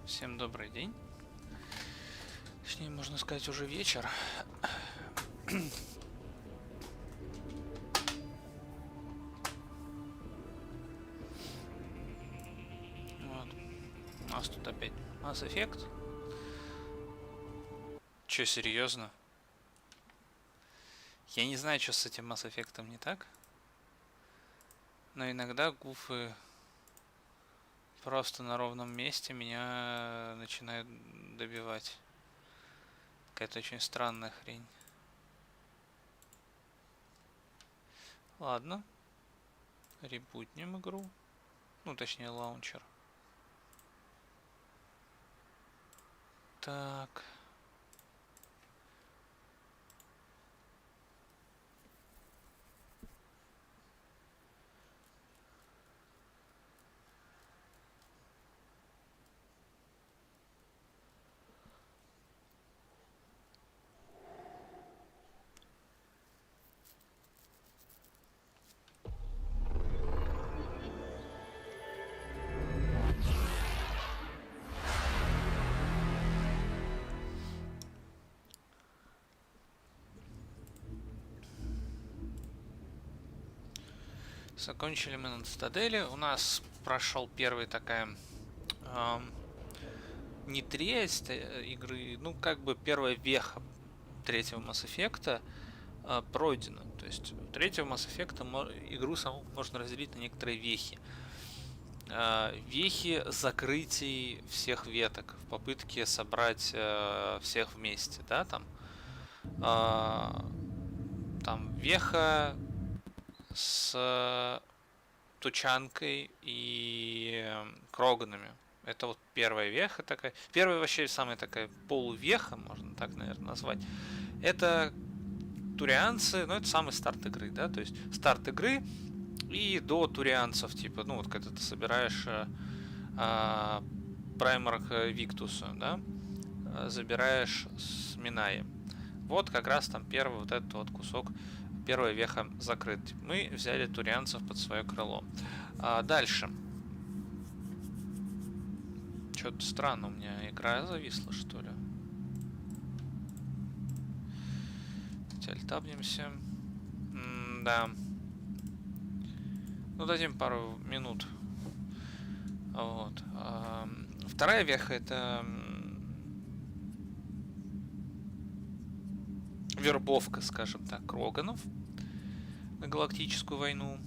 Всем добрый день. Точнее, можно сказать, уже вечер. Вот. У нас тут опять Mass Effect. Чё, серьезно? Я не знаю, что с этим Mass Effect не так. Но иногда гуфы просто на ровном месте меня начинают добивать. Какая-то очень странная хрень. Ладно. Ребутнем игру. Ну, точнее, лаунчер. Так. Закончили мы на цитадели. У нас прошел первый такая не треть игры, ну как бы первая веха третьего Mass Effect пройдена. То есть у третьего Mass Effect игру саму можно разделить на некоторые вехи. Вехи закрытий всех веток в попытке собрать всех вместе, да, там веха с тучанкой и кроганами. Это вот первая веха такая. Первая вообще самая такая полувеха, можно так, наверное, назвать. Это турианцы, ну это самый старт игры, да, то есть старт игры и до турианцев, типа, ну вот когда ты собираешь Праймарк Виктуса, да, забираешь с Минаи. Вот как раз там первый вот этот вот кусок, первая веха закрыт. Мы взяли турианцев под свое крыло. Дальше. Что-то странно, у меня игра зависла, что ли. Альтабнемся. Да. Ну, дадим пару минут. Вот. Вторая веха это вербовка, скажем так, Кроганов на галактическую войну.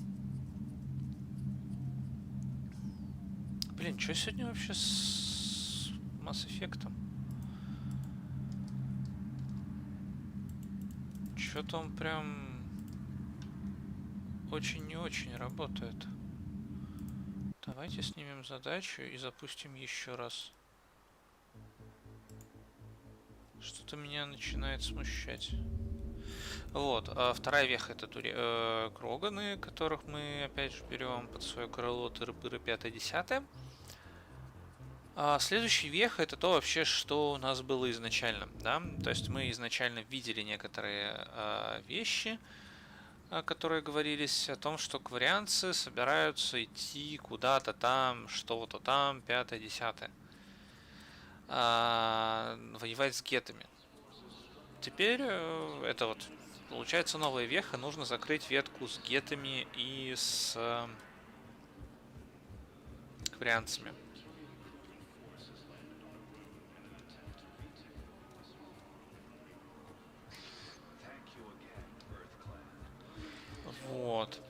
Блин, что сегодня вообще с Mass Effect? Что-то он прям очень не очень работает. Давайте снимем задачу и запустим еще раз. Что-то меня начинает смущать. Вот, вторая веха это Кроганы, которых мы опять же берем под свое крыло, тыры-пыры 5-10. А следующая веха это то вообще, что у нас было изначально, да, то есть мы изначально видели некоторые вещи, которые говорились о том, что кварианцы собираются идти куда-то там, что-то там, 5-10, воевать с гетами. Теперь это вот получается новая веха, нужно закрыть ветку с гетами и с кварианцами. Вот.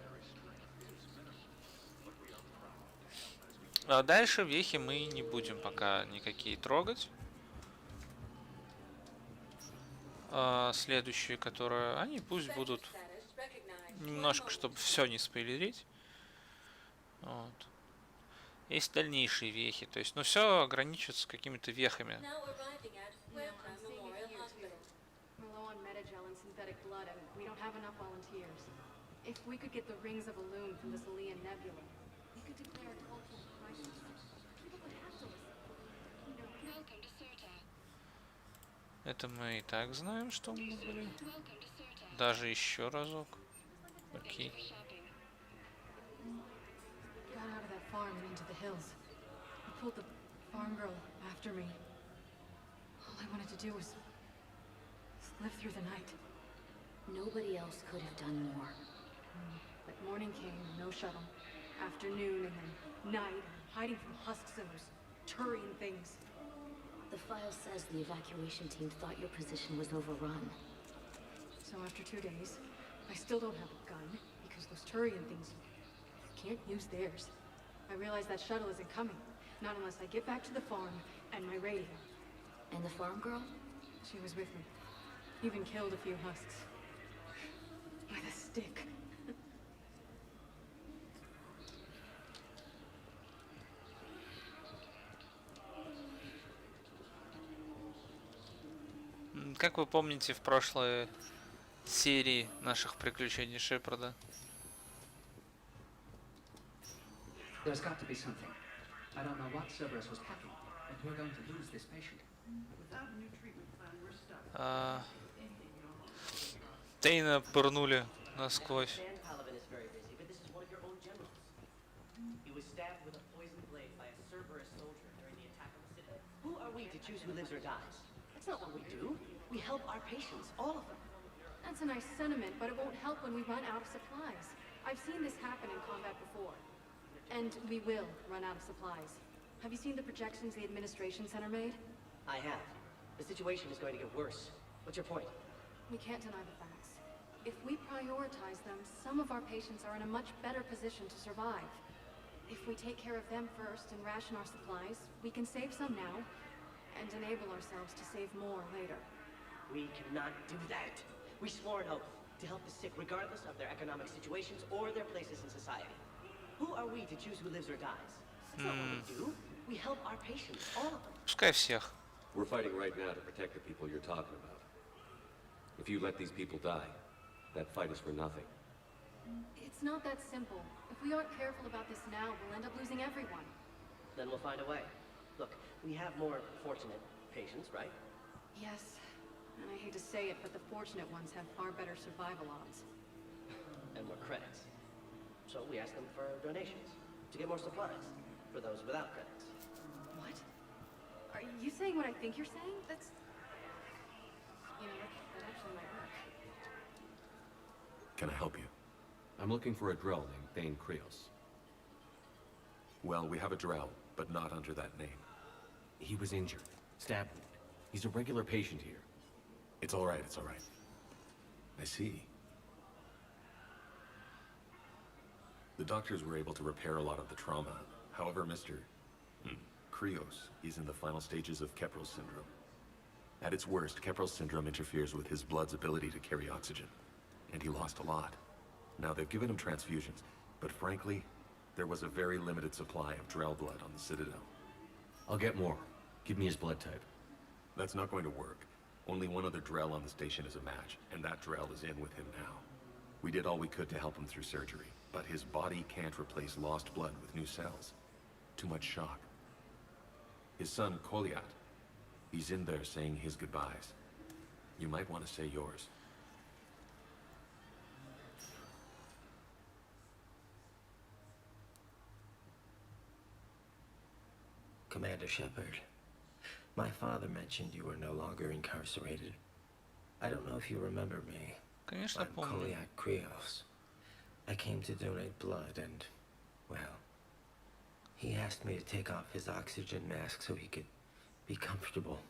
А дальше вехи мы не будем пока никакие трогать. Следующие, которые... Они пусть будут немножко, чтобы все не спойлерить. Вот. Есть дальнейшие вехи. То есть, ну все ограничивается какими-то вехами. Это мы и так знаем, что мы были. Даже еще разок. Окей. after me. All I wanted to do was live through the night. Nobody else could have done more. But morning came, no shuttle. Afternoon and then night, hiding from husk zones, Turian things. The file says the evacuation team thought your position was overrun. So after 2 days, I still don't have a gun, because those Turian things, you can't use theirs. I realize that shuttle isn't coming, not unless I get back to the farm and my radio. And the farm girl? She was with me. Even killed a few husks. With a stick. Как вы помните в прошлой серии наших приключений Шепарда? There's got to be something. I don't know what Cerberus was packing, but we're going to lose this patient. Without a new treatment plan, we're stuck. Тейна пырнули насквозь. Who are we to choose who lives or dies? That's not what we do. We help our patients, all of them. That's a nice sentiment, but it won't help when we run out of supplies. I've seen this happen in combat before. And we will run out of supplies. Have you seen the projections the administration center made? I have. The situation is going to get worse. What's your point? We can't deny the facts. If we prioritize them, some of our patients are in a much better position to survive. If we take care of them first and ration our supplies, we can save some now, and enable ourselves to save more later. We cannot do that. We swore an oath to help the sick regardless of their economic situations or their places in society. Who are we to choose who lives or dies? That's not what we do. We help our patients, all of them. Пускай всех. We're fighting right now to protect the people you're talking about. If you let these people die, that fight is for nothing. It's not that simple. If we aren't careful about this now, we'll end up losing everyone. Then we'll find a way. Look, we have more fortunate patients, right? Yes, and I hate to say it, but the fortunate ones have far better survival odds. And more credits. So we ask them for donations to get more supplies for those without credits. What? Are you saying what I think you're saying? That's... You know, that actually might work. Can I help you? I'm looking for a Drell named Thane Krios. Well, we have a Drell, but not under that name. He was injured. Stab wound. He's a regular patient here. It's all right, it's all right. I see. The doctors were able to repair a lot of the trauma. However, Mr. Krios, he's in the final stages of Keprel's syndrome. At its worst, Keprel's syndrome interferes with his blood's ability to carry oxygen. And he lost a lot. Now, they've given him transfusions, but frankly, there was a very limited supply of Drell blood on the Citadel. I'll get more. Give me his blood type. That's not going to work. Only one other Drell on the station is a match, and that Drell is in with him now. We did all we could to help him through surgery, but his body can't replace lost blood with new cells. Too much shock. His son, Koliat, he's in there saying his goodbyes. You might want to say yours. Commander Shepard, my father mentioned you were no longer incarcerated. I don't know if you remember me. Конечно, I'm помню. Koliak Krios. I came to donate blood and, well, he asked me to take off his oxygen mask so he could be comfortable.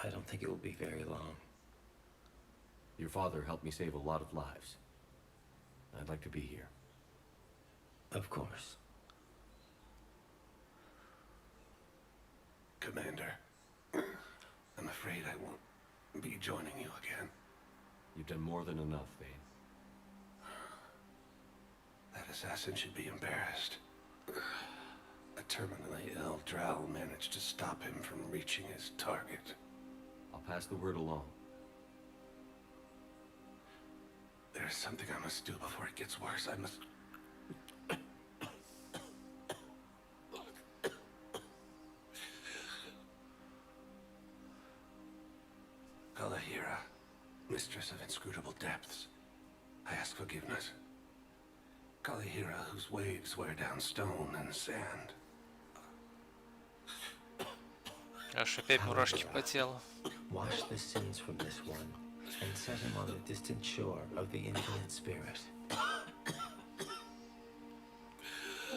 I don't think it will be very long. Your father helped me save a lot of lives. I'd like to be here. Of course. Commander, I'm afraid I won't be joining you again. You've done more than enough, Thane. That assassin should be embarrassed. A terminally ill Drow managed to stop him from reaching his target. I'll pass the word along. There's something I must do before it gets worse. I must... Kalahira, mistress of inscrutable depths, I ask forgiveness. Kalahira, whose waves wear down stone and sand. Аж опять мурашки по телу. Wash the sins from this one and set him on the distant shore of the infinite spirit.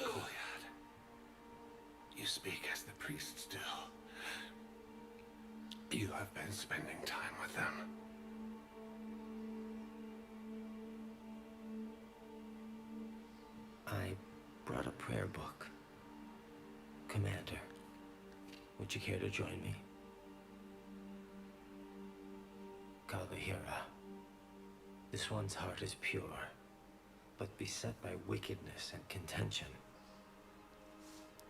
Kolyat, you speak as the priests do. You have been spending time with them. I brought a prayer book. Commander, would you care to join me? Kalahira. This one's heart is pure, but beset by wickedness and contention.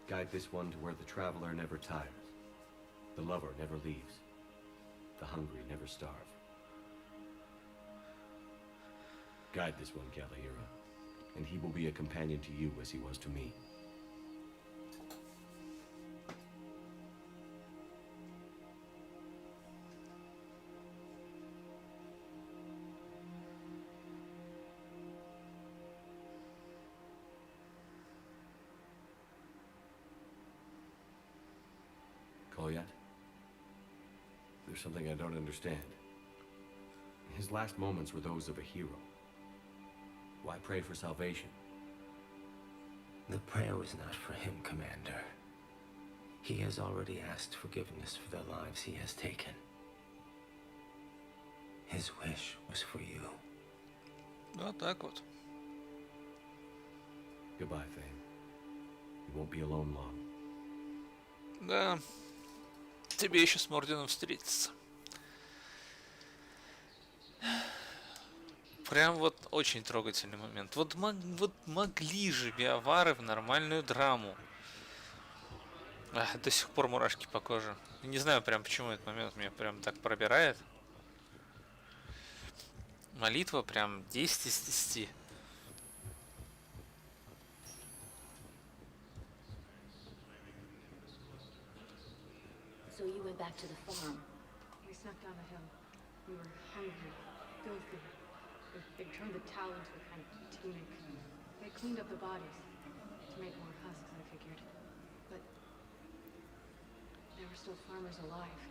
Guide this one to where the traveler never tires, the lover never leaves, the hungry never starve. Guide this one, Kalahira, and he will be a companion to you as he was to me. Kolyat, there's something I don't understand. His last moments were those of a hero. Why pray for salvation? The prayer was not for him, Commander. He has already asked forgiveness for the lives he has taken. His wish was for you. Вот так вот. Goodbye, Thane. You won't be alone long. Да. Тебе еще с Мордином встретиться. Прям вот очень трогательный момент. Вот могли же биовары в нормальную драму. До сих пор мурашки по коже. Не знаю прям почему этот момент меня прям так пробирает. Молитва прям 10 из 10. So you went back to the farm. We snuck down the hill. We were hungry, filthy. They turned the towel into a kind of tunic. They cleaned up the bodies to make more husks, I figured. But there were still farmers alive.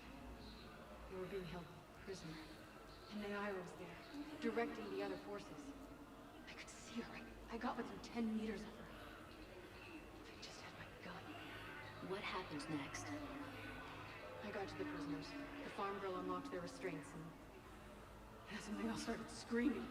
They were being held prisoner. And Naira was there, directing the other forces. I could see her. I got within 10 meters of her. If I just had my gun. What happened next? I got to the prisoners. The farm girl unlocked their restraints, and that's when they all started screaming.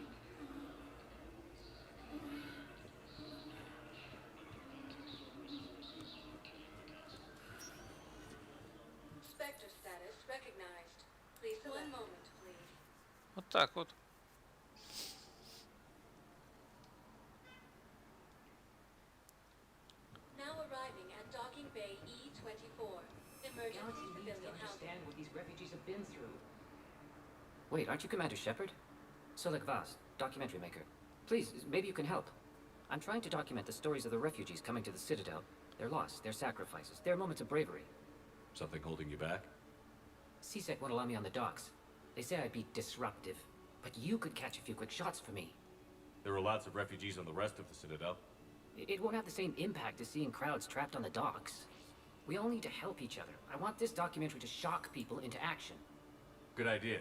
Spectre status recognized. Please, one moment, please. Вот так вот. Now arriving at docking bay E24. Emergency Galaxy needs to civilian housing. understand what these refugees have been through. Wait, aren't you Commander Shepard? Solek Vaz, documentary maker. Please, maybe you can help. I'm trying to document the stories of the refugees coming to the Citadel. Their loss, their sacrifices, their moments of bravery. Something holding you back? CSEC won't allow me on the docks. They say I'd be disruptive. But you could catch a few quick shots for me. There are lots of refugees on the rest of the Citadel. It won't have the same impact as seeing crowds trapped on the docks. We all need to help each other. I want this documentary to shock people into action. Good idea.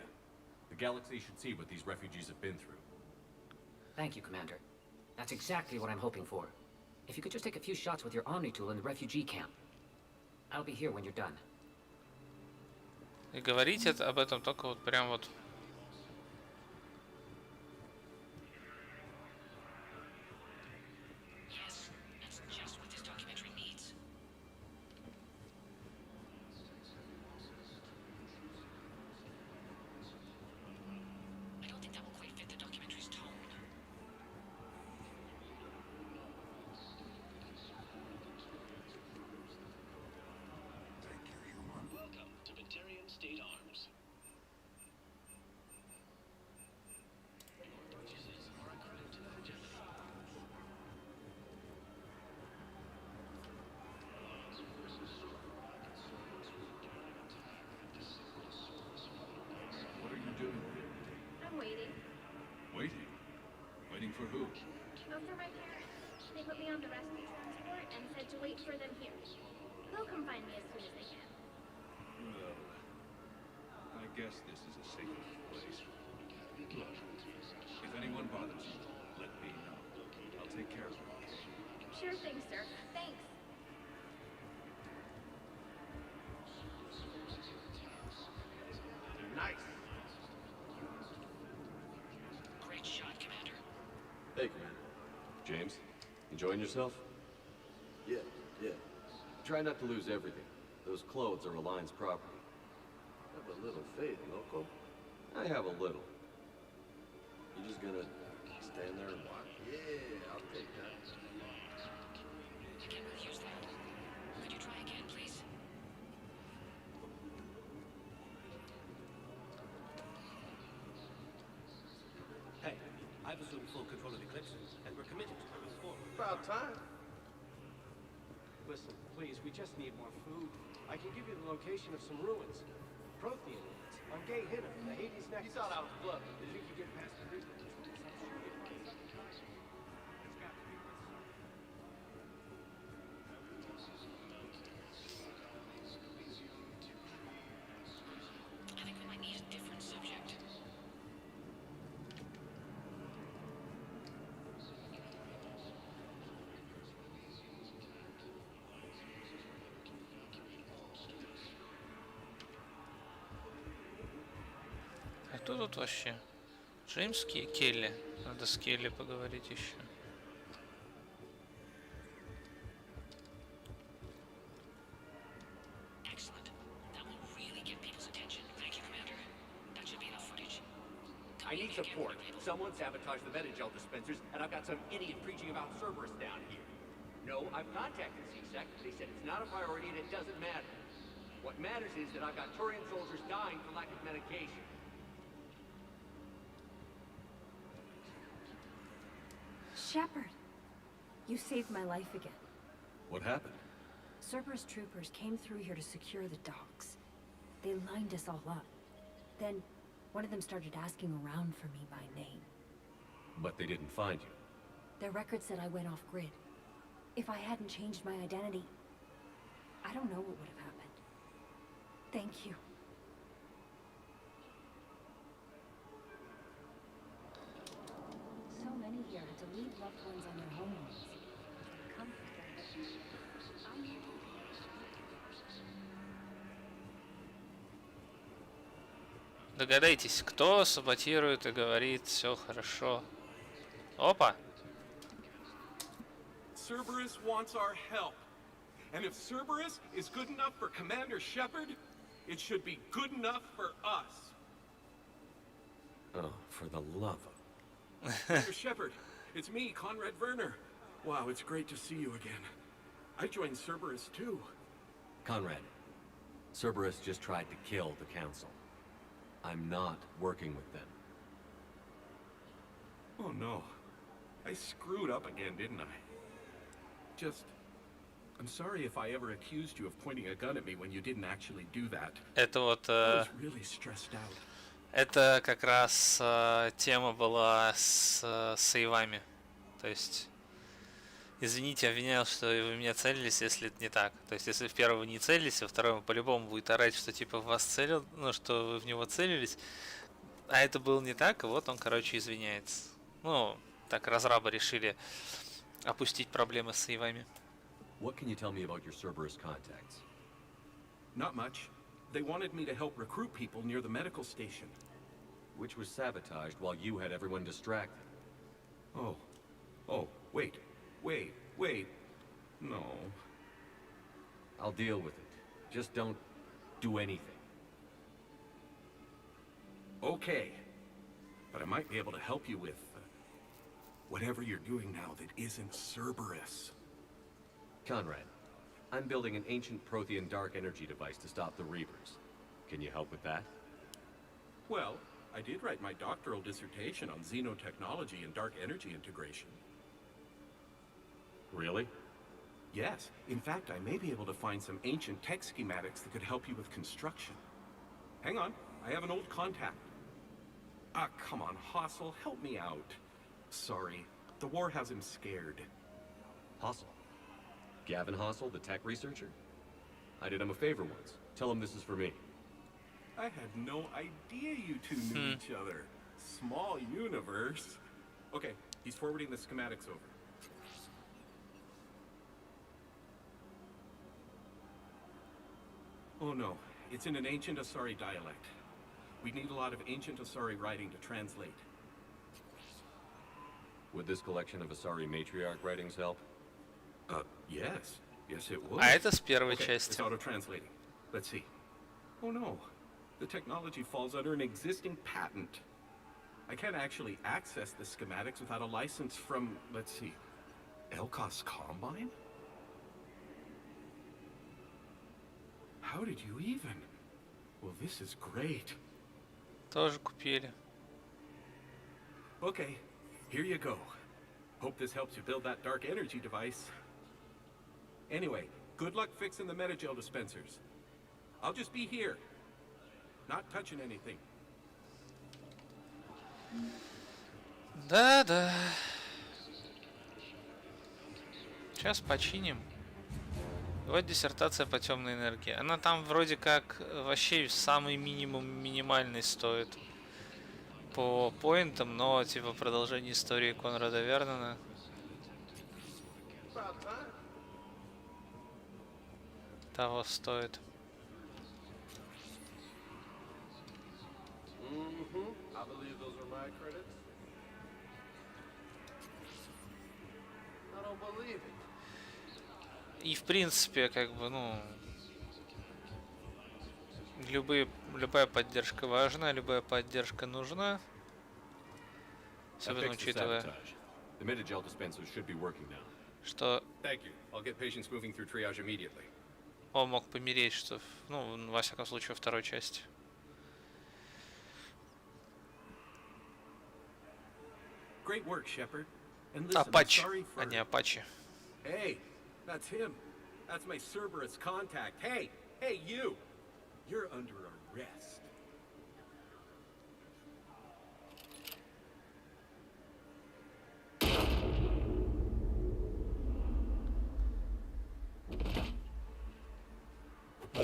The galaxy should see what these refugees have been through. Thank you, Commander. That's exactly what I'm hoping for. If you could just take a few shots with your Omni tool in the refugee camp. I'll be here when you're done. И говорить об этом только вот прям вот. Yes, that's just what this documentary needs. I don't think that will quite fit the documentary's tone. Welcome to Victorian State Arms. Your purchases are a credit to the Legandary. What are you doing? I'm waiting. Waiting? Waiting for who? Oh, for my parents. They put me on the rescue transport and said to wait for them here. They'll come find me as soon as they can. Well, I guess this is a safe place. Look, if anyone bothers you, let me know. I'll take care of them. Sure thing, sir. Thanks. Nice. Great shot, Commander. Hey, Commander. James, enjoying yourself? Yeah. Try not to lose everything. Those clothes are Alliance property. Have a little faith, loco. I have a little. You just gonna stand there and watch? Yeah, I'll take that. I can't refuse that. Could you try again, please? Hey, I've assumed full control of Eclipse, and we're committed to moving forward. About time. Listen, please, we just need more food. I can give you the location of some ruins. Prothean ruins. On Gay Hinnom, the Hades Nexus. You thought I was bluffing. Did you get past the reason? I think we might need a different subject. А кто тут вообще? Джеймс Келли. Надо с Келли поговорить еще. Excellent. That will really get people's attention. Thank you, Commander. That should be enough footage. I need support. Someone sabotaged the Metagel dispensers, and I've got some idiot preaching about Cerberus down here. No, I've contacted CSEC. They said it's not a priority and it doesn't matter. What matters is that I've got Turian soldiers dying for lack of medication. Shepard, you saved my life again. What happened? Cerberus troopers came through here to secure the docks. They lined us all up. Then, one of them started asking around for me by name. But they didn't find you. Their record said I went off-grid. If I hadn't changed my identity, I don't know what would have happened. Thank you. So many here had to leave loved ones on their homelands. Comfort them. I knew. Догадайтесь, кто саботирует и говорит все хорошо. Опа! Cerberus wants our help. And if Cerberus is good enough for Commander Shepard, it should be good enough for us. Oh, for the love of... Commander Shepard, it's me, Conrad Werner. Wow, it's great to see you again. I joined Cerberus too. Conrad, Cerberus just tried to kill the Council. I'm not working with them. Oh no. I screwed up again, didn't I? I'm sorry if I ever accused you of pointing a gun at me when you didn't actually do that. Это вот... I was really stressed out. Это как раз тема была с сейвами. То есть, извините, обвинял, что вы меня целились, если это не так. То есть, если в первого не целились, во второго по-любому будет орать, что типа в вас целил, ну, что вы в него целились. А это было не так, и вот он, короче, извиняется. Ну, так разрабы решили опустить проблемы с сейвами. What can you tell me about your Cerberus contacts? Not much. They wanted me to help recruit people near the medical station. Which was sabotaged while you had everyone distracted. Oh, wait. No. I'll deal with it. Just don't do anything. Okay. But I might be able to help you with whatever you're doing now that isn't Cerberus. Conrad, I'm building an ancient Prothean dark energy device to stop the Reapers. Can you help with that? Well, I did write my doctoral dissertation on xenotechnology and dark energy integration. Really? Yes. In fact, I may be able to find some ancient tech schematics that could help you with construction. Hang on, I have an old contact. Ah, come on, Hossel, help me out. Sorry, the war has him scared. Hossel? Gavin Hossel, the tech researcher? I did him a favor once. Tell him this is for me. I had no idea you two knew each other. Small universe. Okay, he's forwarding the schematics over. Oh no, it's in an ancient Asari dialect. We need a lot of ancient Asari writing to translate. Would this collection of Asari matriarch writings help? Yes. Yes, it would. А это с первой Okay, части. it's auto-translating. Let's see. Oh no, the technology falls under an existing patent. I can't actually access the schematics without a license from, let's see, Elkos Combine? How did you even? Well, this is great. Тоже купили. Okay, here you go. Hope this helps you build that dark energy device. Anyway, good luck fixing the metagel dispensers. I'll just be here. Not touching anything. Да. Сейчас починим. Вот диссертация по темной энергии. Она там вроде как вообще самый минимум минимальный стоит по поинтам, но типа продолжение истории Конрада Вернона. Того стоит. I believe those are my credits. I don't believe it. И в принципе, как бы, ну, любая поддержка важна, любая поддержка нужна. Особенно учитывая, The metagel dispensers should be working now. что Thank you. I'll get patients moving through triage immediately. он мог помереть, что, ну, во всяком случае, во второй части. Great work, Shepard. And listen, I'm Апач, sorry for... а не Апачи. Hey, that's him. That's my Cerberus contact. Hey, you! You're under arrest.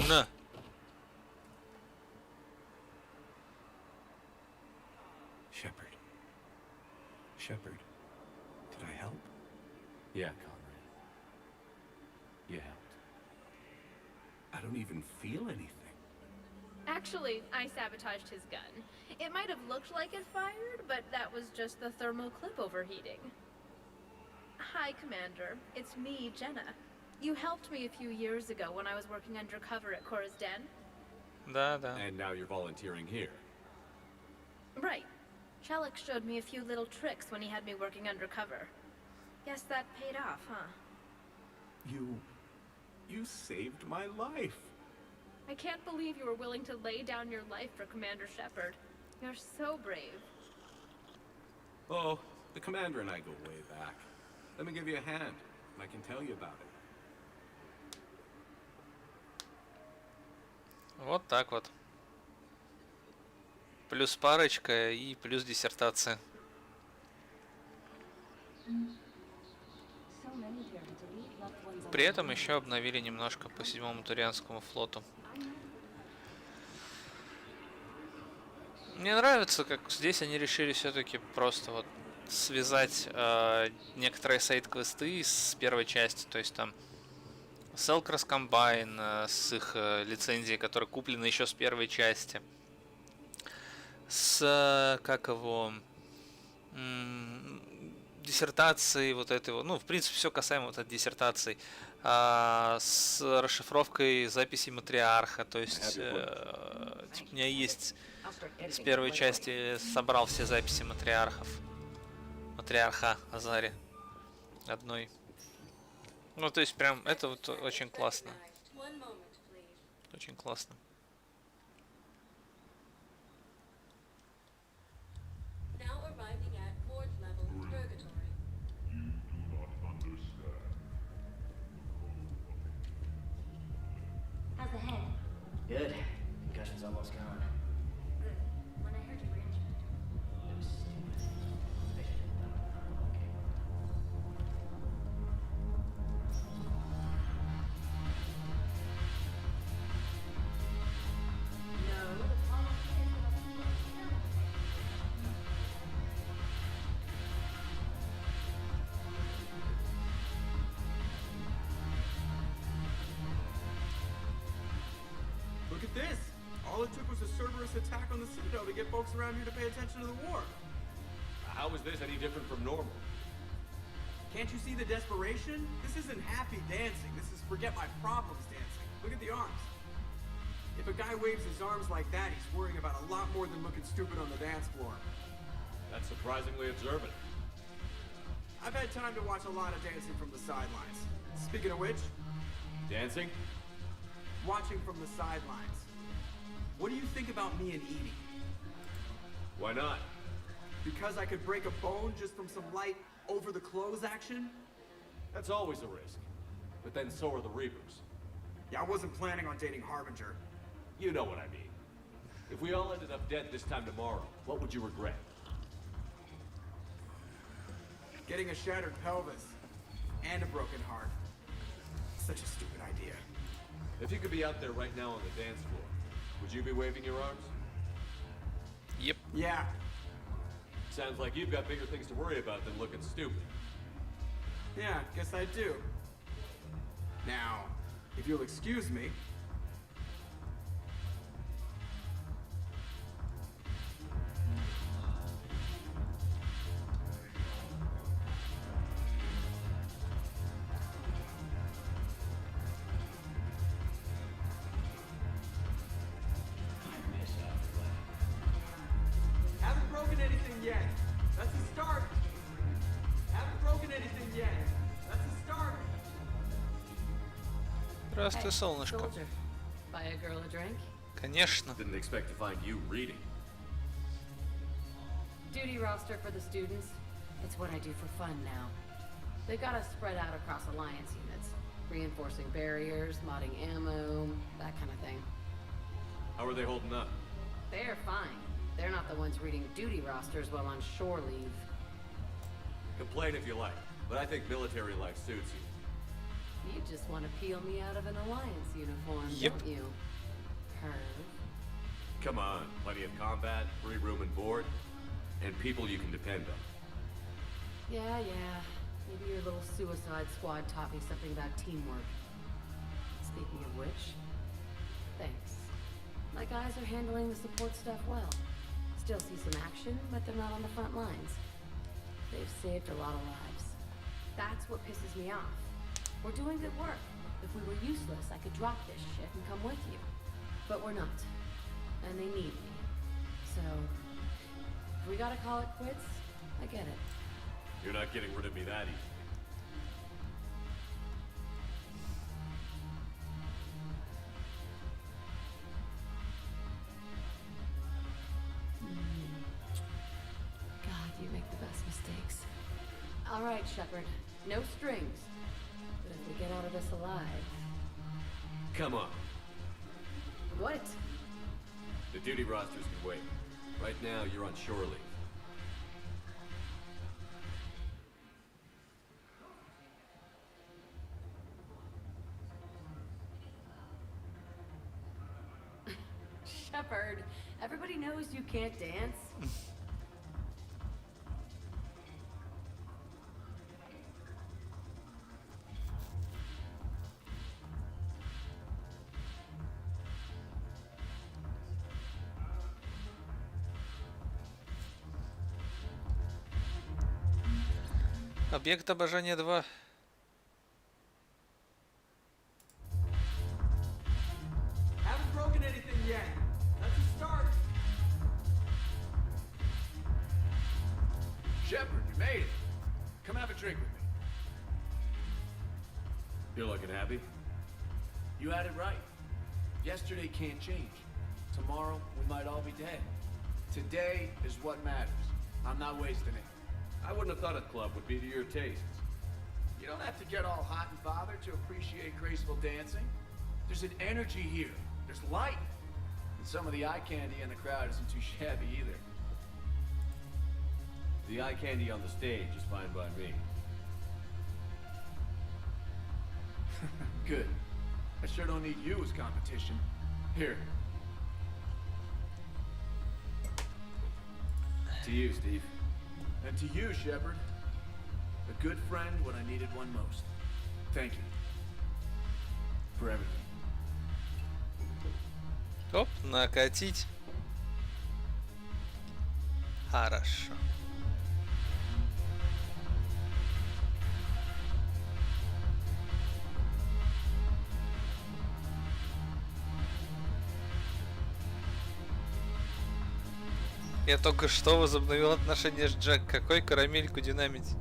На. Shepard, did I help? Yeah, Conrad. You helped. I don't even feel anything. Actually, I sabotaged his gun. It might have looked like it fired, but that was just the thermal clip overheating. Hi, Commander. It's me, Jenna. You helped me a few years ago when I was working undercover at Cora's Den. Да. And now you're volunteering here. Right. Shellick showed me a few little tricks when he had me working undercover. Guess that paid off, huh? You saved my life. I can't believe you were willing to lay down your life for Commander Shepard. You're so brave. Oh, the Commander and I go way back. Let me give you a hand, and I can tell you about it. Вот так вот. Плюс парочка и плюс диссертация. При этом еще обновили немножко по 7-му Турианскому флоту. Мне нравится, как здесь они решили все-таки просто вот связать некоторые сайд-квесты с первой части. То есть там Селкрас Комбайн с их лицензией, которая куплена еще с первой части. С, как его, диссертацией вот этого, ну, в принципе, все касаемо вот этой диссертации, с расшифровкой записей матриарха, то есть, типа, у меня есть с первой части, собрал все записи матриарха Азари одной. Ну, то есть, прям, это вот очень классно. Очень классно. How's the head? Good. Concussion's almost gone. Good. When I heard you were injured. It was stupid. at this. All it took was a Cerberus attack on the Citadel to get folks around here to pay attention to the war. How is this any different from normal? Can't you see the desperation? This isn't happy dancing. This is forget my problems dancing. Look at the arms. If a guy waves his arms like that, he's worrying about a lot more than looking stupid on the dance floor. That's surprisingly observant. I've had time to watch a lot of dancing from the sidelines. Speaking of which, Dancing? watching from the sidelines. What do you think about me and Edie? Why not? Because I could break a bone just from some light over-the-clothes action? That's always a risk. But then so are the Reapers. Yeah, I wasn't planning on dating Harbinger. You know what I mean. If we all ended up dead this time tomorrow, what would you regret? Getting a shattered pelvis. And a broken heart. Such a stupid idea. If you could be out there right now on the dance floor, would you be waving your arms? Yep. Yeah. Sounds like you've got bigger things to worry about than looking stupid. Yeah, guess I do. Now, if you'll excuse me. Haven't broken anything yet. That's a start. Haven't broken anything yet. That's a start. Здравствуй, солнышко. Soldier, buy a girl a drink? Конечно. Didn't expect to find you reading. Duty roster for the students. It's what I do for fun now. They've got us spread out across Alliance units. Reinforcing barriers, modding ammo, that kind of thing. How are they holding up? They're fine. They're not the ones reading duty rosters while on shore leave. Complain if you like, but I think military life suits you. You just want to peel me out of an Alliance uniform, Yep. don't you? Perv. Come on, plenty of combat, free room and board, and people you can depend on. Yeah. Maybe your little suicide squad taught me something about teamwork. Speaking of which, thanks. My guys are handling the support stuff well. Still see some action, but they're not on the front lines. They've saved a lot of lives. That's what pisses me off. We're doing good work. If we were useless, I could drop this shit and come with you. But we're not. And they need me. So, if we gotta call it quits, I get it. You're not getting rid of me that easy. God, you make the best mistakes. All right, Shepard. No strings. But if we get out of this alive... Come on. What? The duty rosters can wait. Right now, you're on shore leave. Shepard, everybody knows you can't dance. Объект обожания 2. Haven't broken anything yet. That's a start. Shepard, you made it. Come have a drink with me. You're looking happy? You had it right. Yesterday can't change. Tomorrow, we might all be dead. Today is what matters. I'm not wasting it. I wouldn't have thought a club would be to your tastes. You don't have to get all hot and bothered to appreciate graceful dancing. There's an energy here. There's light. And some of the eye candy in the crowd isn't too shabby either. The eye candy on the stage is fine by me. Good. I sure don't need you as competition. Here. To you, Steve. And to you, Shepard. A good friend when I needed one most. Thank you. For everything. Оп, накатить. Хорошо. Я только что возобновил отношения с Джек. Какой карамельку динамить?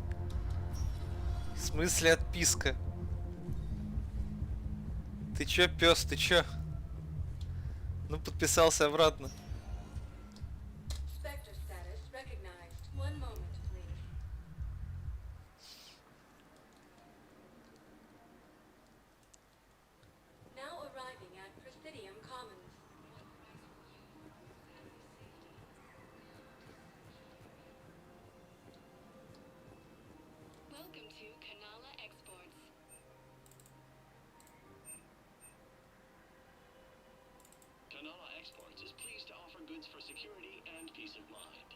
В смысле отписка? Ты чё, пес, ты чё? Ну, подписался обратно. Spectre status recognized. One moment, please. Now arriving at Presidium Commons. Welcome to Kanala Exports. Kanala Exports is pleased to offer goods for security and peace of mind.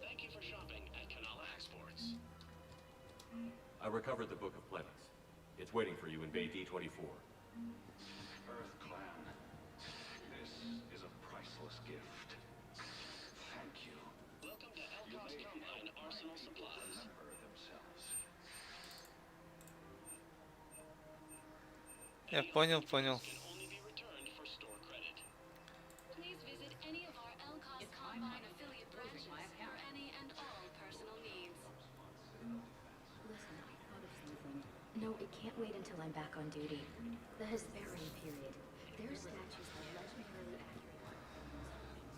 Thank you for shopping at Kanala Exports. I recovered the Book of Planets. It's waiting for you in Bay D24. Earth Clan, this is a priceless gift. Thank you. Welcome to Elcos Combine Arsenal Supplies. Remember themselves. Я понял. Can only be returned for store credit. Please visit any of our Elcos Combine affiliate branches for any and all personal needs. Listen, I thought of something. No, it can't wait until I'm back on duty. The Hesperian period. Their statues are legendarily accurate.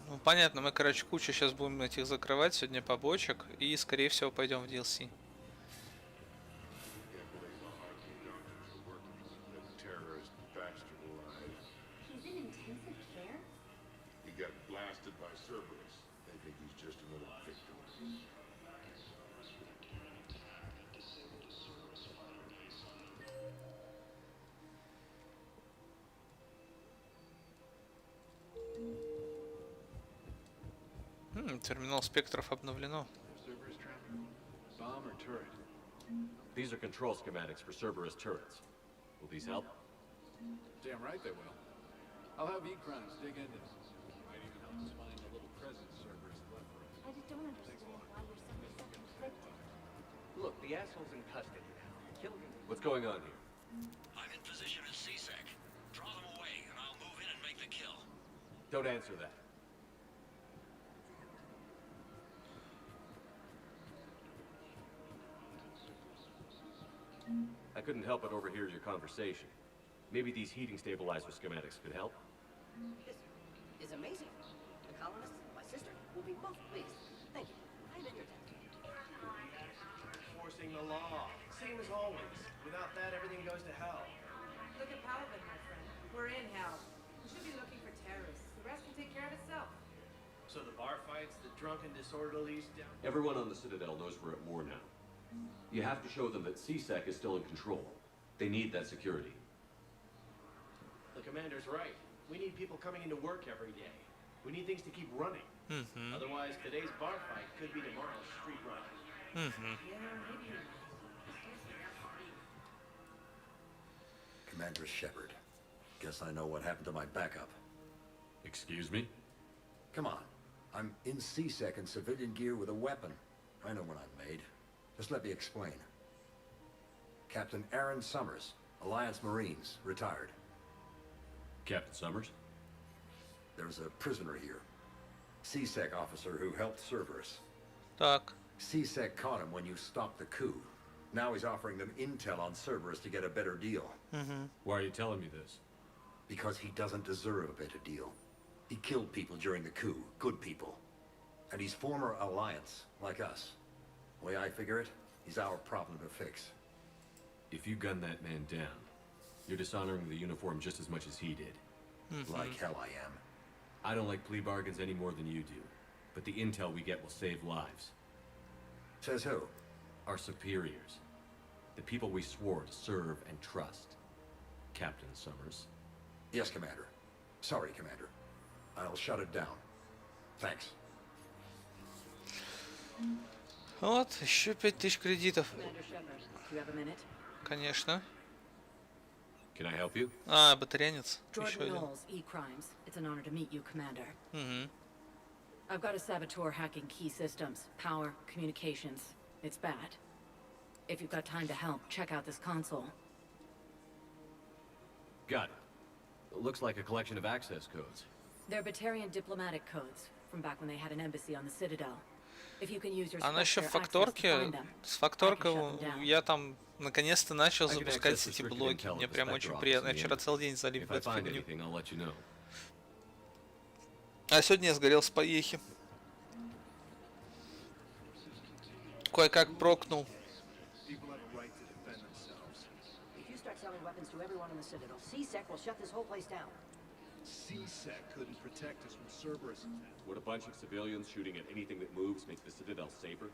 Ну, понятно, мы, короче, кучу сейчас будем этих закрывать, сегодня побочек, и, скорее всего, пойдем в DLC. Terrorist bastard alive. He's in intensive care? He got blasted by Cerberus. They think he's just another victim. Терминал спектров обновлено. Cerberus trap? Bomb or turret? These are control schematics for Cerberus turrets. Will these help? Damn right they will. I'll have E-Crimes dig into them. Might even help us find the little present Cerberus left for us. I just don't understand why you're suddenly so conflicted. Look, the asshole's in custody now. Kill him. What's going on here? I'm in position at CSEC. Draw them away, and I'll move in and make the kill. Don't answer that. I couldn't help but overhear your conversation. Maybe these heating stabilizer schematics could help? This is amazing. The colonists, my sister, will be most pleased. Thank you. I'm in your debt. Enforcing the law. Same as always. Without that, everything goes to hell. Look at Paladin, my friend. We're in hell. We should be looking for terrorists. The rest can take care of itself. So the bar fights, the drunken disorderlies down... Everyone on the Citadel knows we're at war now. You have to show them that CSEC is still in control. They need that security. The commander's right. We need people coming into work every day. We need things to keep running. Otherwise, today's bar fight could be tomorrow's street run. Commander Shepard. Guess I know what happened to my backup. Excuse me? Come on. I'm in CSEC in civilian gear with a weapon. I know what I've made. Just let me explain. Captain Aaron Summers, Alliance Marines, retired. Captain Summers? There's a prisoner here. CSEC officer who helped Cerberus. Так. CSEC caught him when you stopped the coup. Now he's offering them intel on Cerberus to get a better deal. Why are you telling me this? Because he doesn't deserve a better deal. He killed people during the coup, good people. And he's former Alliance, like us. The way I figure it, he's our problem to fix. If you gun that man down, you're dishonoring the uniform just as much as he did. Like hell I am. I don't like plea bargains any more than you do. But the intel we get will save lives. Says who? Our superiors. The people we swore to serve and trust. Captain Summers. Yes, Commander. Sorry, Commander. I'll shut it down. Thanks. Вот, еще 5000 кредитов. Commander Shepard, do you have a minute? Конечно. Can I help you? А, батарянец. Еще Jordan один. Knowles, E-Crimes. It's an honor to meet you, Commander. Угу. I've got a saboteur hacking key systems, power, communications. It's bad. If you've got time to help, check out this console. Got it. Looks like a collection of access codes. They're Batarian diplomatic codes from back when they had an embassy on the Citadel. If you can use your Она еще в Spectre access to факторке, find them, с I факторкой can shut them down. я там наконец-то начал I can запускать access the эти restricted блоки. intel Мне of the прям Spectre очень office приятно. Я in the вчера end. целый день залип If в I эту find фигню. anything, I'll let you know. А сегодня я сгорел с поехи. Кое-как прокнул. People have a right to defend themselves. If you start selling weapons to everyone in the Citadel, CSEC will shut this whole place down. CSEC couldn't protect us from Cerberus. Would a bunch of civilians shooting at anything that moves make the Citadel safer?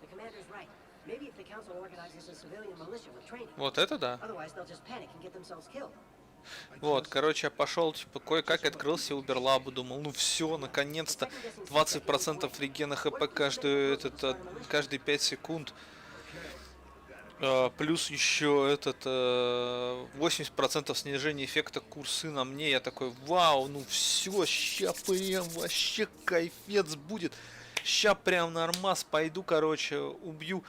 The commander's right. Maybe if the council organizes a civilian militia with training. Вот это да. Otherwise, they'll just panic and get themselves killed. Вот, короче, я пошел, типа, кое-как открылся Уберлабу, думал, ну все, наконец-то, 20% регена ХП каждые 5 секунд. Плюс еще 80% снижения эффекта курсы на мне. Я такой, вау, ну все, ща прям вообще кайфец будет. Ща прям нормас, пойду, короче, убью.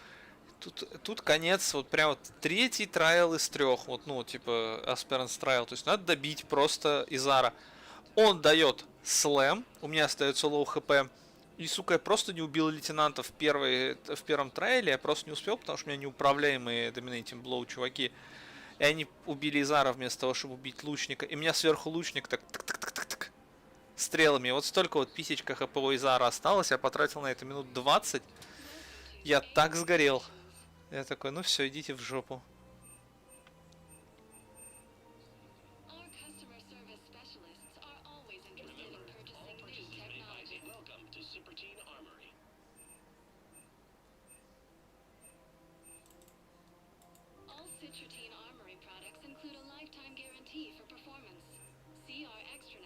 Тут конец, вот прям вот третий трайл из 3. Вот, ну, типа, Aspirants Trial. То есть надо добить просто Изара. Он дает слэм, у меня остается лоу хп. И, сука, я просто не убил лейтенанта в первом трайле. Я просто не успел, потому что у меня неуправляемые Dominating Blow чуваки. И они убили Изара вместо того, чтобы убить лучника. И у меня сверху лучник так стрелами. Вот столько вот писечка хп у Изара осталось. Я потратил на это минут 20. Я так сгорел. Я такой, ну все, идите в жопу.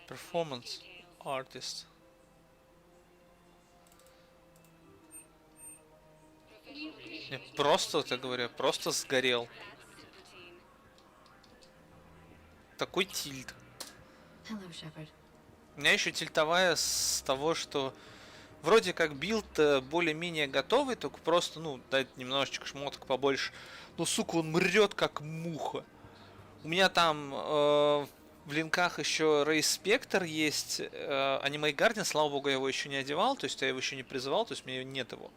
Performance artist. Я просто, так говоря, просто сгорел. Такой тильт. Hello, Shepard. У меня еще тильтовая с того, что вроде как билд более-менее готовый, только просто, ну, дать немножечко шмоток побольше. Но, сука, он мрет как муха. У меня там в линках еще Рейс Spectre есть. Аниме Гардиан, слава богу, я его еще не одевал, то есть я его еще не призывал, то есть у меня нет его.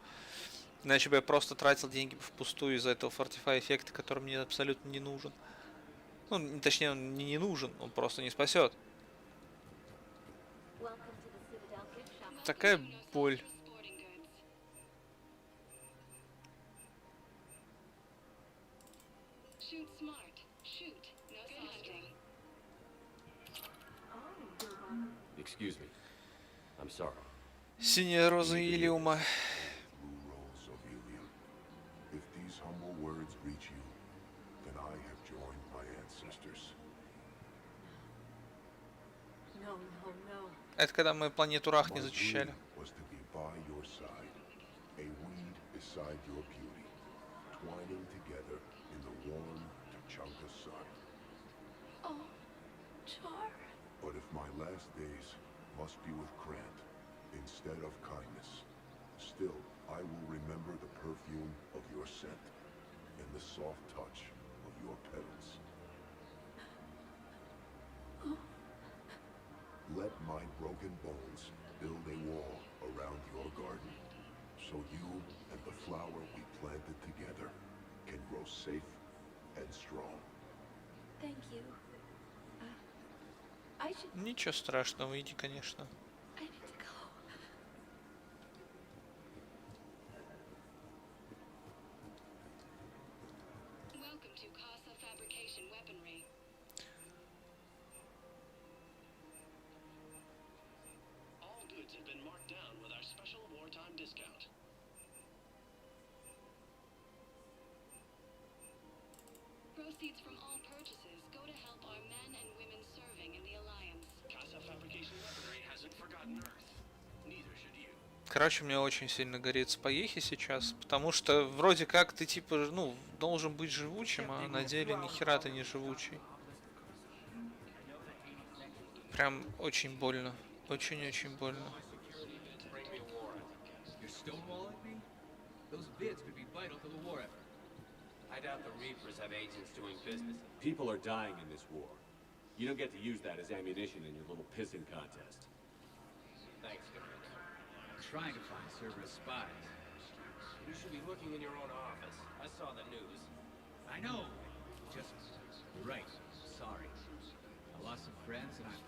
Иначе бы я просто тратил деньги впустую из-за этого Fortify эффекта, который мне абсолютно не нужен. Ну, точнее, он мне не нужен, он просто не спасет. Такая боль. Excuse me. I'm sorry. Синяя роза Илиума. If these humble words reach you, then I have joined my ancestors. No, no, no. Это когда мы планету Рах не зачищали. Was to be by your side, a weed beside your beauty, twining together in the warm Tachanka sun. Oh, Char. But if my last days must be with Grant instead of kindness, still I will remember the perfume of your scent and the soft touch of your petals. Let my broken bones build a wall around your garden, so you and the flower we planted together can grow safe and strong. Thank you. I should... Ничего страшного, иди, конечно. I need to go. Welcome to Casa Fabrication Weaponry. All goods have been marked down with our special wartime discount. Proceeds from all purchases go to help our men and women serving in the Alliance. Casa Fabrication Weaponry hasn't forgotten Earth. Neither should you. Короче, мне очень сильно горит с поехи сейчас, потому что вроде как ты типа, ну, должен быть живучим, а на деле ни хера ты не живучий. Прям очень больно. Очень-очень больно. People are dying in this war. You don't get to use that as ammunition in your little pissing contest. Thanks, Commander. I'm trying to find Cerberus spies. You should be looking in your own office. I saw the news. I know. Just right. Sorry. I lost some friends and I'm...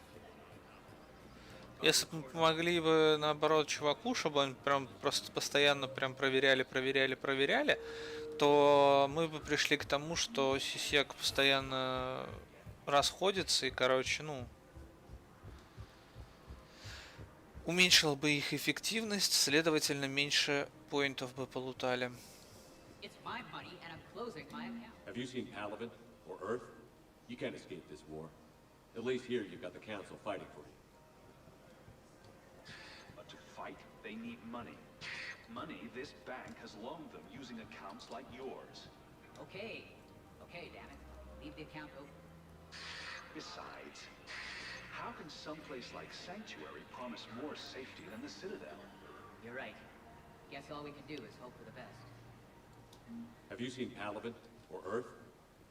Если бы мы помогли бы, наоборот, чуваку, чтобы он прям просто постоянно прям проверяли, то мы бы пришли к тому, что сисек постоянно расходится и, короче, ну, уменьшил бы их эффективность, следовательно, меньше поинтов бы полутали. Have you seen Palaven or Earth? You can't escape this war. At least here you've got the Council fighting for you. But to fight, they need money. Money this bank has loaned them using accounts like yours. Okay, damn it. Leave the account open. Besides, how can someplace like Sanctuary promise more safety than the Citadel? You're right. Guess all we can do is hope for the best. Have you seen Palaven or Earth?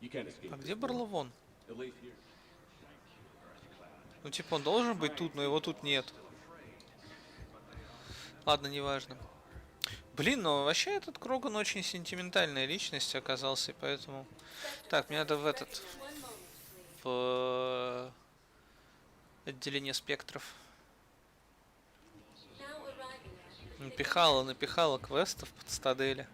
You can't escape. А где Барловон? At least here. Ну типа он должен быть тут, но его тут нет. Ладно, неважно. Блин, ну вообще этот Кроган очень сентиментальная личность оказался, и поэтому... Так, мне надо в этот... В... отделение спектров. Напихала квестов под стаделе.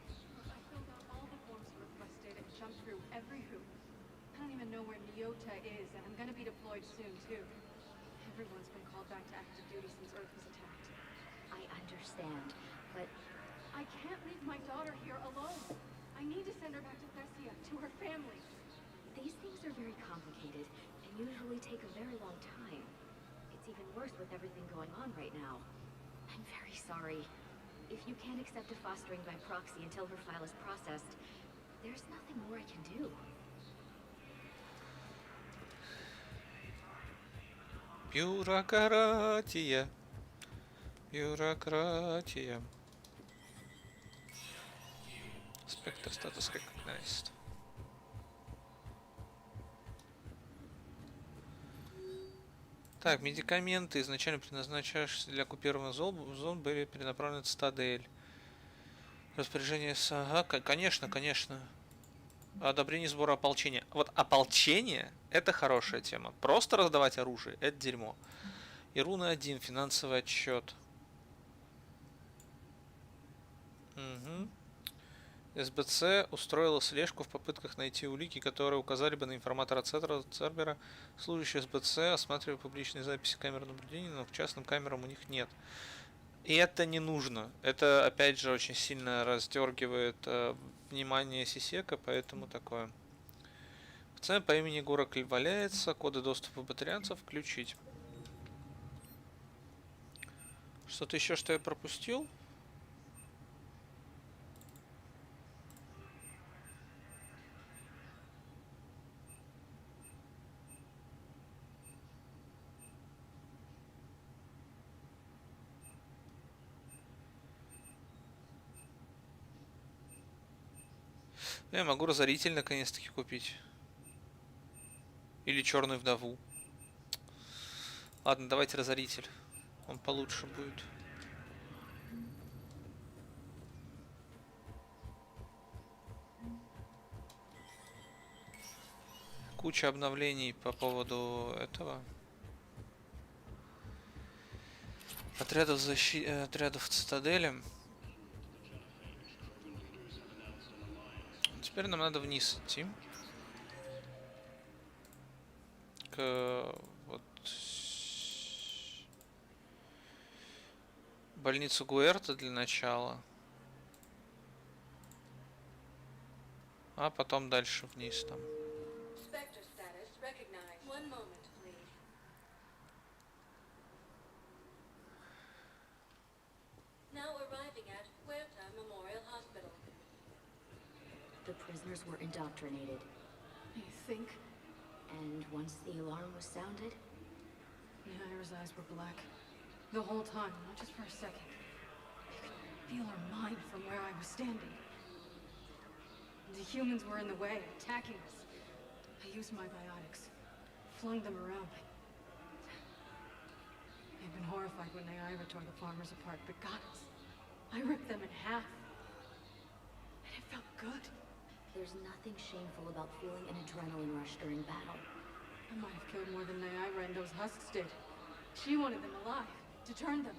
I understand, but I can't leave my daughter here alone. I need to send her back to Thessia, to her family. these things are very complicated and usually take a very long time. It's even worse with everything going on right now. I'm very sorry. If you can't accept a fostering by proxy until her file is processed, there's nothing more I can do. Бюрократия. Бюрократия. Спектр статус recognized. Так, медикаменты, изначально предназначавшиеся для оккупированных зон, были перенаправлены в Стадель. Распоряжение с... Ага, конечно. Одобрение сбора ополчения. Вот ополчение — это хорошая тема. Просто раздавать оружие — это дерьмо. И руна 1, финансовый отчет. Угу. СБЦ устроила слежку в попытках найти улики, которые указали бы на информатора Цербера. Служащие СБЦ осматривали публичные записи камер наблюдения, но к частным камерам у них нет. И это не нужно. Это, опять же, очень сильно раздергивает внимание Сисека, поэтому такое. Пациент по имени Горакль валяется. Коды доступа батарианцев включить. Что-то еще, что я пропустил? Я могу разоритель наконец-таки купить. Или черную вдову. Ладно, давайте разоритель. Он получше будет. Куча обновлений по поводу этого. Отрядов отрядов цитадели. Теперь нам надо вниз идти. К вот больницу Гуэрта для начала. А потом дальше вниз там. Now The prisoners were indoctrinated. You think? And once the alarm was sounded? Naira's eyes were black. The whole time, not just for a second. You could feel her mind from where I was standing. The humans were in the way, attacking us. I used my biotics, flung them around. They'd been horrified when Naira tore the farmers apart, but got us. I ripped them in half. And it felt good. There's nothing shameful about feeling an adrenaline rush during battle. I might have killed more than Naira and those husks did. She wanted them alive, to turn them.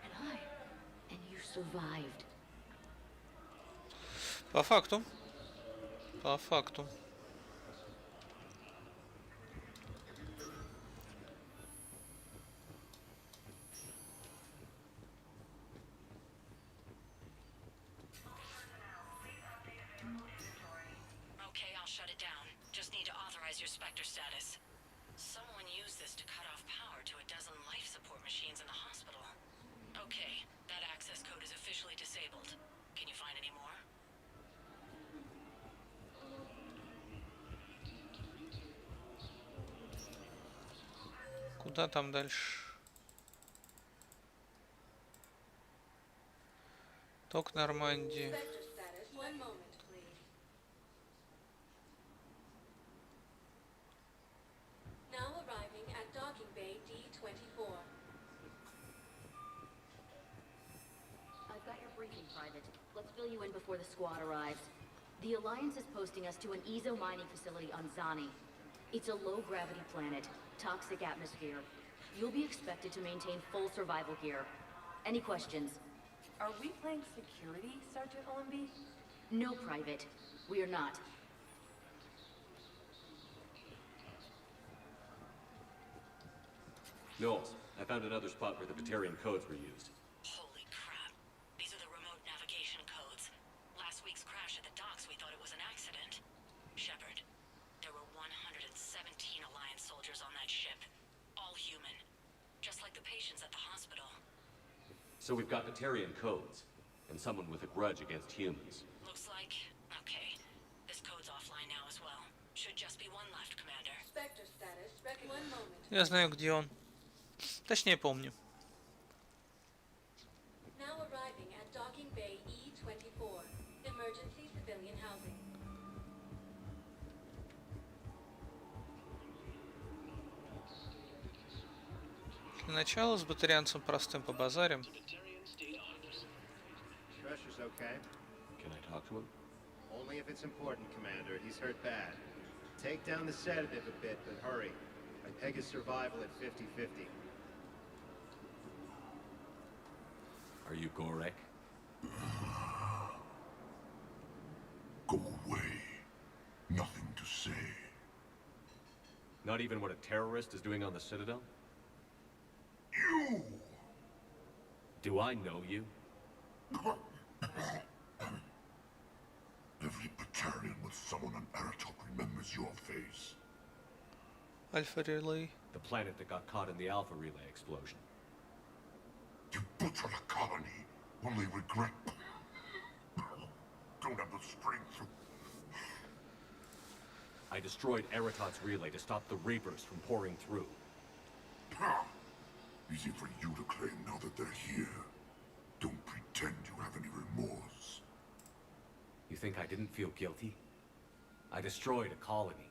And I... And you survived. По факту. По факту. Okay, I'll shut it down. Just need to authorize your Spectre status. Someone used this to cut off power to a dozen life support machines in the hospital. Okay, that access code is officially disabled. Can you find any more? Куда там дальше? Ток Нормандии. Spectre status. One moment, please. Now arriving at docking bay D24. I've got your briefing, Private. Let's fill you in before the squad arrives. The Alliance is posting us to an Ezo mining facility on Zani. It's a low-gravity planet, toxic atmosphere. You'll be expected to maintain full survival gear. Any questions? Are we playing security, Sergeant Olenby? No, Private. We are not. Knowles, I found another spot where the Batarian codes were used. Holy crap. These are the remote navigation codes. Last week's crash at the docks, we thought it was an accident. Shepard, there were 117 Alliance soldiers on that ship. All human. Just like the patients at the hospital. So we've got Batarian codes, and someone with a grudge against humans. Looks like... Okay. This code's offline now as well. Should just be one left, Commander. Spectre status. One moment. Я знаю, где он. Точнее, помню. Now arriving at docking bay E24. Emergency civilian housing. Для начала с батарианцем простым побазарим. Crusher's okay. Can I talk to him? Only if it's important, Commander. He's hurt bad. Take down the sedative a bit, but hurry. I peg his survival at 50-50. Are you Gorek? Go away. Nothing to say. Not even what a terrorist is doing on the Citadel? You! Do I know you? Every battalion with someone on Ardat remembers your face. Альфа Релей. The planet that got caught in the Alpha Relay explosion. You butchered a colony, only regret. Don't have the strength. I destroyed Eratat's relay to stop the Reapers from pouring through. Easy for you to claim now that they're here. Don't pretend you have any remorse. You think I didn't feel guilty? I destroyed a colony.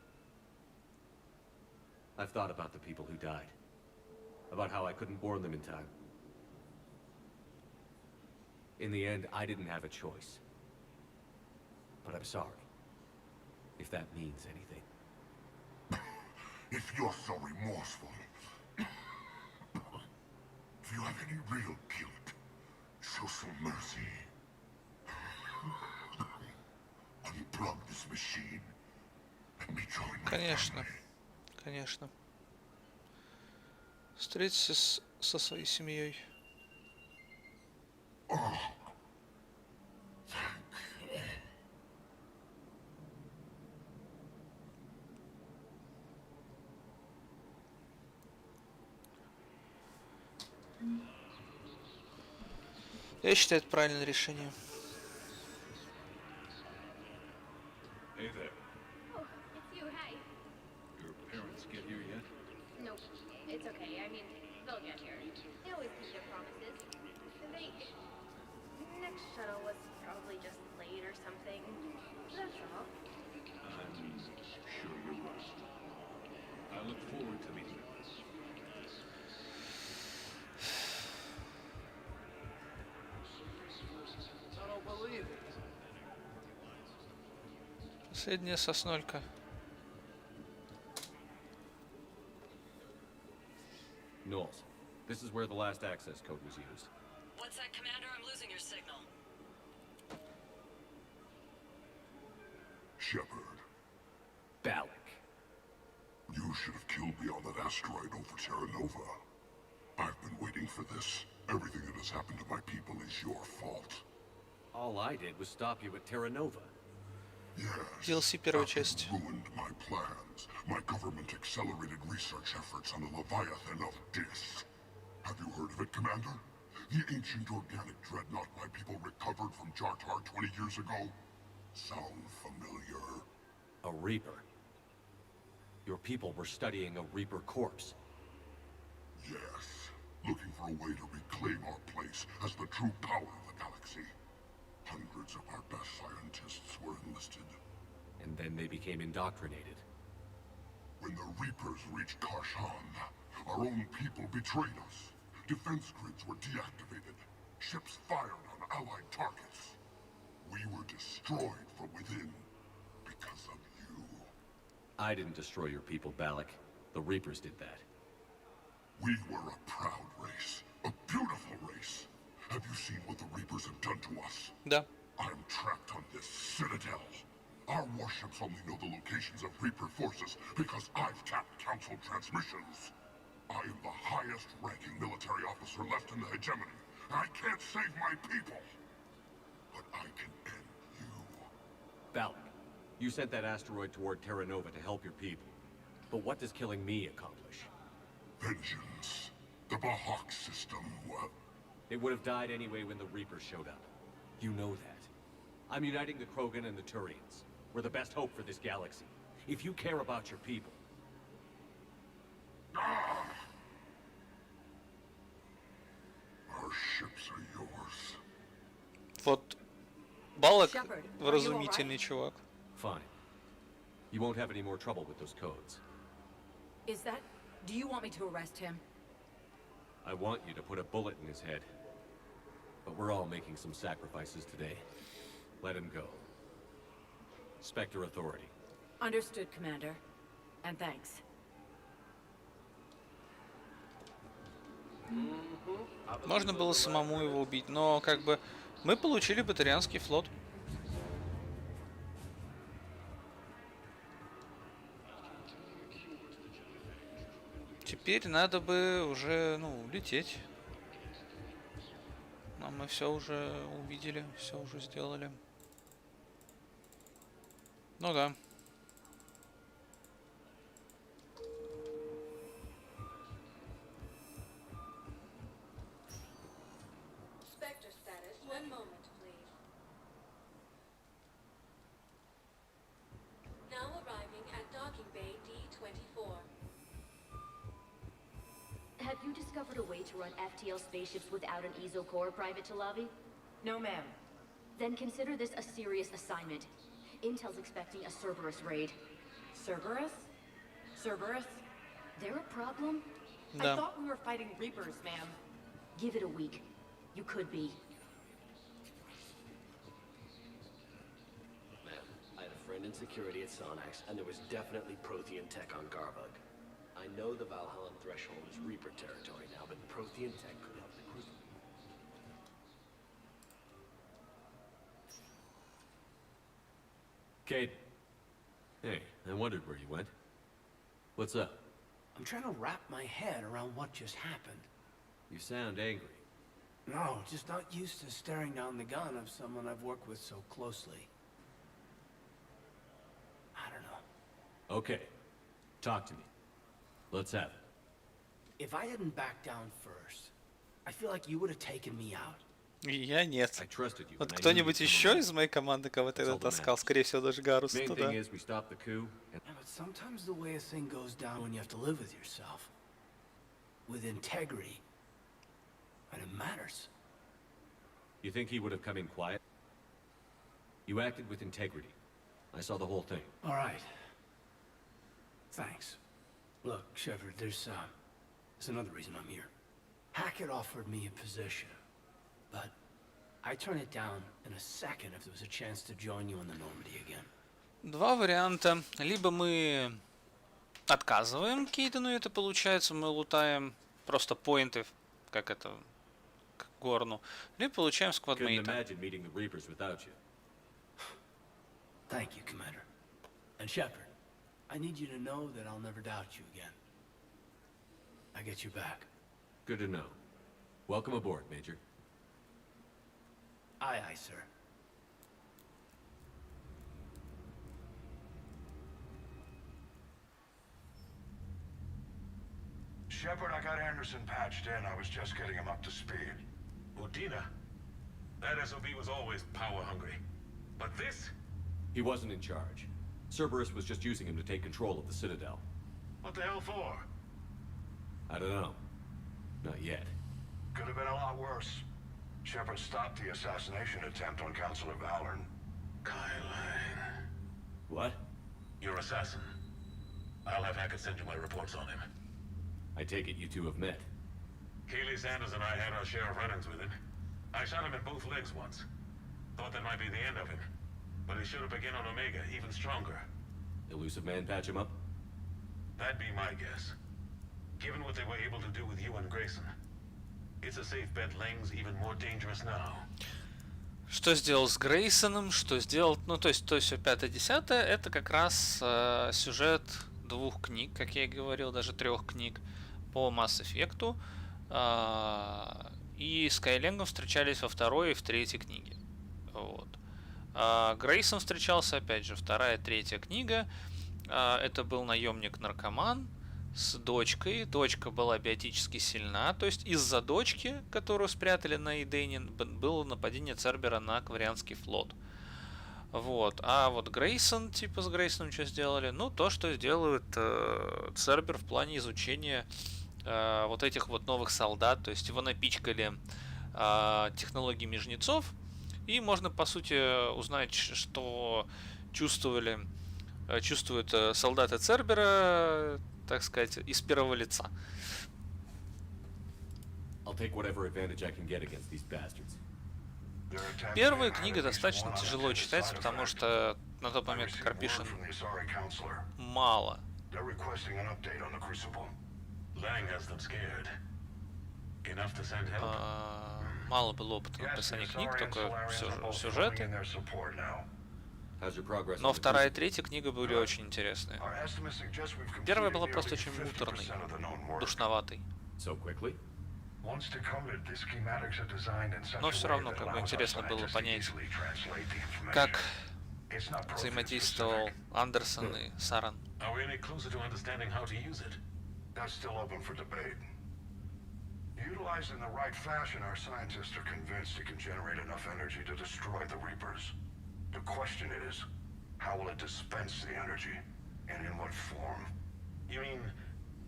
I've thought about the people who died. About how I couldn't warn them in time. In the end, I didn't have a choice. But I'm sorry. If that means anything. If you're so remorseful, if you have any real guilt, show some mercy. Unplug this machine. Let me join my Конечно. Конечно. Встретиться со своей семьей. Я считаю, это правильное решение. Hey there. Oh, it's you. Hi. Your parents get here yet? Nope. It's okay. I mean, they'll get here. They always keep their promises. They... Next shuttle was probably just late or something. That's all. I'm sure you're right. I look forward to meeting them. I don't believe it. Последняя соснолька. Knowles, this is where the last access code was used. What's that, Commander? I'm losing your signal. Shepard, Balak. you should have killed me on that asteroid over Terra Nova. I've been waiting for this. Everything that has happened to my people is your fault. All I did was stop you at Terra Nova. Yes. DLC первая часть. Ruined my plans. My government accelerated research efforts on the Leviathan of Dis. Have you heard of it, Commander? The ancient organic dreadnought my people recovered from Jartar 20 years ago? Sound familiar? A Reaper. Your people were studying a Reaper corpse. Yes. Looking for a way to reclaim our place as the true power of the galaxy. Hundreds of our best scientists were enlisted. And then they became indoctrinated. When the Reapers reached Karshan, our own people betrayed us. Defense grids were deactivated. Ships fired on Allied targets. We were destroyed from within because of you. I didn't destroy your people, Balak. The Reapers did that. We were a proud race. A beautiful race. Have you seen what the Reapers have done to us? Да. I'm trapped on this citadel. Our warships only know the locations of Reaper forces because I've tapped Council transmissions. I am the highest-ranking military officer left in the hegemony. I can't save my people. But I can end you. Balak, you sent that asteroid toward Terra Nova to help your people. But what does killing me accomplish? Vengeance. The Bahak system. It would have died anyway when the Reapers showed up. You know that. I'm uniting the Krogan and the Turians. We're the best hope for this galaxy. If you care about your people... Our ships are yours. Вот Балак вразумительный чувак. Fine. You won't have any more trouble with those codes. Is that... Do you want me to arrest him? I want you to put a bullet in his head. But we're all making some sacrifices today. Let him go. Spectre Authority. Understood, Commander. And thanks. Можно было самому его убить, но как бы мы получили батарианский флот. Теперь надо бы уже, ну, лететь. Но мы все уже увидели, все уже сделали. Ну да. Spectre status. One moment, please. Now arriving at docking bay D24. Have you discovered a way to run FTL spaceships without an ESO core, Private Talavi? No, ma'am. Then consider this a serious assignment. Intel's expecting a Cerberus raid. Cerberus? Cerberus? They're a problem? I thought we were fighting Reapers, ma'am. Give it a week. You could be. Ma'am, I had a friend in security at Sonax, and there was definitely Prothean tech on Garbug. I know the Valhallan threshold is Reaper territory now, but Prothean tech could help the crew. Kate. Hey, I wondered where you went. What's up? I'm trying to wrap my head around what just happened. You sound angry. No, just not used to staring down the gun of someone I've worked with so closely. I don't know. Okay. Talk to me. Let's have it. If I hadn't backed down first, I feel like you would have taken me out. Я нет. I trusted you, Вот and I knew кто-нибудь you'd come еще around. из моей команды кого-то That's all that таскал? matters. Скорее всего, даже Гарус Main туда. thing is we stop the coup, and Yeah, but sometimes the way a thing goes down when you have to live with yourself. With integrity. And it matters. you think he would have come in quiet? You acted with integrity. I saw the whole thing. All right. Thanks. Look, Shepard, there's another reason I'm here. Hackett offered me a position, but I turn it down in a second if there was a chance to join you on the Normandy again. Два варианта. Либо мы отказываем Кейдену, это получается, мы лутаем просто поинты, как это, к Горну, либо получаем Couldn't сквадмейта. imagine meeting the Reapers without you. Thank you, Commander. And Shepard, I need you to know that I'll never doubt you again. I get you back. Good to know. Welcome aboard, Major. Aye, aye, sir. Shepard, I got Anderson patched in. I was just getting him up to speed. Udina. That SOB was always power hungry. But this? He wasn't in charge. Cerberus was just using him to take control of the Citadel. What the hell for? I don't know. Not yet. Could have been a lot worse. Shepard stopped the assassination attempt on Counselor Valorn. Kylan. What? Your assassin. I'll have Hackett send you my reports on him. I take it you two have met. Keely Sanders and I had our share of run-ins with him. I shot him in both legs once. Thought that might be the end of him. But he showed up again on Omega, even stronger. Elusive Man patch him up? That'd be my guess. Given what they were able to do with you and Grayson, it's a safe bet Lang's even more dangerous now. Что сделал с Грейсоном, что сделал... Ну, то есть, все 5-10, это как раз сюжет 2 книг, как я и говорил, даже 3 книг по Mass Effect'у. И с Кайлингом встречались во 2-й и в 3-й книге. Вот. Грейсон встречался, опять же, 2-я и 3-я книга. Это был наемник-наркоман с дочкой. Дочка была биотически сильна. То есть из-за дочки, которую спрятали на Идене, было нападение Цербера на Кварианский флот. Вот. А вот Грейсон, типа с Грейсоном что сделали? Ну, то, что делает Цербер в плане изучения вот этих вот новых солдат. То есть его напичкали технологиями жнецов. И можно, по сути, узнать, что чувствуют солдаты Цербера, так сказать, из первого лица. Первая книга достаточно тяжело читается, потому что на тот момент Карпишин мало. Мало было опыта написания книг, только сюжеты. Но 2-я и 3-я книга были очень интересные. Первая была просто очень муторной, душноватой. Но все равно как бы интересно было понять, как взаимодействовал Андерсон и Саран. Utilized in the right fashion, our scientists are convinced it can generate enough energy to destroy the Reapers. The question is, how will it dispense the energy, and in what form? You mean,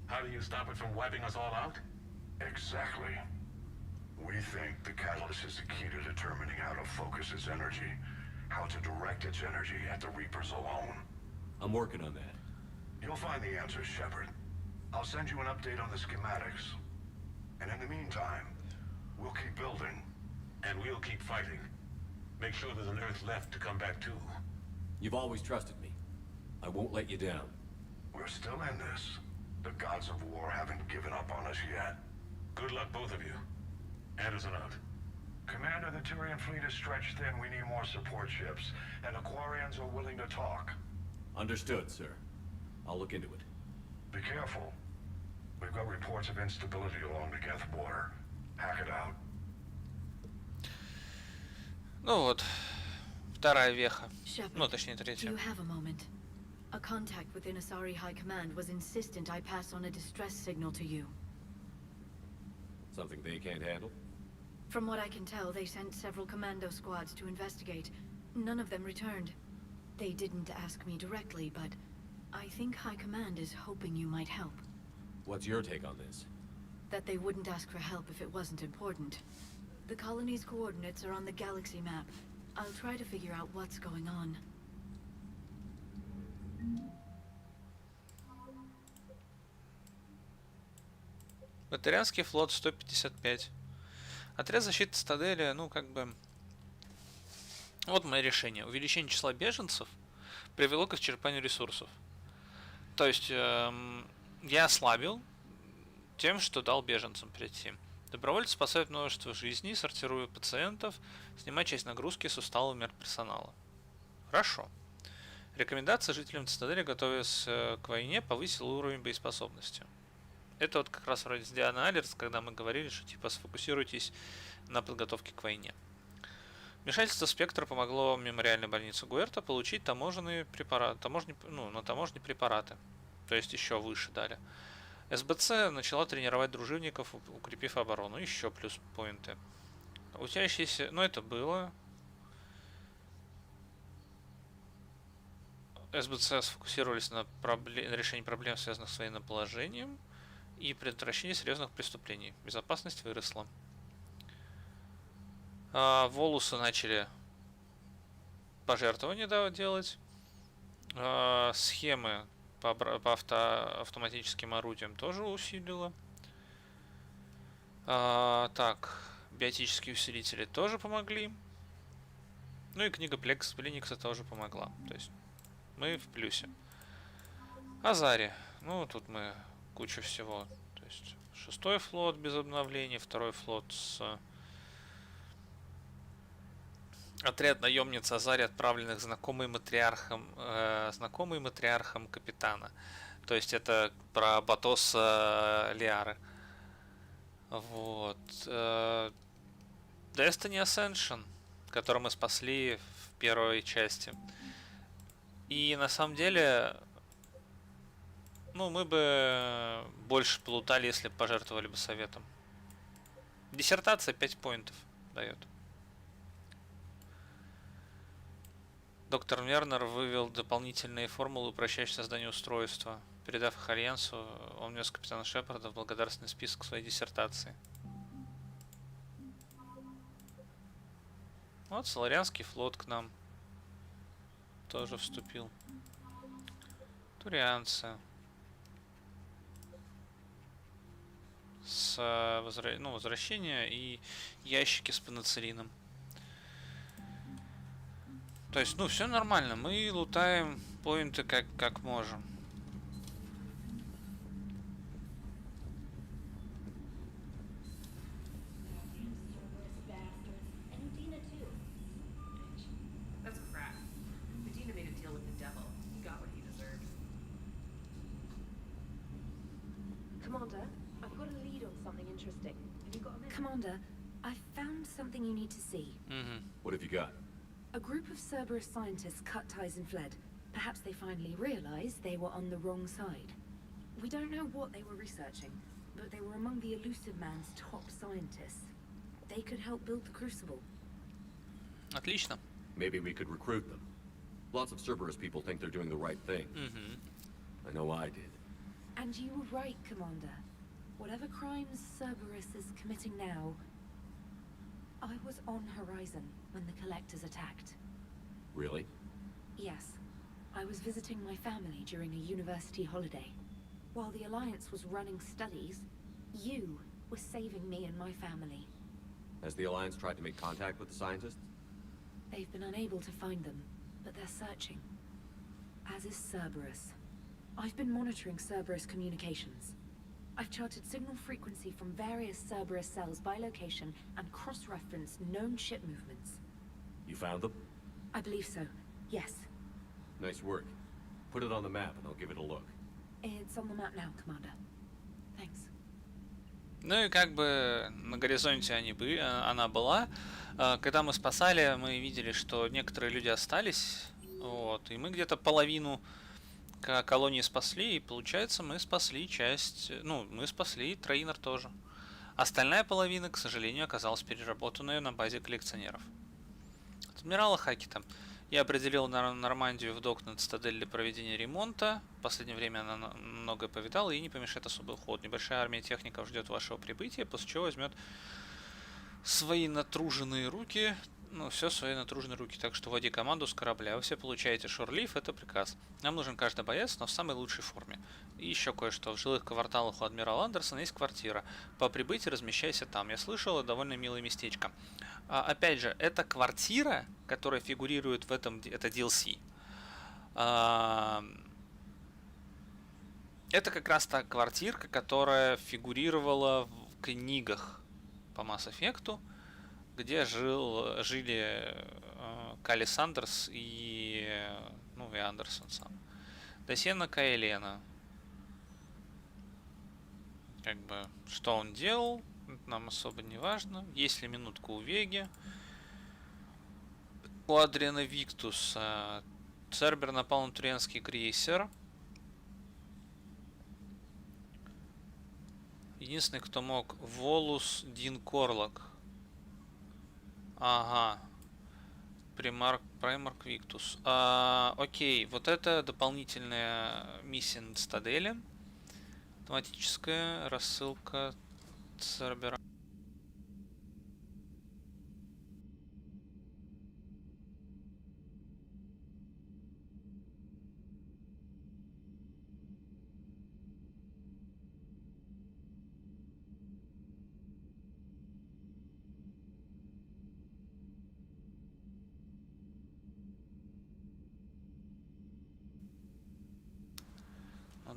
how do you stop it from wiping us all out? Exactly. We think the catalyst is the key to determining how to focus its energy, how to direct its energy at the Reapers alone. I'm working on that. You'll find the answers, Shepard. I'll send you an update on the schematics. And in the meantime, we'll keep building. And we'll keep fighting. Make sure there's an Earth left to come back to. You've always trusted me. I won't let you down. We're still in this. The gods of war haven't given up on us yet. Good luck, both of you. Anderson out. Commander, the Turian fleet is stretched thin. We need more support ships. And Aquarians are willing to talk. Understood, sir. I'll look into it. Be careful. We've got reports of instability along the Geth border. Hack it out. Ну вот, 2-я веха. Shepard, Ну, точнее, 3-я. do you have a moment? A contact within Asari High Command was insistent I pass on a distress signal to you. Something they can't handle? From what I can tell, they sent several commando squads to investigate. None of them returned. They didn't ask me directly, but I think High Command is hoping you might help. What's your take on this? That they wouldn't ask for help if it wasn't important. The colony's coordinates are on the galaxy map. I'll try to figure out what's going on. Батарианский флот 155. Отряд защиты цитадели, ну как бы... Вот мое решение. Увеличение числа беженцев привело к исчерпанию ресурсов. То есть я ослабил тем, что дал беженцам прийти. Добровольцы спасают множество жизней, сортируют пациентов, снимая часть нагрузки с усталого медперсонала. Хорошо. Рекомендация жителям цитадели, готовясь к войне, повысил уровень боеспособности. Это вот как раз вроде с Диана Алерс, когда мы говорили, что типа сфокусируйтесь на подготовке к войне. Вмешательство Спектра помогло мемориальной больнице Гуэрта получить таможенные препараты, на таможне препараты. То есть еще выше дали. СБЦ начала тренировать дружинников, укрепив оборону. Еще плюс поинты. Учащиеся... Ну это было. СБЦ сфокусировались на решении проблем, связанных с военным положением и предотвращении серьезных преступлений. Безопасность выросла. Волусы начали пожертвования делать. Схемы по автоматическим орудиям тоже усилила. Так, биотические усилители тоже помогли. Ну и книга Пленикса тоже помогла. То есть мы в плюсе. Азари. Ну, тут мы кучу всего. То есть 6-й флот без обновлений, 2-й флот с... Отряд наемниц Азари, отправленных знакомым матриархом капитана. То есть это про Батоса Лиары. Вот. Destiny Ascension, который мы спасли в первой части. И на самом деле, ну, мы бы больше плутали, если бы пожертвовали бы советом. Диссертация 5 поинтов дает. Доктор Вернер вывел дополнительные формулы, упрощающие создание устройства. Передав их Альянсу, он внес капитана Шепарда в благодарственный список своей диссертации. Вот Соларианский флот к нам тоже вступил. Турианцы. С возвращения и ящики с пенициллином. То есть, ну, все нормально. Мы лутаем поинты как можем. Commander, I've got a lead on something interesting. Have you got a minute? Commander, I found something you need to see. What have you got? A group of Cerberus scientists cut ties and fled. Perhaps they finally realized they were on the wrong side. We don't know what they were researching, but they were among the Elusive Man's top scientists. They could help build the Crucible. Отлично. Maybe we could recruit them. Lots of Cerberus people think they're doing the right thing. I know I did. And you were right, Commander. Whatever crimes Cerberus is committing now, I was on Horizon when the Collectors attacked. Really? Yes. I was visiting my family during a university holiday. While the Alliance was running studies, you were saving me and my family. Has the Alliance tried to make contact with the scientists? They've been unable to find them, but they're searching. As is Cerberus. I've been monitoring Cerberus communications. I've charted signal frequency from various Cerberus cells by location and cross-referenced known ship movements. You found them? I believe so, yes. Nice work. Put it on the map and I'll give it a look. It's on the map now, Commander. Thanks. Ну и как бы на горизонте она была. Когда мы спасали, мы видели, что некоторые люди остались. Вот, и мы где-то половину колонии спасли, и получается мы спасли часть, ну, мы спасли Трейнер тоже. Остальная половина, к сожалению, оказалась переработанной на базе коллекционеров. От адмирала Хакета я определил Нормандию в док над Цитадель для проведения ремонта. В последнее время она многое повидала и не помешает особый уход. Небольшая армия техников ждет вашего прибытия, после чего возьмет свои натруженные руки, все свои натруженные руки. Так что вводи команду с корабля. Вы все получаете шорлиф, это приказ. Нам нужен каждый боец, но в самой лучшей форме. И еще кое-что. В жилых кварталах у адмирала Андерсона есть квартира. По прибытии размещайся там. Я слышал, это довольно милое местечко. Опять же, это квартира, которая фигурирует в этом, это DLC. Это как раз та квартирка, которая фигурировала в книгах по Mass Effect, где жили Калли Сандерс и Андерсон сам. Досена Кайлена. Как бы, что он делал, нам особо не важно. Есть ли минутка у Веги? У Адриана Виктуса. Цербер напал на Турианский крейсер. Единственный, кто мог. Волус Дин Корлок. Ага. Примарк Виктус. Окей, вот это дополнительная миссия на Цитадели. Автоматическая рассылка Цербера.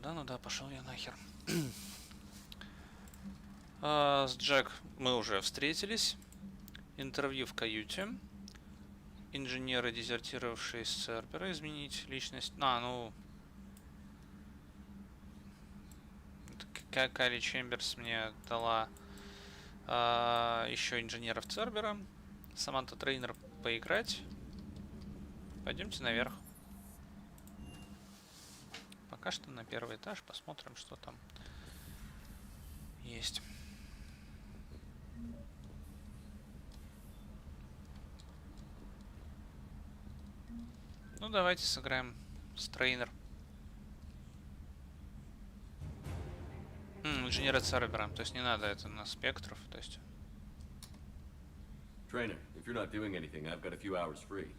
Ну да, пошел я нахер. С Джек мы уже встретились. Интервью в каюте. Инженеры, дезертировавшие с Цербера, изменить личность. Калли Чемберс мне дала еще инженеров Цербера. Саманта Трейнер поиграть. Пойдемте наверх. Пока что на первый этаж, посмотрим, что там есть. Ну, давайте сыграем с Трейнер. Инженера Цербера, то есть не надо это на спектров, то есть... Trainer, if you're not doing anything, I've got a few hours free.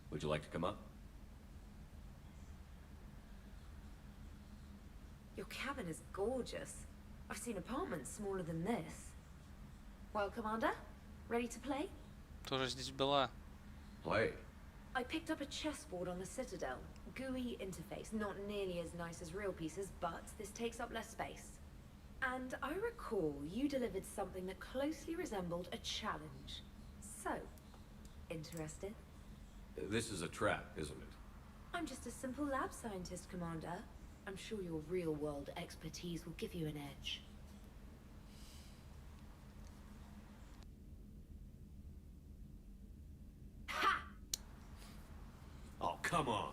Would you like to come up? Your cabin is gorgeous. I've seen apartments smaller than this. Well, Commander, ready to play? Тоже здесь была. Play? I picked up a chessboard on the Citadel. GUI interface, not nearly as nice as real pieces, but this takes up less space. And I recall you delivered something that closely resembled a challenge. So, interested? This is a trap, isn't it? I'm just a simple lab scientist, Commander. I'm sure your real-world expertise will give you an edge. Ha! Oh, come on.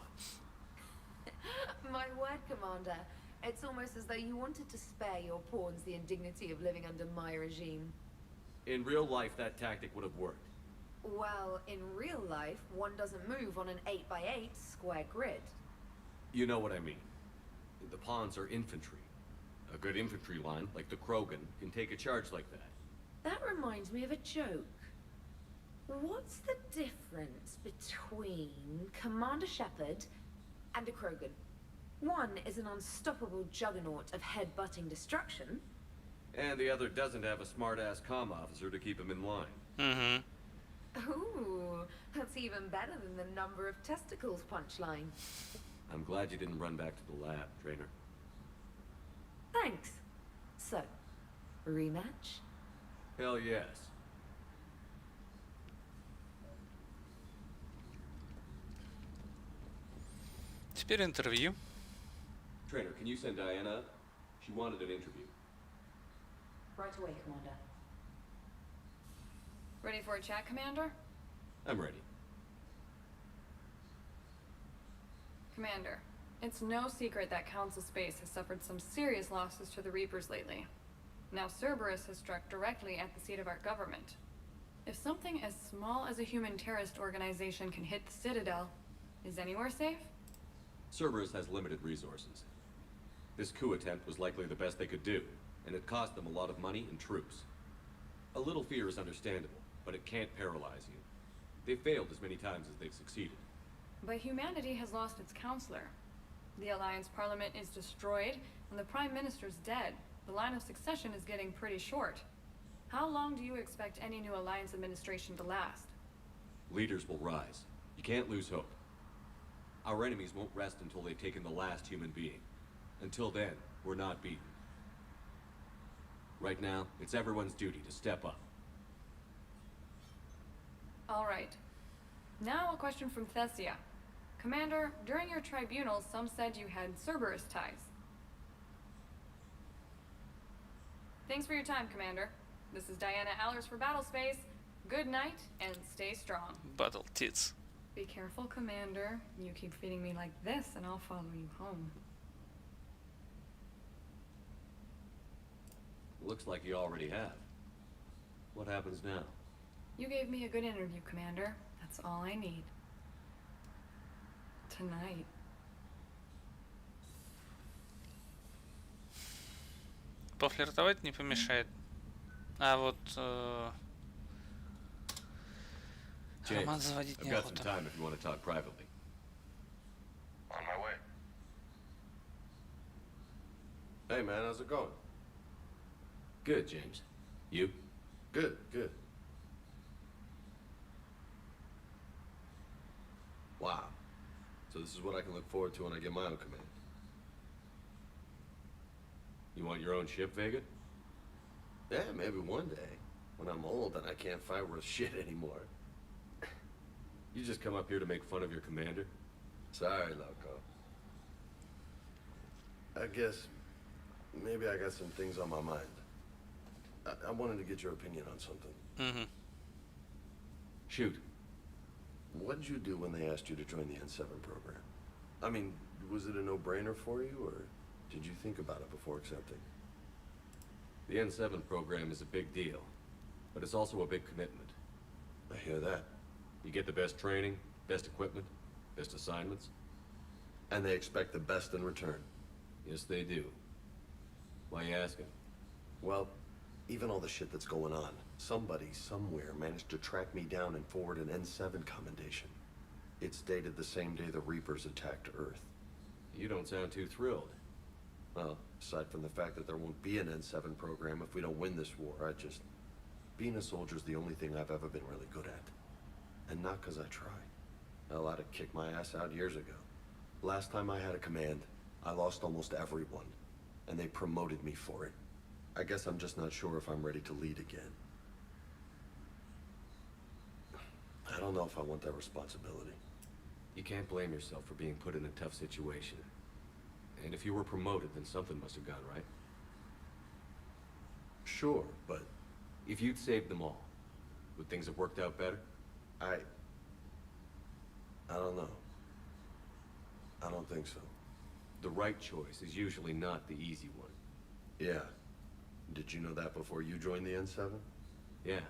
My word, Commander. It's almost as though you wanted to spare your pawns the indignity of living under my regime. In real life, that tactic would have worked. Well, in real life, one doesn't move on an 8x8 square grid. You know what I mean. The pawns are infantry. A good infantry line, like the Krogan, can take a charge like that. That reminds me of a joke. What's the difference between Commander Shepard and a Krogan? One is an unstoppable juggernaut of head-butting destruction. And the other doesn't have a smart-ass comm officer to keep him in line. Mm-hmm. Ooh, that's even better than the number of testicles punchline. I'm glad you didn't run back to the lab, Trainer. Thanks. So, rematch? Hell yes. Теперь интервью. Trainer, can you send Diana up? She wanted an interview. Right away, Commander. Ready for a chat, Commander? I'm ready. Commander, it's no secret that Council Space has suffered some serious losses to the Reapers lately. Now Cerberus has struck directly at the seat of our government. If something as small as a human terrorist organization can hit the Citadel, is anywhere safe? Cerberus has limited resources. This coup attempt was likely the best they could do, and it cost them a lot of money and troops. A little fear is understandable, but it can't paralyze you. They've failed as many times as they've succeeded. But humanity has lost its counselor. The Alliance Parliament is destroyed, and the Prime Minister's dead. The line of succession is getting pretty short. How long do you expect any new Alliance administration to last? Leaders will rise. You can't lose hope. Our enemies won't rest until they've taken the last human being. Until then, we're not beaten. Right now, it's everyone's duty to step up. All right. Now a question from Thessia. Commander, during your tribunal, some said you had Cerberus ties. Thanks for your time, Commander. This is Diana Allers for Battlespace. Good night, and stay strong. Battle tits. Be careful, Commander. You keep feeding me like this, and I'll follow you home. Looks like you already have. What happens now? You gave me a good interview, Commander. That's all I need. Tonight. Пофлиртовать не помешает. А вот роман заводить I've got some неохота. time if you want to talk privately. On my way. Hey man, how's it going? Good, James. You? Good, good. Wow. So this is what I can look forward to when I get my own command. You want your own ship, Vega? Yeah, maybe one day. When I'm old and I can't fight worth shit anymore. You just come up here to make fun of your commander? Sorry, Loco. I guess maybe I got some things on my mind. I wanted to get your opinion on something. Mm-hmm. Shoot. What did you do when they asked you to join the N7 program? I mean, was it a no-brainer for you, or did you think about it before accepting? The N7 program is a big deal, but it's also a big commitment. I hear that. You get the best training, best equipment, best assignments. And they expect the best in return. Yes, they do. Why you asking? Well, even all the shit that's going on, somebody somewhere managed to track me down and forward an N7 commendation. It's dated the same day the Reapers attacked Earth. You don't sound too thrilled. Well, aside from the fact that there won't be an N7 program if we don't win this war, being a soldier's the only thing I've ever been really good at. And not because I try. Hell, I'd have kicked my ass out years ago. Last time I had a command, I lost almost everyone. And they promoted me for it. I guess I'm just not sure if I'm ready to lead again. I don't know if I want that responsibility. You can't blame yourself for being put in a tough situation. And if you were promoted, then something must have gone right. Sure, but... If you'd saved them all, would things have worked out better? I don't know. I don't think so. The right choice is usually not the easy one. Yeah. Did you know that before you joined the N7? Yeah.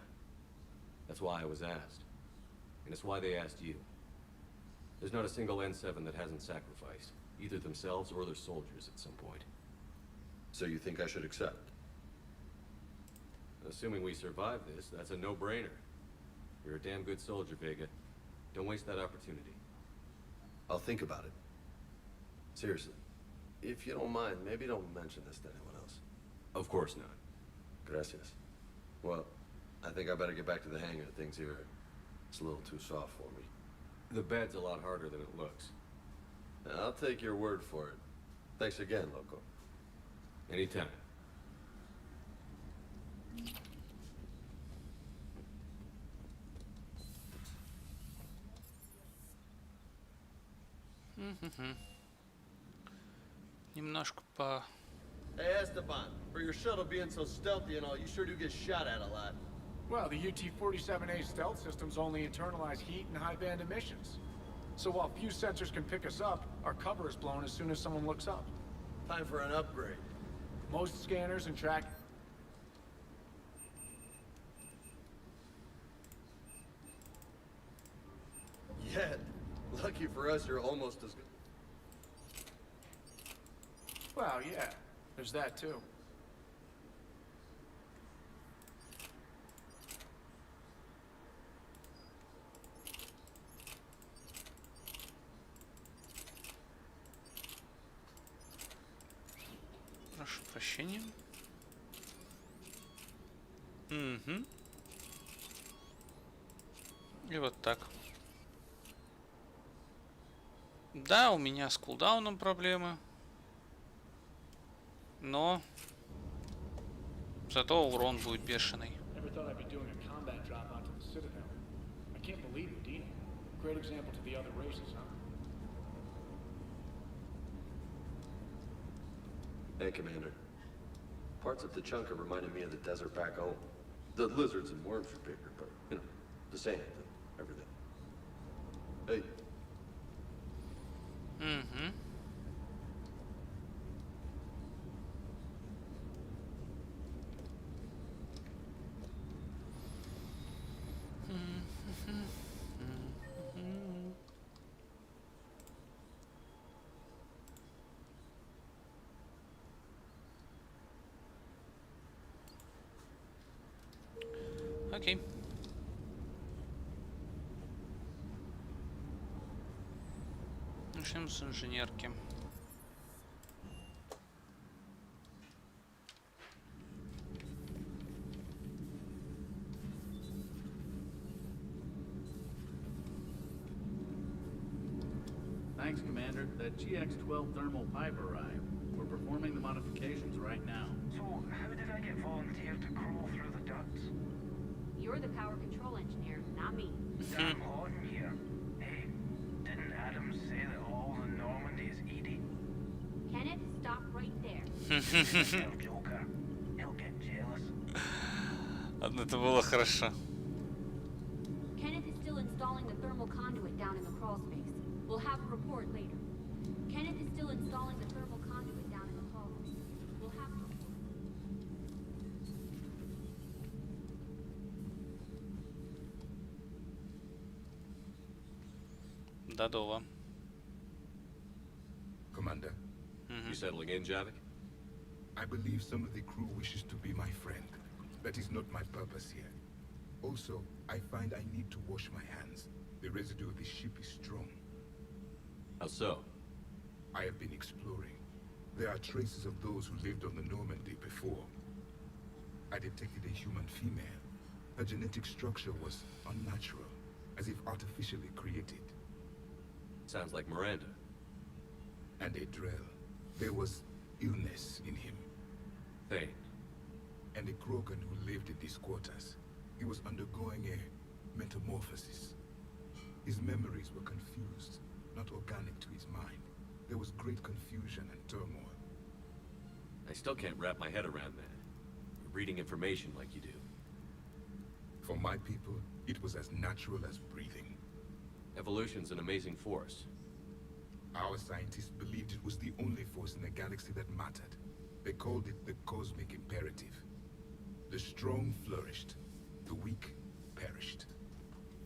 That's why I was asked. And it's why they asked you. There's not a single N7 that hasn't sacrificed, either themselves or their soldiers at some point. So you think I should accept? Assuming we survive this, that's a no-brainer. You're a damn good soldier, Vega. Don't waste that opportunity. I'll think about it. Seriously. If you don't mind, maybe don't mention this to anyone else. Of course not. Gracias. Well, I think I better get back to the hang of things here. It's a little too soft for me. The bed's a lot harder than it looks. I'll take your word for it. Thanks again, Loco. Anytime. Немножко по... Hey, Esteban, for your shuttle being so stealthy and all, you sure do get shot at a lot. Well, the UT-47A stealth systems only internalize heat and high-band emissions. So while few sensors can pick us up, our cover is blown as soon as someone looks up. Time for an upgrade. Most scanners and track... For us, you're almost as good. Well, yeah, there's that too. Прошу прощения. Угу. И вот так. Да, у меня с кулдауном проблемы. Но зато урон будет бешеный. Never thought I'd be doing a combat drop onto the Citadel. I can't believe it, Dina. Great example to the other races, huh? Hey, Commander. Parts of the Chunka reminded me of the desert back home. The lizards and worms are bigger, but, you know, the sand and everything. Hey. Mm-hmm. Окей. Начнем с инженерки. Thanks, Commander. That GX-12 thermal pipe arrived. We're performing the modifications right now. So, how did I get volunteered to crawl through the ducts? You're the power control engineer, not me. Damn hot in here. Hey, didn't Adam say that all the Normandy is Edie? Kenneth, stop right there. Tell Joker. He'll get jealous. Ладно, это было хорошо. Kenneth is still installing the thermal conduit down in the crawl space. We'll have a report later. Kenneth is still installing the thermal conduit down in the crawl space. We'll have a report. Додова. Commander. You settling in, Javik? I believe some of the crew wishes to be my friend. That is not my purpose here. Also, I find I need to wash my hands. The residue of the ship is strong. How so? I have been exploring. There are traces of those who lived on the Normandy before. I detected a human female. Her genetic structure was unnatural, as if artificially created. Sounds like Miranda. And a Drell. There was illness in him. Thane. And a Krogan who lived in these quarters. He was undergoing a metamorphosis. His memories were confused, not organic to his mind. There was great confusion and turmoil. I still can't wrap my head around that. Reading information like you do. For my people, it was as natural as breathing. Evolution's an amazing force. Our scientists believed it was the only force in the galaxy that mattered. They called it the cosmic imperative. The strong flourished, the weak perished.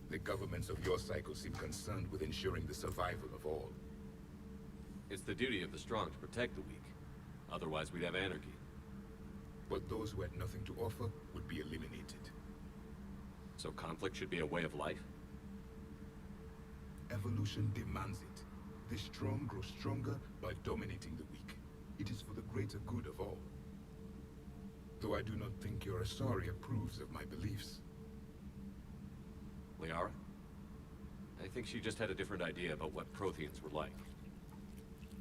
The governments of your cycle seem concerned with ensuring the survival of all. It's the duty of the strong to protect the weak. Otherwise, we'd have anarchy. But those who had nothing to offer would be eliminated. So conflict should be a way of life? Evolution demands it. The strong grow stronger by dominating the weak. It is for the greater good of all. Though I do not think your Asari approves of my beliefs. Liara? I think she just had a different idea about what Protheans were like.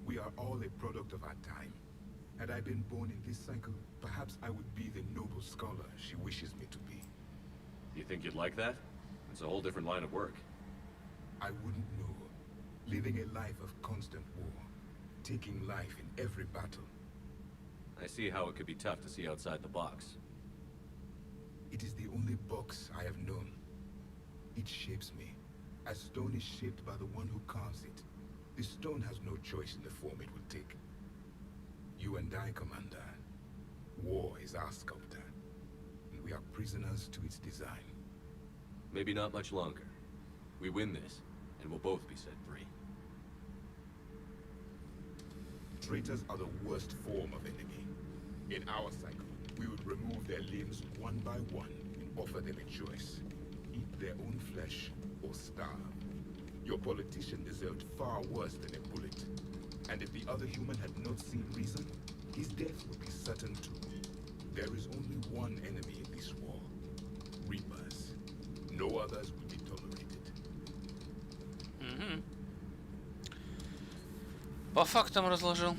We are all a product of our time. Had I been born in this cycle, perhaps I would be the noble scholar she wishes me to be. You think you'd like that? It's a whole different line of work. I wouldn't know. Living a life of constant war. Taking life in every battle. I see how it could be tough to see outside the box. It is the only box I have known. It shapes me, as stone is shaped by the one who carves it. The stone has no choice in the form it will take. You and I, Commander. War is our sculptor, and we are prisoners to its design. Maybe not much longer. We win this, and we'll both be set free. Traitors are the worst form of enemy. In our cycle, we would remove their limbs one by one and offer them a choice. Eat their own flesh or starve. Your politician deserved far worse than a bullet. And if the other human had not seen reason, his death would be certain too. There is only one enemy in this war. Reapers. No others will be tolerated. По фактам разложил.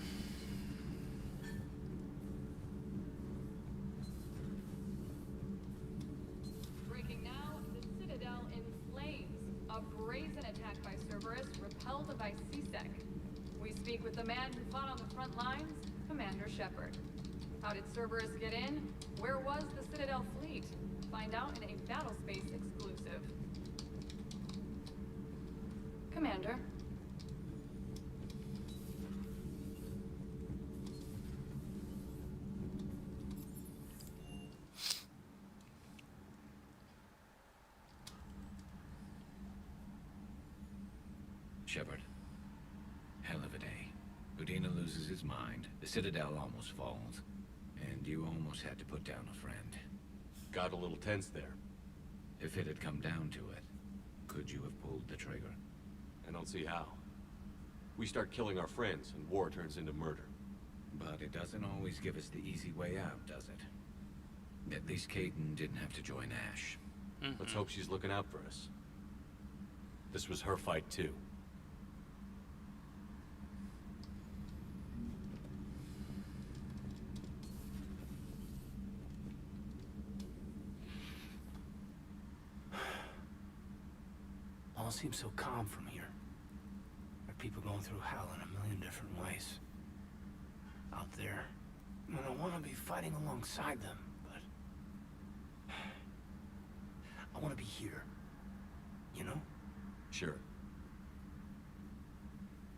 Breaking now, the Citadel in flames. A brazen attack by Cerberus repelled by CSEC. We speak with the man who fought on the front lines, Commander Shepard. How did Cerberus get in? Where was the Citadel fleet? Find out in a Battlespace exclusive. Commander. Shepard. Hell of a day. Udina loses his mind, the Citadel almost falls, and you almost had to put down a friend. Got a little tense there. If it had come down to it, could you have pulled the trigger? I don't see how. We start killing our friends, and war turns into murder. But it doesn't always give us the easy way out, does it? At least Kaidan didn't have to join Ash. Let's hope she's looking out for us. This was her fight, too. All seems so calm from here. There are people going through hell in a million different ways. Out there. And I want to be fighting alongside them, but... I want to be here. You know? Sure.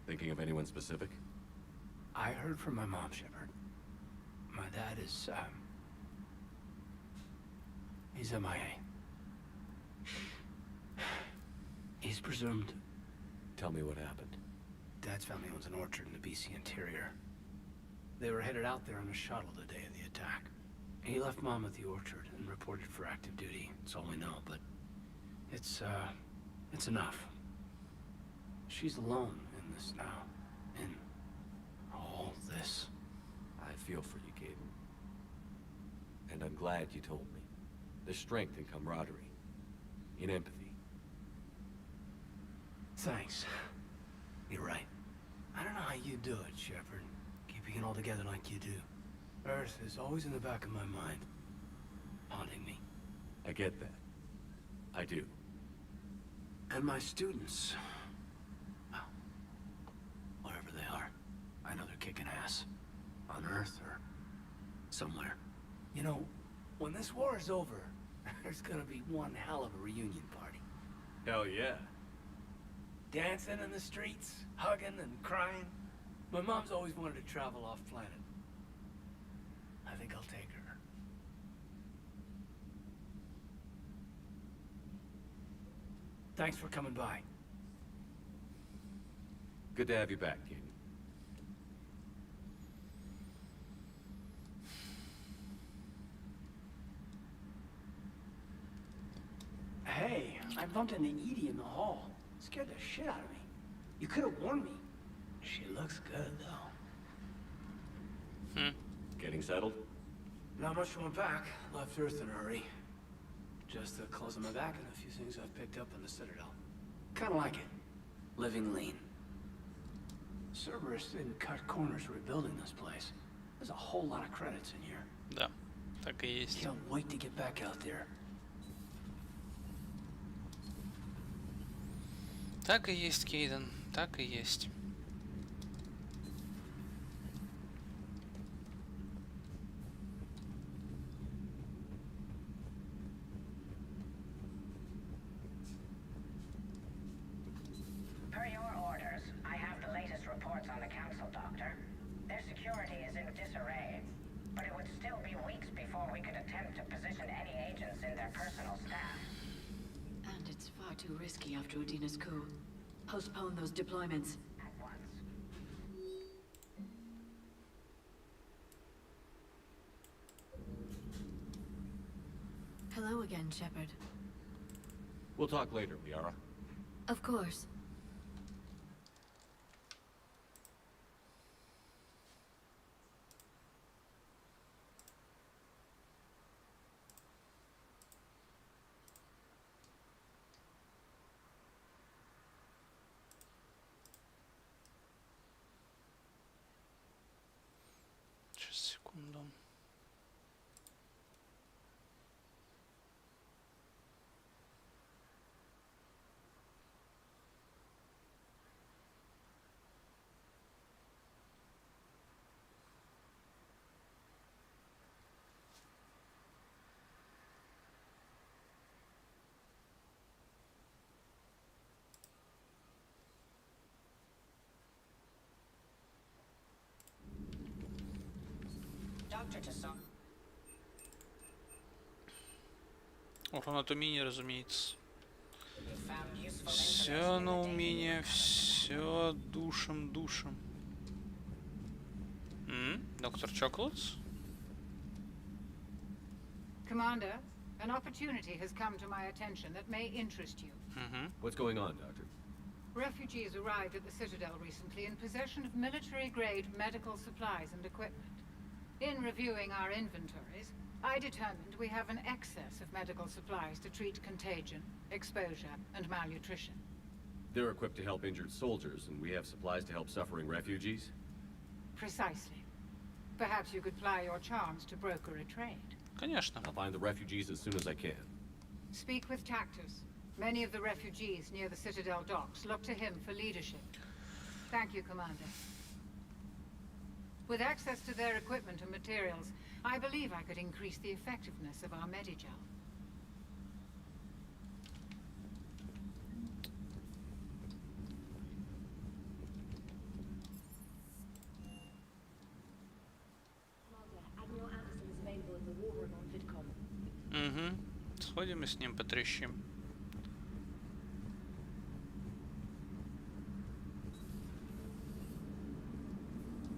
Thinking of anyone specific? I heard from my mom, Shepard. My dad is, he's MIA. He's presumed... Tell me what happened. Dad's family owns an orchard in the BC interior. They were headed out there on a shuttle the day of the attack. He left Mom at the orchard and reported for active duty. That's all we know, but... It's enough. She's alone in this now. In all this. I feel for you, Kaidan. And I'm glad you told me. There's strength in camaraderie. In empathy. Thanks. You're right. I don't know how you do it, Shepard. Keeping it all together like you do. Earth is always in the back of my mind. Haunting me. I get that. I do. And my students. Well, wherever they are. I know they're kicking ass. On Earth or somewhere. You know, when this war is over, there's gonna be one hell of a reunion party. Hell yeah. Dancing in the streets, hugging and crying. My mom's always wanted to travel off planet. I think I'll take her. Thanks for coming by. Good to have you back, Kaidan. Hey, I bumped into Edie in the hall. Scared the shit out of me. You could have warned me. She looks good, though. Getting settled? Not much to unpack. Left Earth in a hurry. Just the clothes on my back and a few things I've picked up in the Citadel. Kinda like it. Living lean. Cerberus didn't cut corners rebuilding this place. There's a whole lot of credits in here. Да, так и есть. Can't wait to get back out there. Так и есть, Кейден, так и есть. Per your orders, I have the latest reports on the Council, Doctor. Their security is in disarray, but it would still be weeks before we could attempt to position any agents in their personal staff. And it's far too risky after Udina's coup. Postpone those deployments. At once. again, Shepard. We'll talk later, Liara. Of course. Сейчас, секунду. Doctor to some. Урон от умения, разумеется. You found useful Все information in на the data умение, you have. все душем. Доктор Чоколатс? Commander, an opportunity has come to my attention that may interest you. What's going on, Doctor? Refugees arrived at the Citadel recently in possession of military-grade medical supplies and equipment. In reviewing our inventories, I determined we have an excess of medical supplies to treat contagion, exposure, and malnutrition. They're equipped to help injured soldiers, and we have supplies to help suffering refugees? Precisely. Perhaps you could ply your charms to broker a trade. Конечно. I'll find the refugees as soon as I can. Speak with Tactus. Many of the refugees near the Citadel docks look to him for leadership. Thank you, Commander. With access to their equipment and materials, I believe I could increase the effectiveness of our Medigel. Admiral Anderson is available in the war room on VidCom. Сходим и с ним потрещим.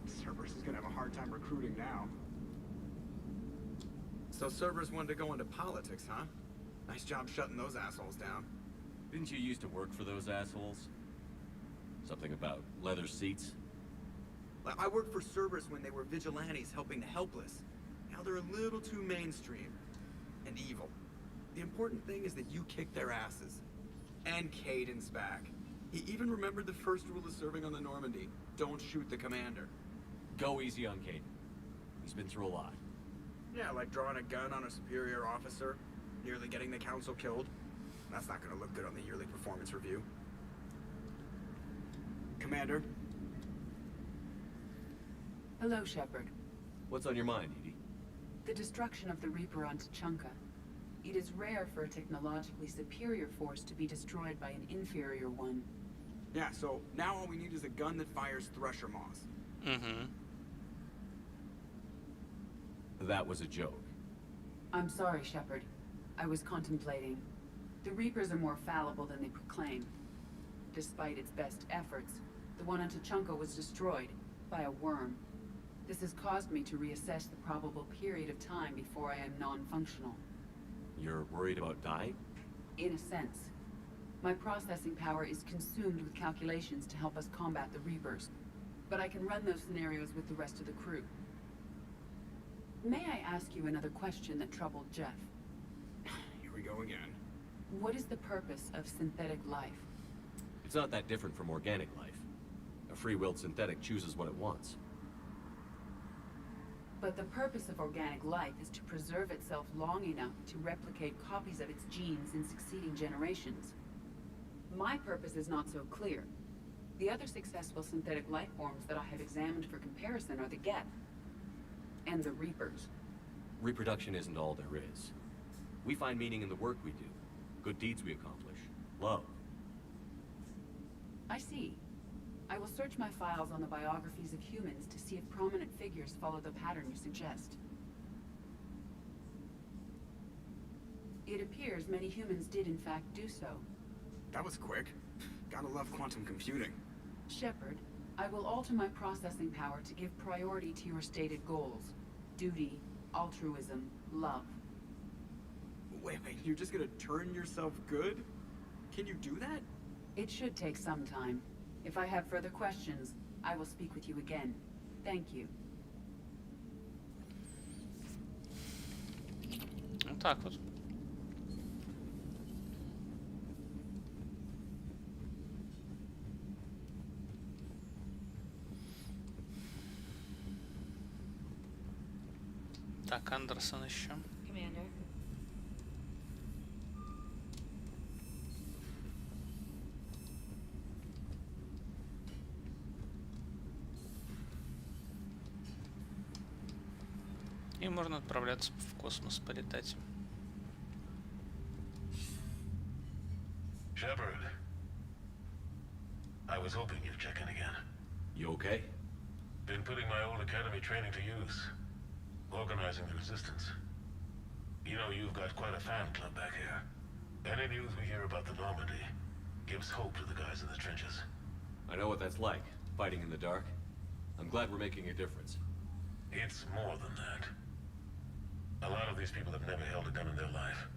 Cerberus is gonna have a hard time recruiting now. So Cerberus wanted to go into politics, huh? Nice job shutting those assholes down. Didn't you used to work for those assholes? Something about leather seats? I worked for Cerberus when they were vigilantes helping the helpless. Now they're a little too mainstream. And evil. The important thing is that you kicked their asses. And Caden's back. He even remembered the first rule of serving on the Normandy. Don't shoot the commander. Go easy on Caden. He's been through a lot. Yeah, like drawing a gun on a superior officer, nearly getting the council killed. That's not gonna look good on the yearly performance review. Commander? Hello, Shepard. What's on your mind, Edie? The destruction of the Reaper on Tuchanka. It is rare for a technologically superior force to be destroyed by an inferior one. Yeah, so now all we need is a gun that fires thresher moths. That was a joke. I'm sorry, Shepard. I was contemplating. The Reapers are more fallible than they proclaim. Despite its best efforts, the one on Tuchanka was destroyed by a worm. This has caused me to reassess the probable period of time before I am non-functional. You're worried about dying? In a sense. My processing power is consumed with calculations to help us combat the Reapers. But I can run those scenarios with the rest of the crew. May I ask you another question that troubled Jeff? Here we go again. What is the purpose of synthetic life? It's not that different from organic life. A free-willed synthetic chooses what it wants. But the purpose of organic life is to preserve itself long enough to replicate copies of its genes in succeeding generations. My purpose is not so clear. The other successful synthetic life forms that I have examined for comparison are the Geth and the Reapers. Reproduction isn't all there is. We find meaning in the work we do, good deeds we accomplish, love. I see. I will search my files on the biographies of humans to see if prominent figures follow the pattern you suggest. It appears many humans did in fact do so. That was quick. Gotta love quantum computing. Shepard, I will alter my processing power to give priority to your stated goals. Duty, altruism, love. Wait, you're just gonna turn yourself good? Can you do that? It should take some time. If I have further questions, I will speak with you again. Thank you. Вот так вот. Так, Андерсон еще. Commander. И можно отправляться в космос, полетать. Shepard. I was hoping you'd check in again. You okay? Been putting my old academy training to use. Organizing the resistance. You know, you've got quite a fan club back here. Any news we hear about the Normandy gives hope to the guys in the trenches. I know what that's like, fighting in the dark. I'm glad we're making a difference. It's more than that. A lot of these people have never held a gun in their life.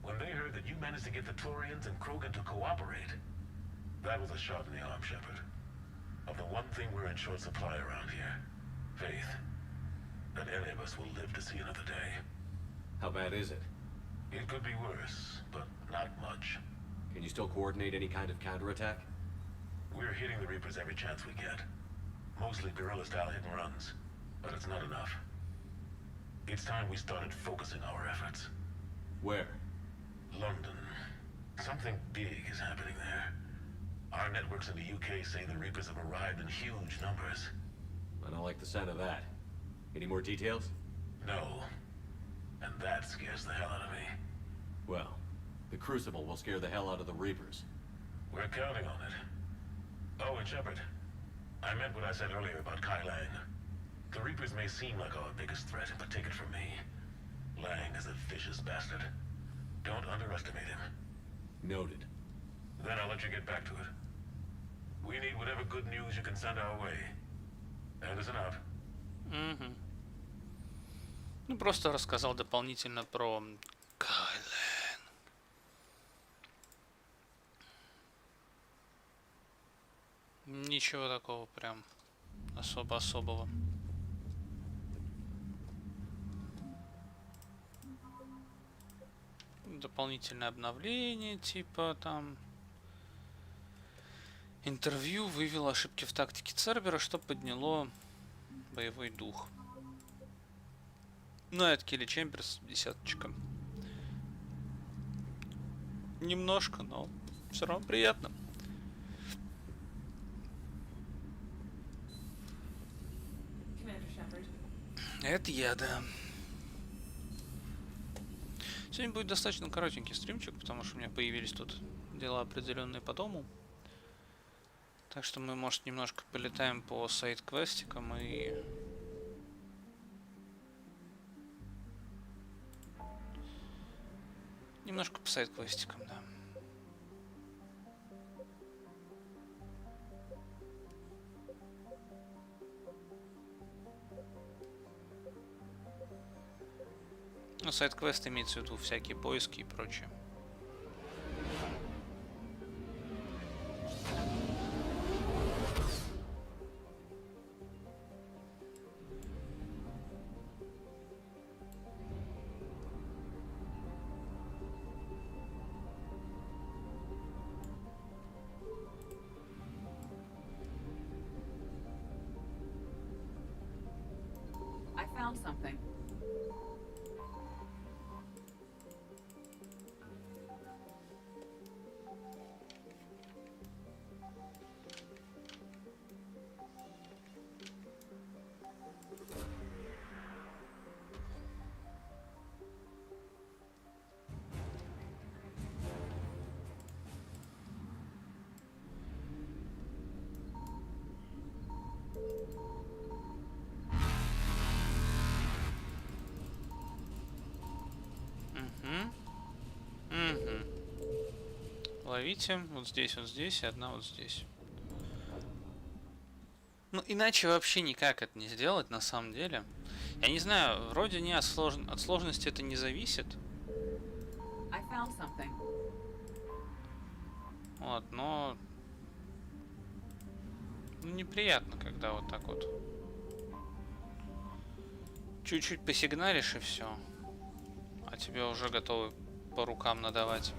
When they heard that you managed to get the Turians and Krogan to cooperate, that was a shot in the arm, Shepard. Of the one thing we're in short supply around here, faith. That any of us will live to see another day. How bad is it? It could be worse, but not much. Can you still coordinate any kind of counterattack? We're hitting the Reapers every chance we get. Mostly guerrilla-style hit and runs, but it's not enough. It's time we started focusing our efforts. Where? London. Something big is happening there. Our networks in the UK say the Reapers have arrived in huge numbers. I don't like the sound of that. Any more details? No. And that scares the hell out of me. Well, the Crucible will scare the hell out of the Reapers. We're counting on it. Oh, and Shepard, I meant what I said earlier about Kai Lang. The Reapers may seem like our biggest threat, but take it from me. Lang is a vicious bastard. Don't underestimate him. Noted. Then I'll let you get back to it. We need whatever good news you can send our way. Anderson out. Угу. Ну, просто рассказал дополнительно про Кайлен. Ничего такого прям особо-особого. Дополнительное обновление, типа там... Интервью вывел ошибки в тактике Цербера, что подняло боевой дух. Ну, это Келли Чемберс, десяточка. Немножко, но все равно приятно. Это я, да. Сегодня будет достаточно коротенький стримчик, потому что у меня появились тут дела определенные по дому. Так что мы, может, немножко полетаем по сайт-квестикам и... Немножко по сайт-квестикам, да. Ну, сайт-квест имеется в виду всякие поиски и прочее. I found something. Ловите вот здесь и одна вот здесь. Ну, иначе вообще никак это не сделать, на самом деле. Я не знаю, вроде не от сложности это не зависит. found something. Вот, но неприятно, когда вот так вот чуть-чуть посигналишь и все, а тебе уже готовы по рукам надавать.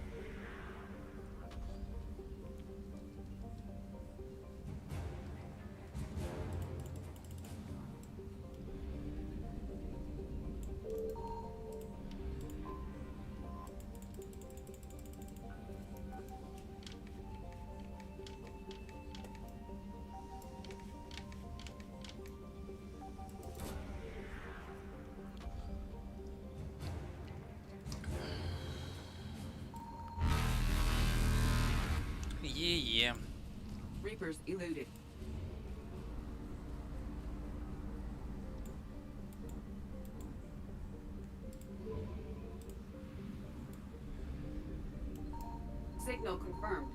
Е-е. Reapers eluded. Signal confirmed.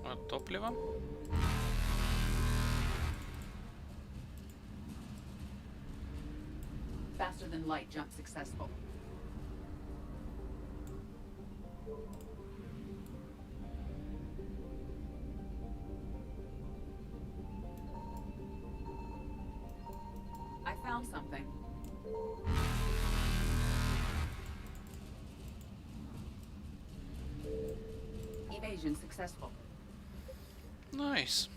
От топлива. Faster than light jump successful. I found something. Evasion successful. Nice.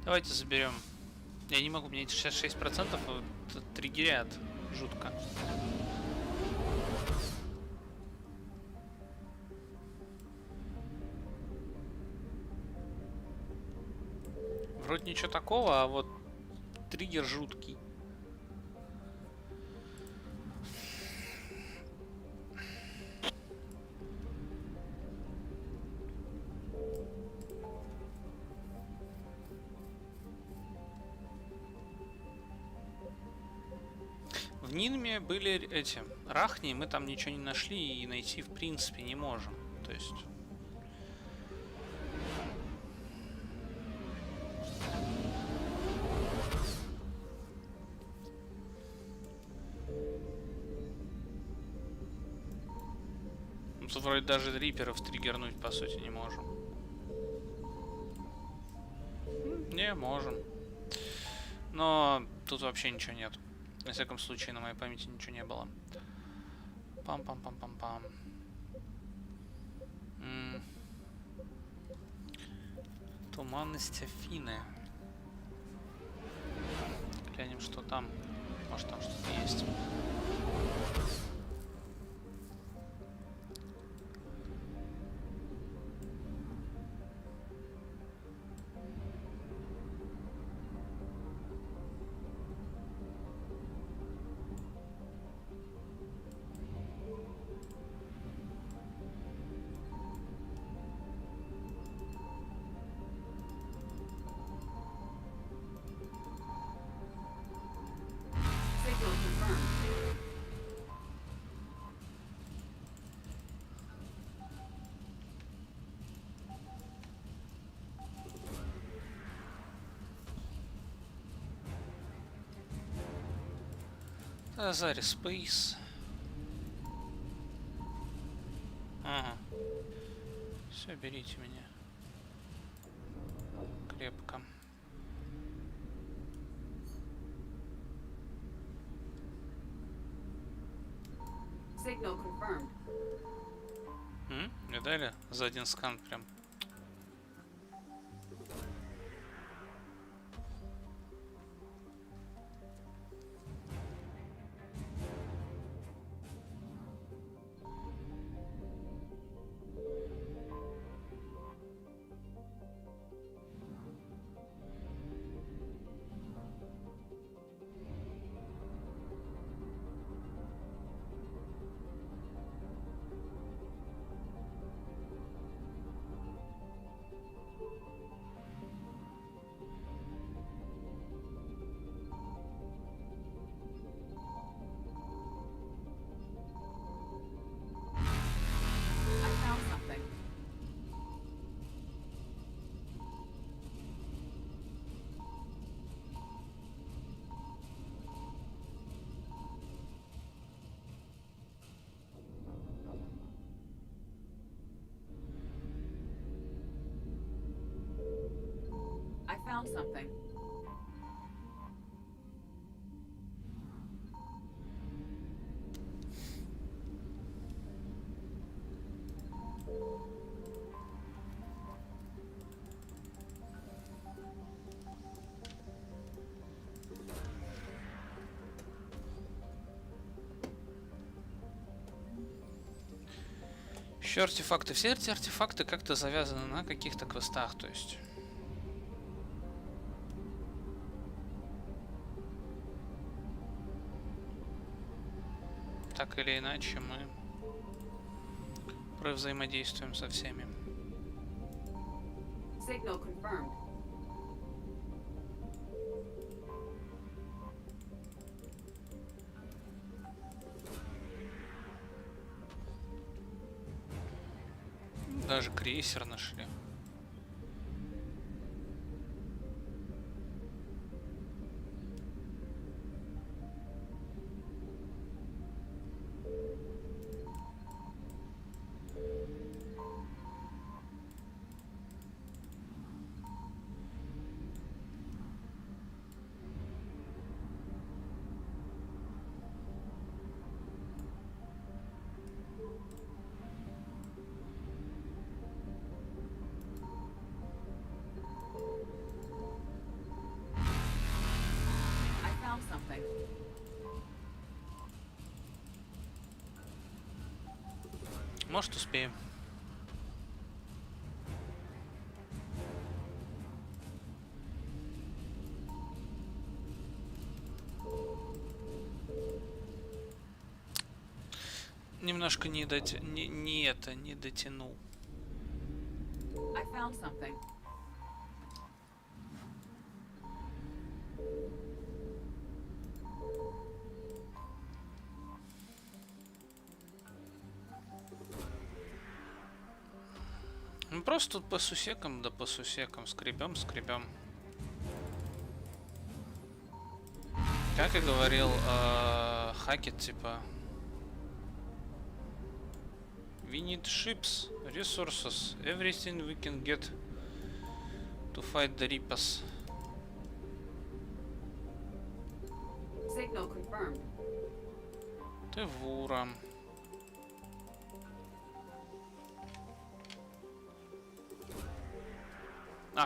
Давайте заберем. Я не могу, мне 66%, вот триггерят жутко. Вроде ничего такого, а вот триггер жуткий. В Нинме были эти рахни, мы там ничего не нашли и найти в принципе не можем. То есть... Тут вроде даже риперов триггернуть по сути не можем. Не можем. Но тут вообще ничего нет. На всяком случае, на моей памяти ничего не было. Пам-пам-пам-пам-пам. Туманность Афины. Глянем, что там. Может, там что-то есть. Зари Space. Ага. Все, берите меня. Крепко. Signal confirmed. Не дали за один скан прям. found something. Еще артефакты. Все эти артефакты как-то завязаны на каких-то квестах, то есть. Так или иначе мы взаимодействуем со всеми. Signal confirmed. Даже крейсер нашли. Something. Может, успеем. Немножко не дотянул. I found something. Мы просто тут по сусекам, да по сусекам скребем. Как и говорил Хакет, типа we need ships, resources, everything we can get to fight the Reapers. Signal confirmed. Ты вура.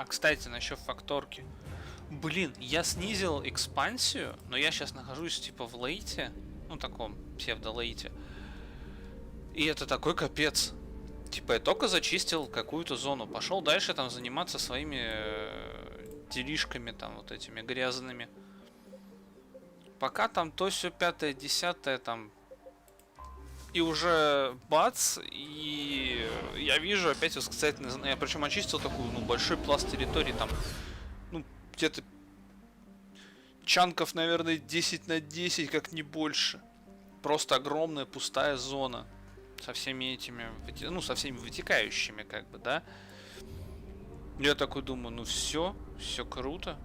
Кстати, насчет факторки. Блин, я снизил экспансию, но я сейчас нахожусь типа в лейте, ну таком псевдо-лейте. И это такой капец. Типа я только зачистил какую-то зону, пошел дальше там заниматься своими делишками там вот этими грязными. Пока там то все пятое, десятое там. И уже бац, и я вижу опять восклицательный знак. Я причем очистил такую, большой пласт территории, там, где-то чанков, наверное, 10 на 10, как не больше. Просто огромная пустая зона. Со всеми этими, со всеми вытекающими, как бы, да. Я такой думаю, все круто.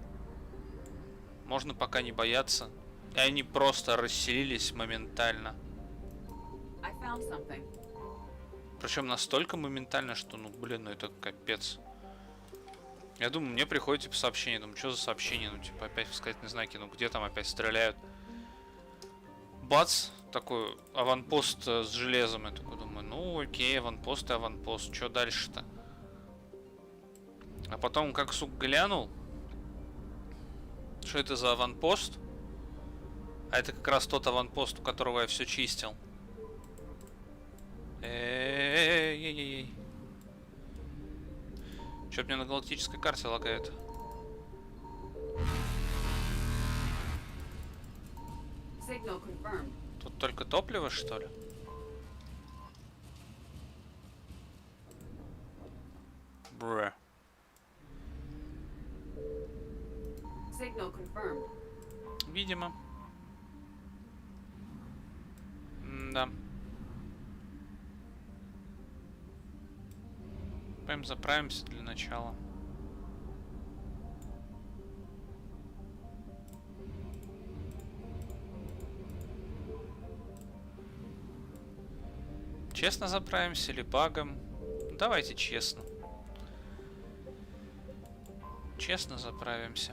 Можно пока не бояться. И они просто расселились моментально. Причем настолько моментально, что, это капец. Я думаю, мне приходит типа сообщение, думаю, что за сообщение, опять восклицательные знаки, где там опять стреляют. Бац, такой аванпост с железом, я такой думаю, окей, аванпост и аванпост, что дальше-то? А потом, как сук глянул, что это за аванпост? А это как раз тот аванпост, у которого я все чистил. Эй-эй-эй-эй. Чё мне на галактической карте лагает? Тут только топливо, что ли? Бра. Видимо. Да. Пойдем заправимся для начала. Честно заправимся или багом? Давайте честно. честно заправимся.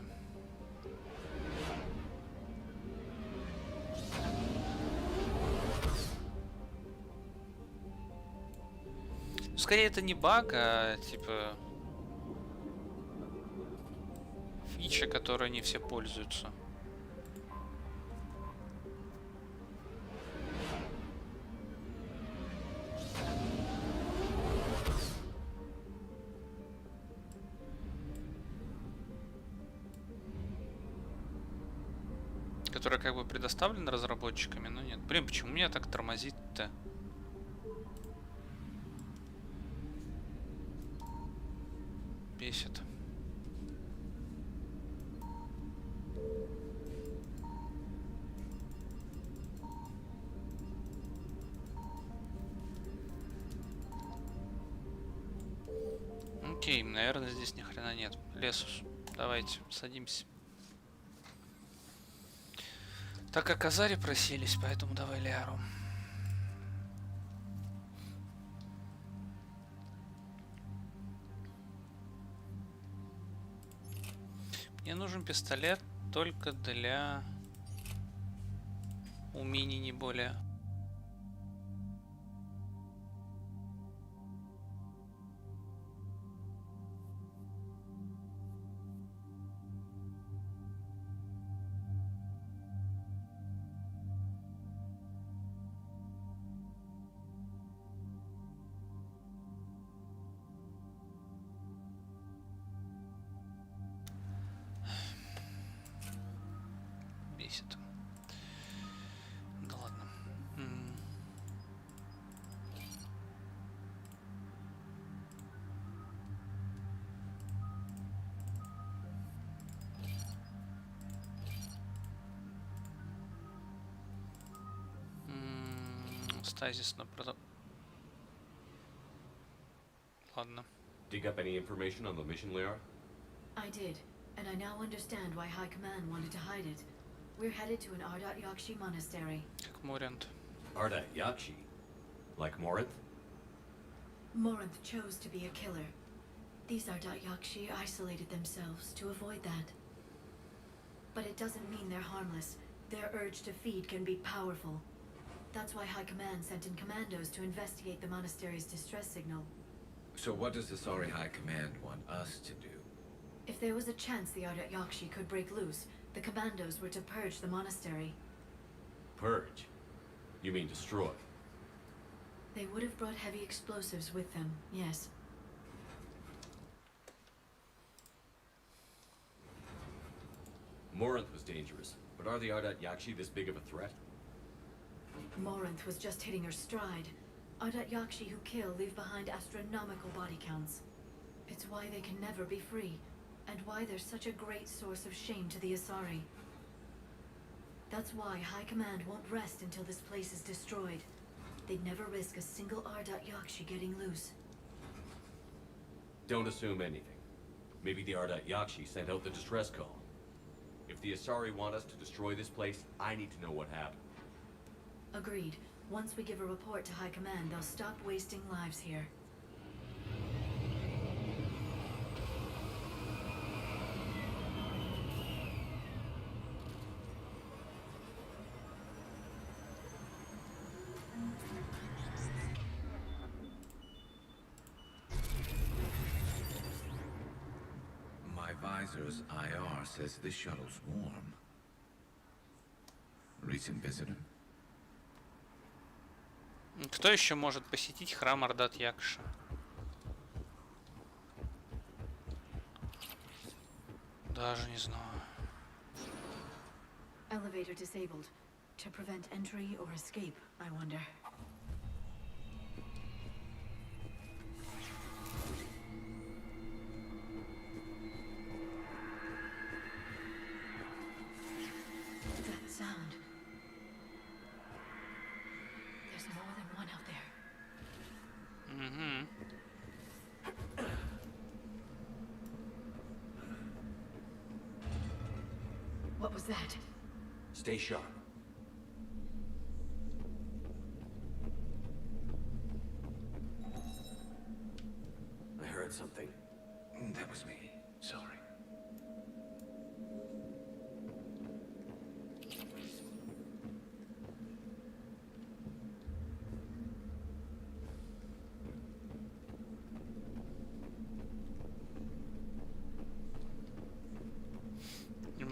Скорее это не баг, а типа фича, которой не все пользуются. Которая как бы предоставлена разработчиками, но нет. Блин, почему меня так тормозит-то? Бесит. Окей, наверное, здесь ни хрена нет. Лесус, давайте, садимся. Так как Азари просились, поэтому давай Лиару. Мне нужен пистолет только для умений, не более. Бесит. Да ладно. Стазис на продо... Ладно. Dig up any information on the mission, Liara? I did, and I now understand why High Command wanted to hide it. We're headed to an Ardat-Yakshi monastery. Как Морент. Ardat-Yakshi? Like Morinth? Morinth chose to be a killer. These Ardat-Yakshi isolated themselves to avoid that. But it doesn't mean they're harmless. Their urge to feed can be powerful. That's why High Command sent in commandos to investigate the monastery's distress signal. So what does the Asari High Command want us to do? If there was a chance the Ardat-Yakshi could break loose, the commandos were to purge the monastery. Purge? You mean destroy? They would have brought heavy explosives with them, yes. Morinth was dangerous, but are the Ardat-Yakshi this big of a threat? Morinth was just hitting her stride. Ardat-Yakshi who kill leave behind astronomical body counts. It's why they can never be free, and why they're such a great source of shame to the Asari. That's why High Command won't rest until this place is destroyed. They'd never risk a single Ardat-Yakshi getting loose. Don't assume anything. Maybe the Ardat-Yakshi sent out the distress call. If the Asari want us to destroy this place, I need to know what happened. Agreed. Once we give a report to High Command, they'll stop wasting lives here. My visor's IR says this shuttle's warm. Recent visitor? Кто еще может посетить храм Ардат-Якши? Даже не знаю. Elevator disabled. To prevent entry or escape, I wonder. That sound. There's more than one out there. Mm-hmm. What was that? Stay sharp. I heard something. That was me. Sorry.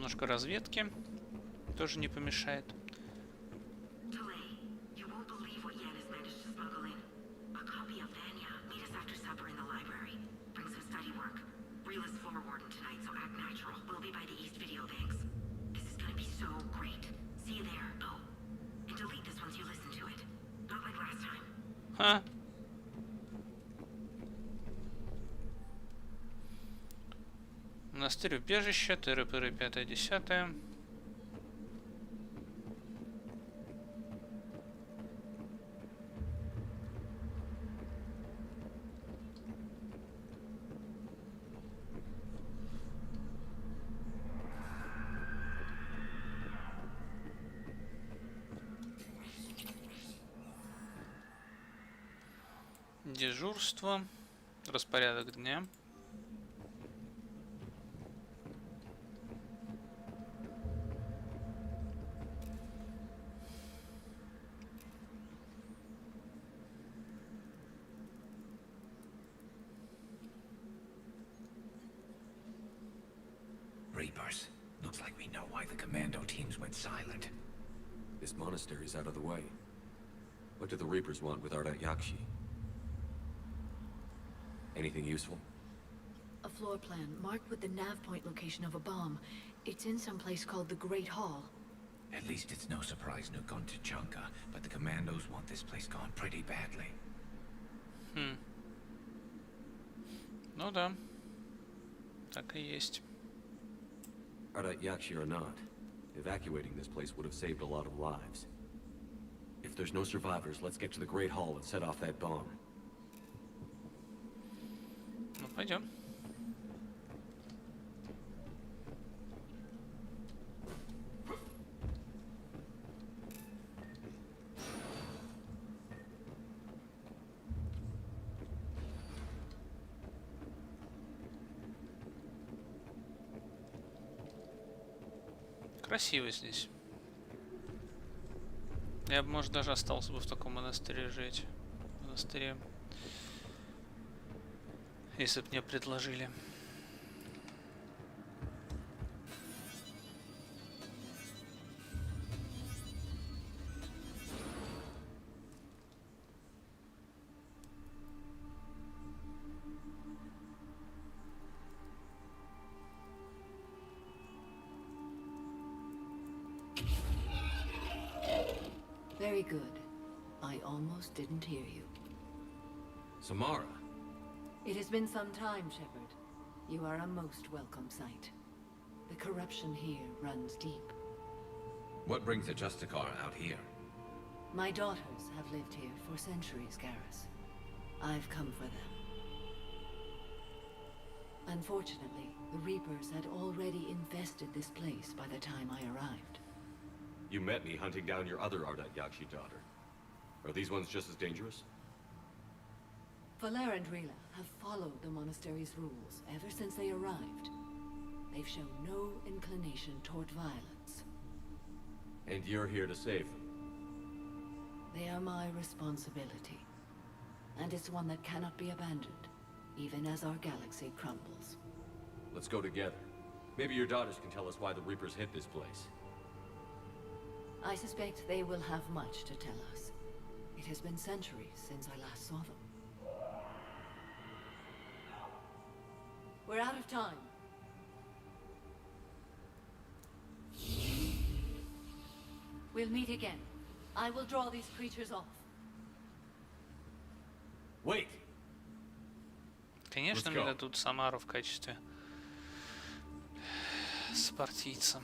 немножко разведки. Тоже не помешает. Ха. Монастырь убежище, тыры-пыры 5-10. Дежурство, распорядок дня. Reapers. Looks like we know why the commando teams went silent. This monastery's out of the way. What do the Reapers want with Ardat-Yakshi? Anything useful? A floor plan marked with the nav point location of a bomb. It's in some place called the Great Hall. At least it's no surprise Nuke gone to Chunka, but the commandos want this place gone pretty badly. Ну да. Так и есть. Ardat-Yakshi or not, evacuating this place would have saved a lot of lives. If there's no survivors, let's get to the Great Hall and set off that bomb. Ну, пойдем. Красиво здесь. Я бы, может, даже остался бы в таком монастыре жить. Монастыре. Если бы мне предложили. Very good. I almost didn't hear you. Samara! It has been some time, Shepard. You are a most welcome sight. The corruption here runs deep. What brings the Justicar out here? My daughters have lived here for centuries, Garrus. I've come for them. Unfortunately, the Reapers had already infested this place by the time I arrived. You met me hunting down your other Ardat-Yakshi daughter. Are these ones just as dangerous? Valer and Rila have followed the monastery's rules ever since they arrived. They've shown no inclination toward violence. And you're here to save them? They are my responsibility. And it's one that cannot be abandoned, even as our galaxy crumbles. Let's go together. Maybe your daughters can tell us why the Reapers hit this place. I suspect they will have much to tell us. It has been centuries since I last saw them. We're out of time. We'll meet again. I will draw these creatures off. Wait! Конечно, мне дадут Самару в качестве спартийца.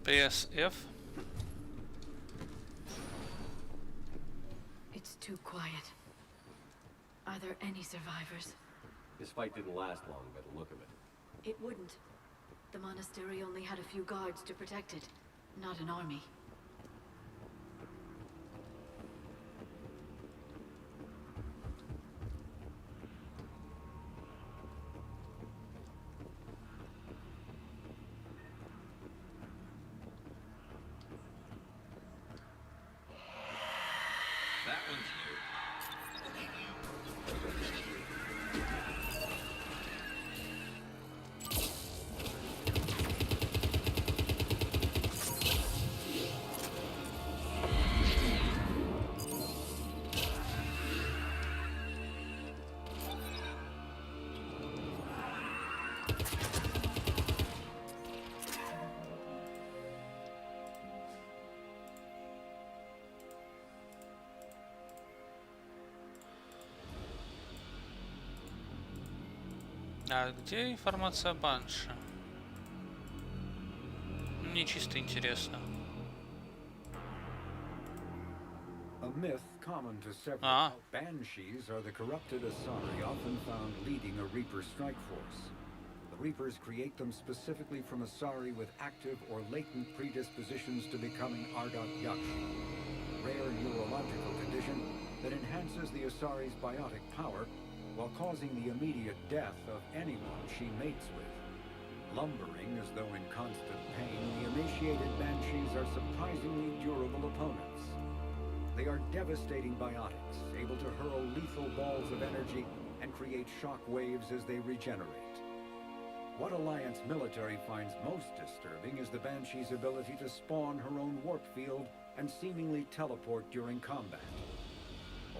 PSF. It's too quiet. Are there any survivors? This fight didn't last long by the look of it. It wouldn't. The monastery only had a few guards to protect it, not an army. That one's new. А где информация о Банше? Мне чисто интересно. A myth common to several banshees are the corrupted Asari often found leading a Reaper strike force. The Reapers create them specifically from Asari with active or latent predispositions to becoming Ardat-Yakshi, a rare neurological condition that enhances the Asari's biotic power while causing the immediate death of anyone she mates with. Lumbering as though in constant pain, the emaciated banshees are surprisingly durable opponents. They are devastating biotics, able to hurl lethal balls of energy and create shock waves as they regenerate. What Alliance military finds most disturbing is the Banshee's ability to spawn her own warp field and seemingly teleport during combat.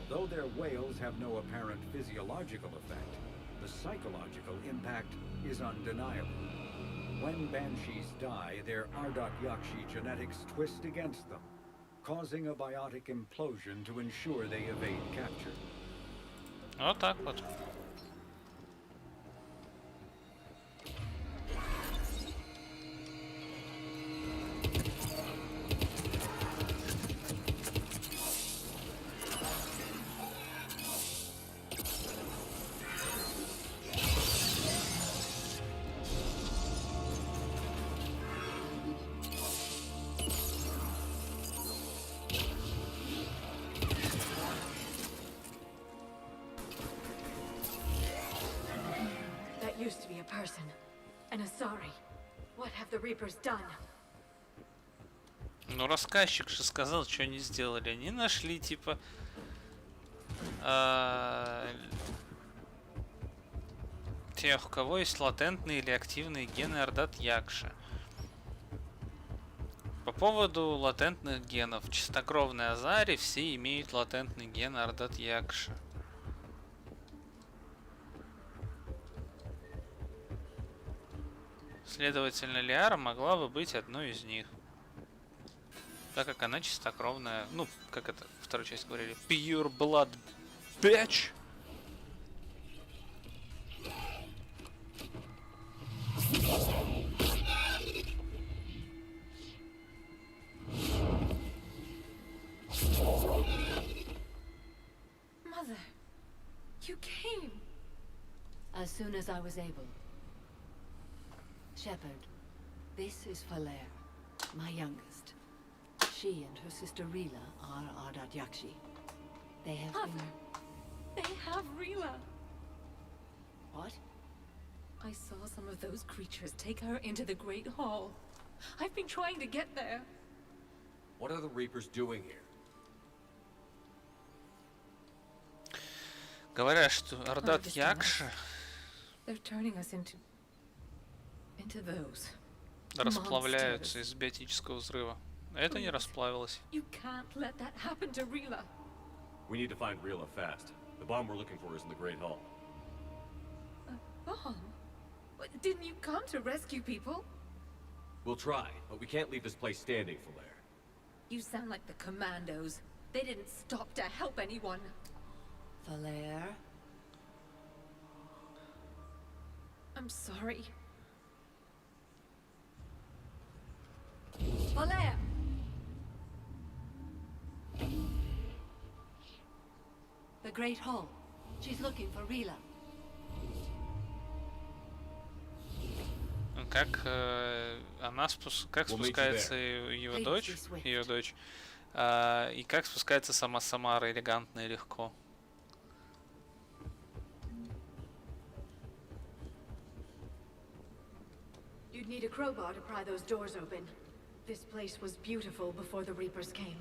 Although their wails have no apparent physiological effect, the psychological impact is undeniable. When Banshees die, their Ardat-Yakshi genetics twist against them, causing a biotic implosion to ensure they evade capture. Вот так вот. Used to be a person, an Asari. What have the Reapers done? Ну, рассказчик же сказал, что они сделали. Они нашли, типа, тех, у кого есть латентные или активные гены Ардат-Якши. По поводу латентных генов. Чистокровные Азари все имеют латентный ген Ардат-Якши. Следовательно, Лиара могла бы быть одной из них. Так как она чистокровная. Ну, как это вторую часть говорили. Pure blood bitch. Mother, you came. As soon as I was able. Shepard, this is Falere, my youngest. She and her sister Rila are Ardat-Yakshi. They have been... They have Rila. What? I saw some of those creatures take her into the Great Hall. I've been trying to get there. What are the Reapers doing here? Говорят, что Ардат-Якши They're turning us into those расплавляются из биотического взрыва. Это не расплавилось. You can't let that happen to Rila. We need to find Rila fast. The bomb we're looking for is in the Great Hall. A bomb? Didn't you come to rescue people? We'll try, but we can't leave this place standing, Falere. You sound like the commandos. They didn't stop to help anyone. Falere? I'm sorry. Falere! The Great Hall. She's looking for Rila. как она как спускается ее дочь, и как спускается сама Самара элегантно и легко. You'd need a crowbar to pry those doors open. This place was beautiful before the Reapers came.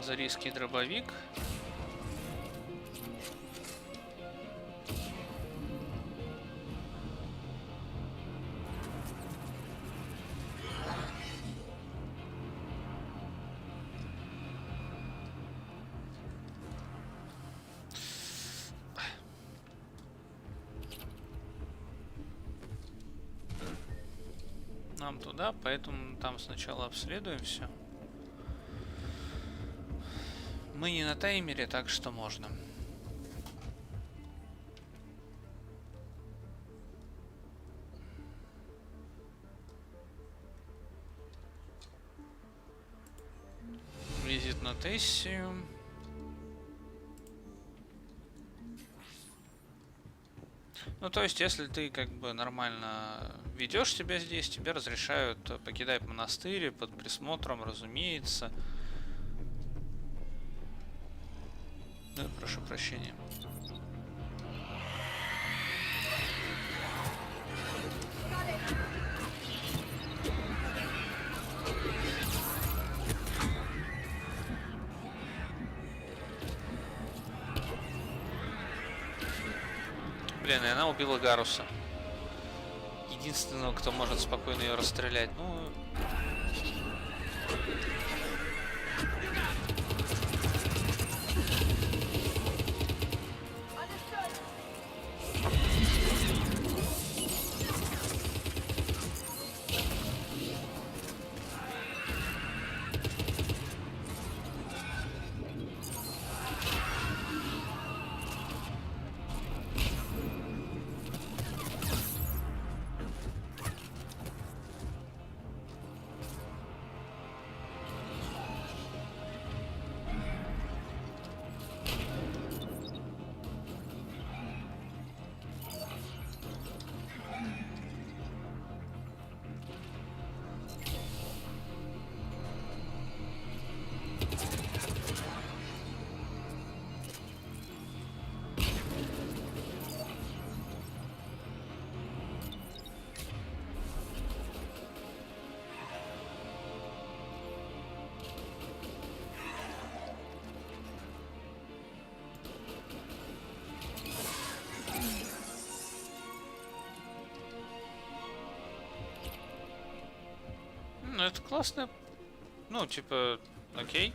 Зарийский дробовик. Нам туда, поэтому там сначала обследуем все. Мы не на таймере, так что можно. Визит на Тессию. Ну, то есть, если ты как бы нормально ведешь себя здесь, тебе разрешают покидать монастырь под присмотром, разумеется. Да, прошу прощения. Блин, и она убила Гаруса. Единственного, кто может спокойно ее расстрелять. Ну... Ну, это классно. Ну, типа, окей.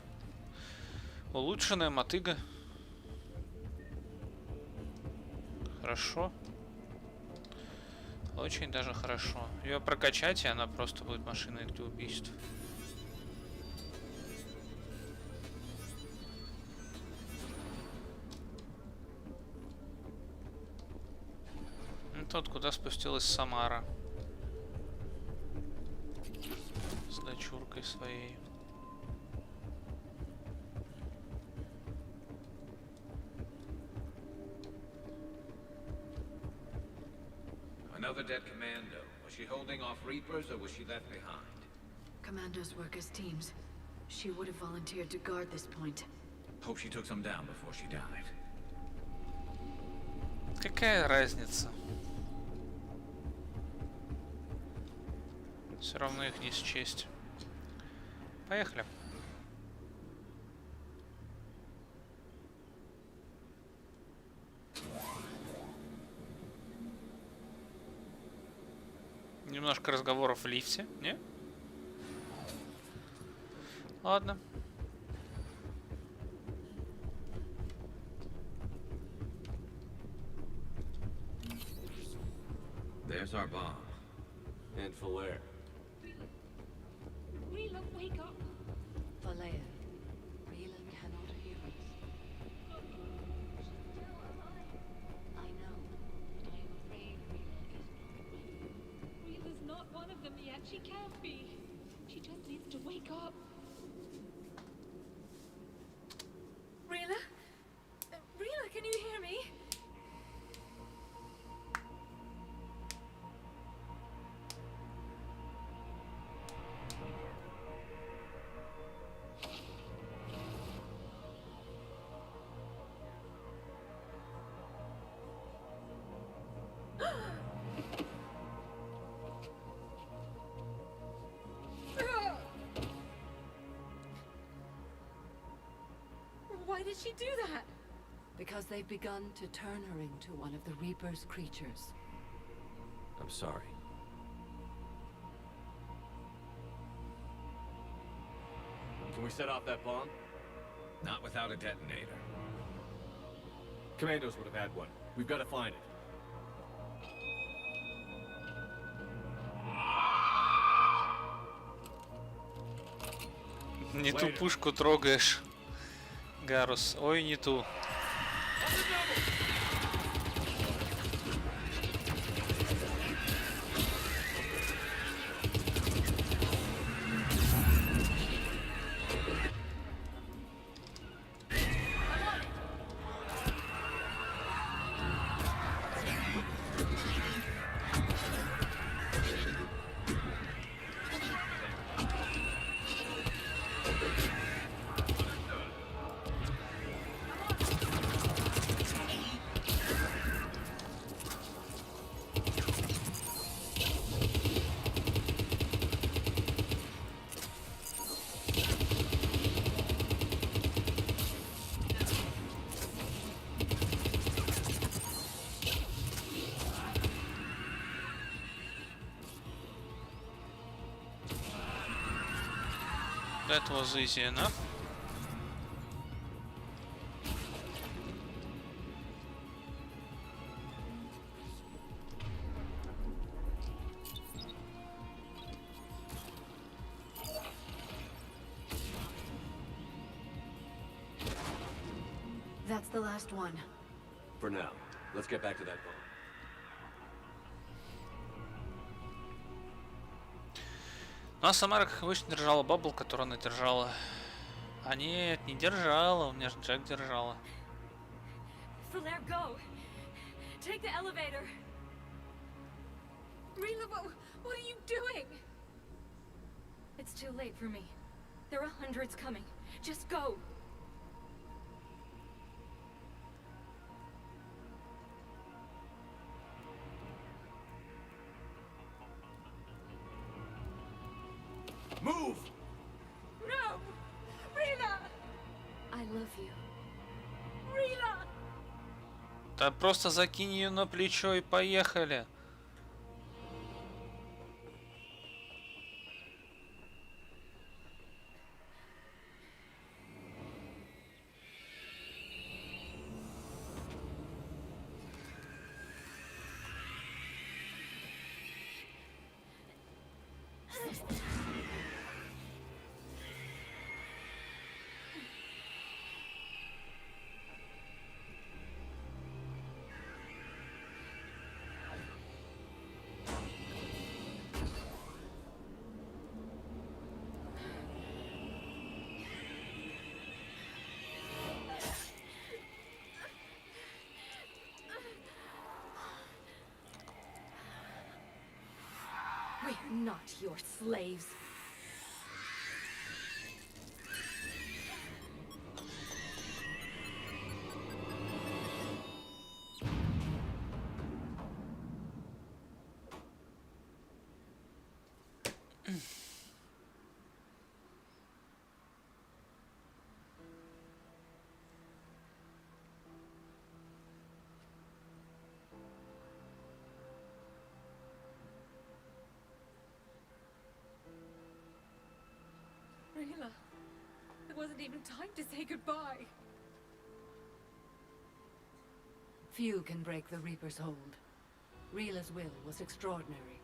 Улучшенная мотыга. Хорошо. Очень даже хорошо. Ее прокачать, и она просто будет машиной для убийств. Тот, куда спустилась Самара. С дочуркой своей. Another dead commando. Was she holding off Reapers or was she left behind? Commandos work as teams. She would have volunteered to guard this point. Hope she took some down before she died. Какая разница? Все равно их не счесть. Поехали. Немножко разговоров в лифте, не? Ладно. There's our bomb. And Falair. Rila, wake up! Falair, Rila cannot hear us. I know, but I am afraid Rila is not. Rila's not one of them yet. She can't be. She just needs to wake up. Rila? Rila, can you hear me? Why did she do that? Because they've begun to turn her into one of the Reaper's creatures. I'm sorry. Can we set off that bomb? Not without a detonator. Commandos would have had one. We've got to find it. Не ту пушку трогаешь, Гарус. Ой, не ту. That was easy enough. That's the last one. For now. Let's get back to that bomb. Ну а Самара, как обычно, держала бабл, которую она держала. А нет, не держала, у меня же Джек держала. Falair, go! Take the elevator! Rila, what are you doing? It's too late for me. There are hundreds coming. Just go! Move! No! Rila! I love you. Rila! Да просто закинь ее на плечо и поехали. We're not your slaves. wasn't even time to say goodbye. Few can break the Reaper's hold. Rila's will was extraordinary,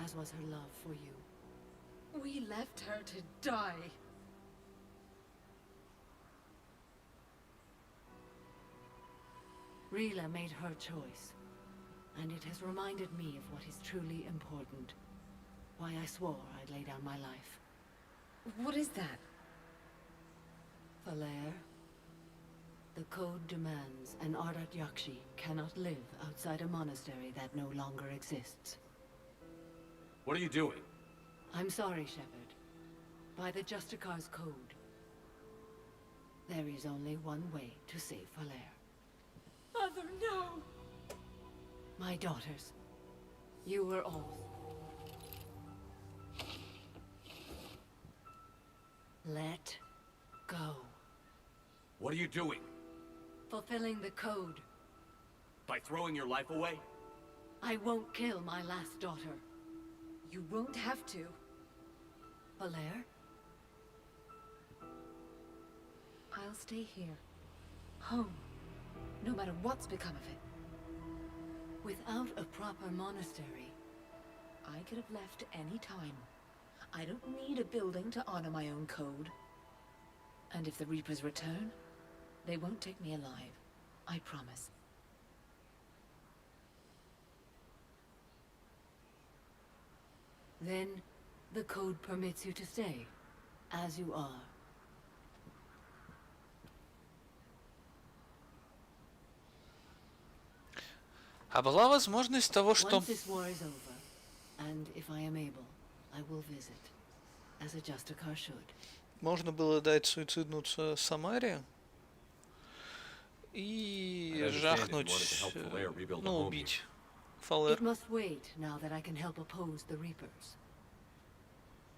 as was her love for you. We left her to die. Rila made her choice, and it has reminded me of what is truly important. Why I swore I'd lay down my life. What is that? Valair. The code demands an Ardat-Yakshi cannot live outside a monastery that no longer exists. What are you doing? I'm sorry, Shepard. By the Justicar's code, there is only one way to save Valair. Mother, no! My daughters, you were all. Let go. What are you doing? Fulfilling the code. By throwing your life away? I won't kill my last daughter. You won't have to. Valair? I'll stay here. Home. No matter what's become of it. Without a proper monastery, I could have left any time. I don't need a building to honor my own code. And if the Reapers return, they won't take me alive. I promise. Then, the code permits you to stay, as you are. А была возможность того, что... Once this war is over, and if I am able, I will visit, as a Justicar should. Можно было дать суициднуться Самаре и жахнуть, ну, убить Фалер. It must wait now that I can help oppose the Reapers.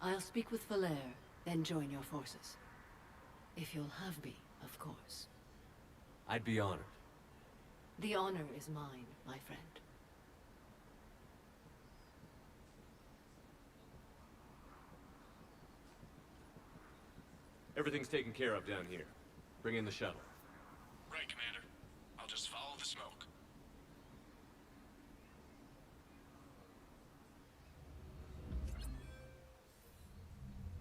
I'll speak with Valair, then join your forces. If you'll have me, of course. I'd be honored. The honor is mine, my friend. Everything's taken care of down here. Bring in the shuttle. Right, Commander. I'll just follow the smoke.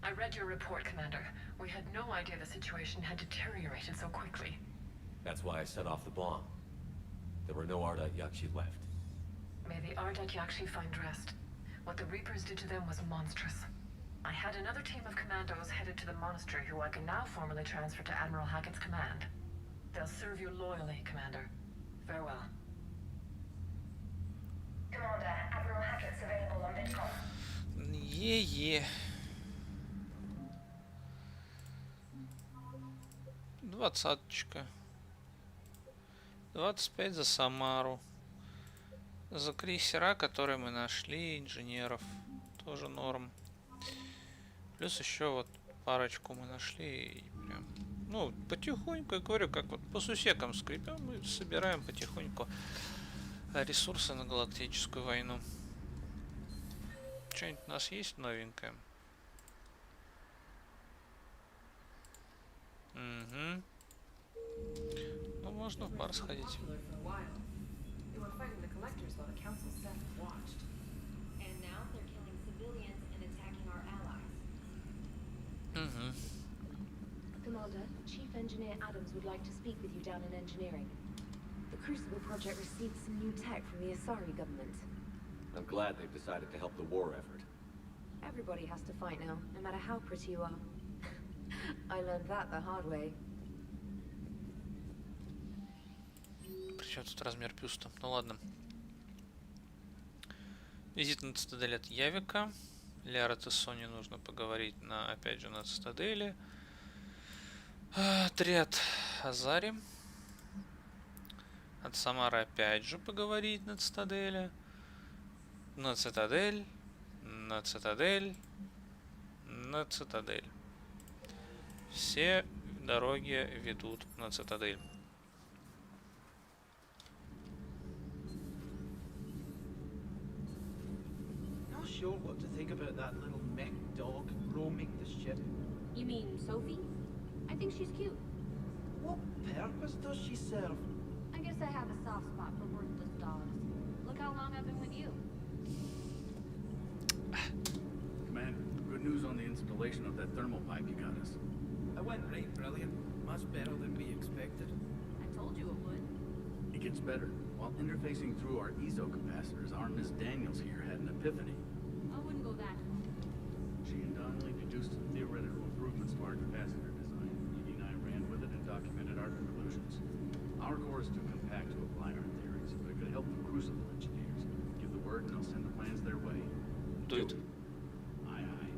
I read your report, Commander. We had no idea the situation had deteriorated so quickly. That's why I set off the bomb. There were no Ardat-Yakshi left. May the Ardat-Yakshi find rest. What the Reapers did to them was monstrous. I had another team of commandos headed to the monastery who I can now formally transfer to Admiral Hackett's command. They'll serve you loyally, Commander. Farewell. Commander, Admiral Hackett's available on Vidcom. Е-е. 20-очка. 25 за Самару. За крейсера, которые мы нашли, инженеров. Тоже норм. Плюс еще вот парочку мы нашли. И прям, ну, потихоньку, я говорю, как вот по сусекам скрипим, мы собираем потихоньку ресурсы на галактическую войну. Что-нибудь у нас есть новенькое? Угу. Ну, можно в бар сходить. Угу. Commander, Chief Engineer Adams would like to speak with you down in engineering. The Crucible project received some new tech from the Asari government. I'm glad they've decided to help the war effort. Everybody has to fight now, no matter how pretty you are. I learned that the hard way. Причем тут размер бюста? Ну ладно. Визит на цитадель от Явика. Лярет и Сони нужно поговорить на, опять же, на цитадели. Отряд Азари. От Самары опять же поговорить на цитадели. На цитадель. На цитадель. На цитадель. Все дороги ведут на цитадель. Not sure what to think about that little mech dog roaming the ship. You mean Sophie? I think she's cute. What purpose does she serve? I guess I have a soft spot for worthless dogs. Look how long I've been with you. Commander, good news on the installation of that thermal pipe you got us. That went great, brilliant. Much better than we expected. I told you it would. It gets better. While interfacing through our ESO capacitors, our Miss Daniels here had an epiphany. I wouldn't go that far. She and Donnelly deduced some theoretical improvements to our capacitor design. Edie and I ran with it and documented our conclusions. Our core is too compact to apply our theories, but it could help the Crucible engineers. Give the word and I'll send the plans their way. Do it. Aye, aye.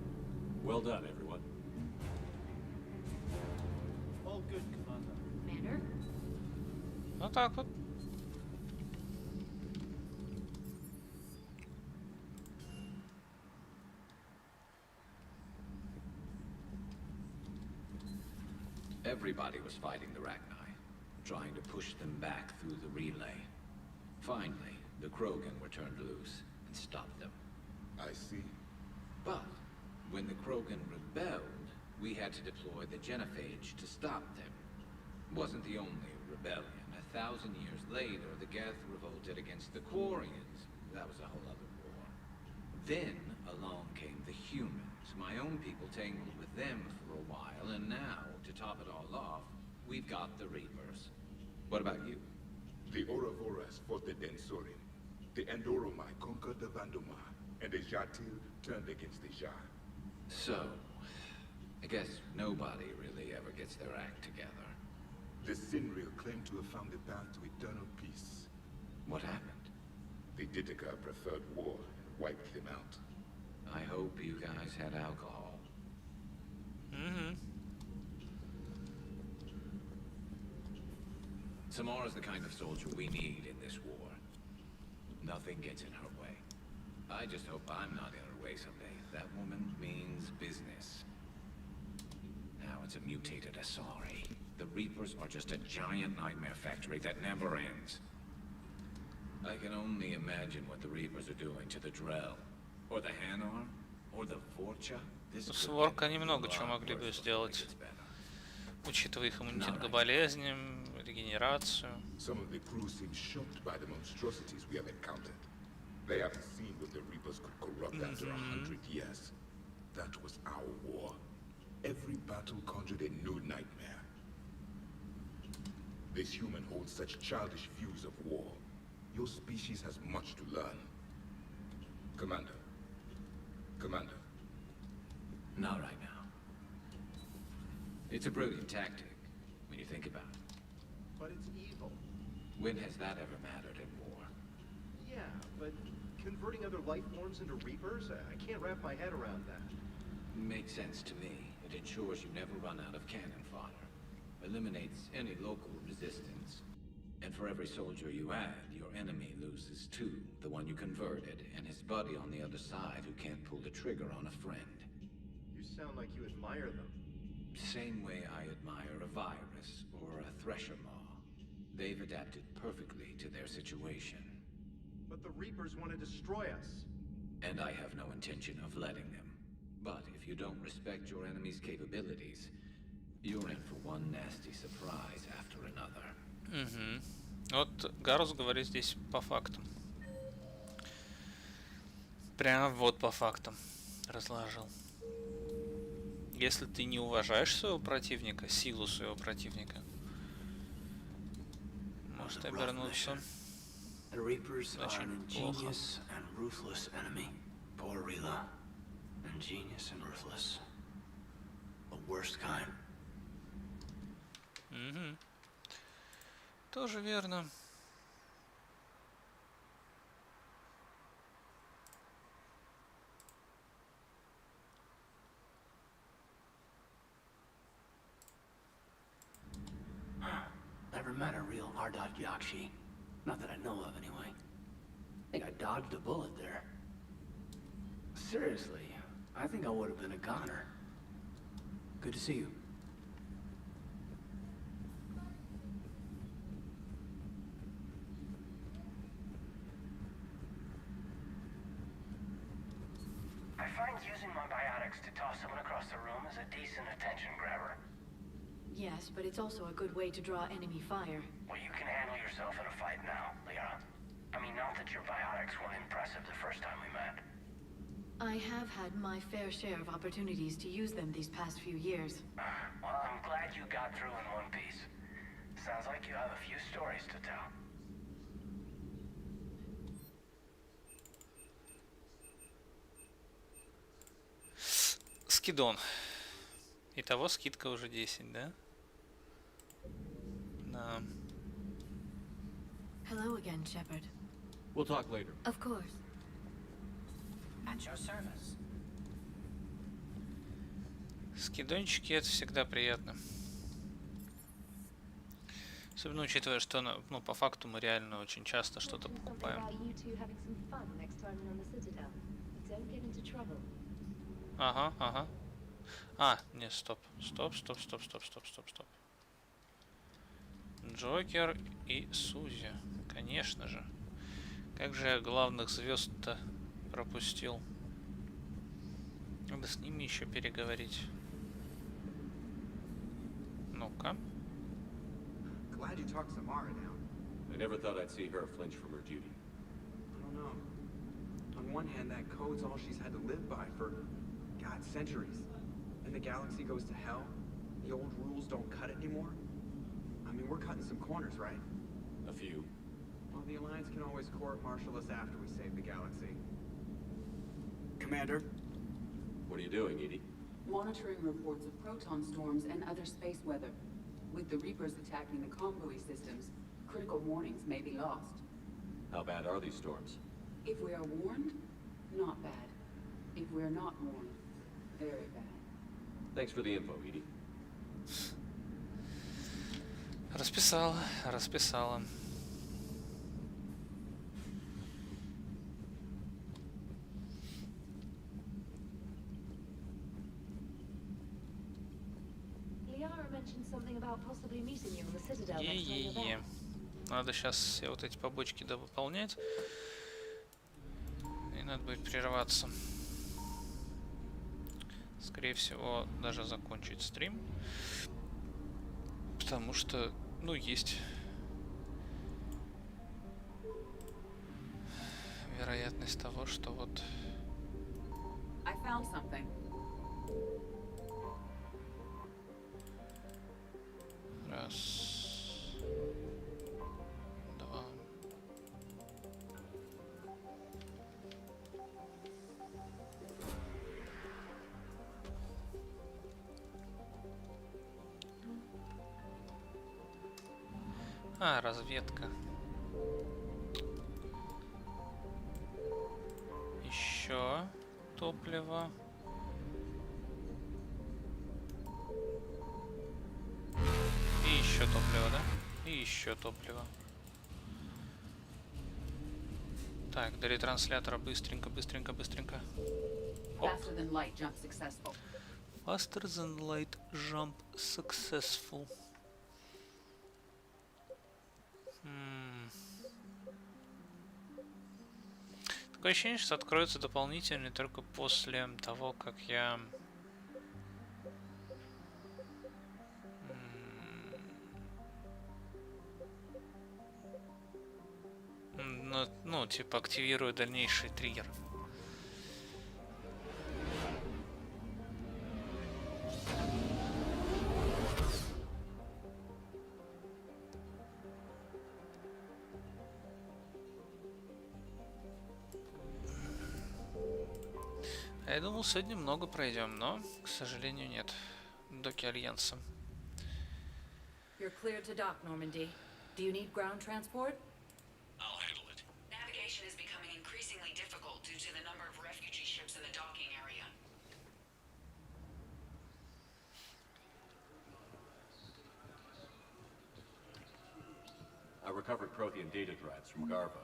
Well done, everyone. All good, Commander. Commander? Ну так вот. Everybody was fighting the Rachni, trying to push them back through the relay. Finally, the Krogan were turned loose and stopped them. I see. But when the Krogan rebelled, we had to deploy the genophage to stop them. Wasn't the only rebellion. 1,000 years later, the Geth revolted against the Quarians. That was a whole other war. Then along came the humans. My own people tangled with them for a while, and now, to top it all off, we've got the Reapers. What about you? The Ouroboros fought the Densorin. The Endoromai conquered the Vandomar, and the Jatil turned against the Jar. So, I guess nobody really ever gets their act together. The Sinreal claimed to have found the path to eternal peace. What happened? The Ditaka preferred war and wiped them out. I hope you guys had alcohol. Mm-hmm. Samara's the kind of soldier we need in this war. Nothing gets in her way. I just hope I'm not in her way someday. That woman means business. Now it's a mutated Asari. The Reapers are just a giant nightmare factory that never ends. I can only imagine what the Reapers are doing to the Drell, or the Hanar, or the Vorcha. Сворка немного чего могли бы сделать, учитывая их иммунитет к болезням, регенерацию. Some of the crew seem shocked by the monstrosities we have encountered. They haven't seen what the Reapers could corrupt after 100 years. That was our war. Every battle conjured a new nightmare. This human holds such childish views of war. Your species has much to learn. Commander. Commander. Not right now. It's a brilliant tactic, when you think about it. But it's evil. When has that ever mattered in war? Yeah, but converting other life forms into Reapers? I can't wrap my head around that. Makes sense to me. It ensures you never run out of cannon fodder. Eliminates any local resistance. And for every soldier you add, your enemy loses too. The one you converted, and his buddy on the other side who can't pull the trigger on a friend. You sound like you admire them. Same way I admire a virus or a thresher maw. They've adapted perfectly to their situation. But the Reapers want to destroy us. And I have no intention of letting them. But if you don't respect your enemy's capabilities, you're in for one nasty surprise after another. Угу. Вот Гарус говорит здесь по фактам. Прямо вот по фактам разложил. Если ты не уважаешь своего противника, силу своего противника, может обернуться очень плохо. Угу. Тоже верно. Never met a real Ardat-Yakshi. Not that I know of, anyway. I think I dodged a bullet there. Seriously, I think I would have been a goner. Good to see you. I find using my biotics to toss someone across the room is a decent attention grabber. Yes, but it's also a good way to draw enemy fire. Well, you can handle yourself in a fight now, Leon. I mean, not that your biotics weren't impressive the first time we met. I have had my fair share of opportunities to use them these past few years. Well, I'm glad you got through in one piece. Sounds like you have a few stories to tell. Скидон. Итого скидка уже 10, да? Да. Hello again, Shepard. We'll talk later. Of course. At your service. Скидончики — это всегда приятно. Особенно учитывая, что, ну, по факту мы реально очень часто что-то покупаем. Ага, ага. А, не, стоп. Стоп. Джокер и Сузи. Конечно же. Как же я главных звезд-то пропустил. Надо с ними еще переговорить. Ну-ка. Glad you talked Samara down. I never thought I'd see her flinch from her duty. I don't know. On one hand, that code's all she's had to live by for, God, centuries. And the galaxy goes to hell. The old rules don't cut it anymore. I mean, we're cutting some corners, right? A few. Well, the Alliance can always court-martial us after we save the galaxy. Commander? What are you doing, Edie? Monitoring reports of proton storms and other space weather. With the Reapers attacking the convoy systems, critical warnings may be lost. How bad are these storms? If we are warned, not bad. If we are not warned, very bad. Thanks for the info, Edie. Расписала. Е-е-е. Надо сейчас все вот эти побочки довыполнять. И надо будет прерваться. Скорее всего, даже закончить стрим. Потому что, ну, есть вероятность того, что вот... I found something. Раз. Два. А, разведка. Еще топливо. И еще топливо, да? И еще топливо. Так, до ретранслятора быстренько. Оп. Faster than light jump successful. Faster than light jump successful. Такое ощущение, что откроется дополнительный только после того, как я... Ну, типа, активирую дальнейший триггер. Я думал, сегодня много пройдем, но, к сожалению, нет. Доки Альянса. You're cleared to dock, Normandy. Do you need ground transport? I'll handle it. Navigation is becoming increasingly difficult due to the number of refugee ships in the docking area. I recovered Prothean data drives from Garva.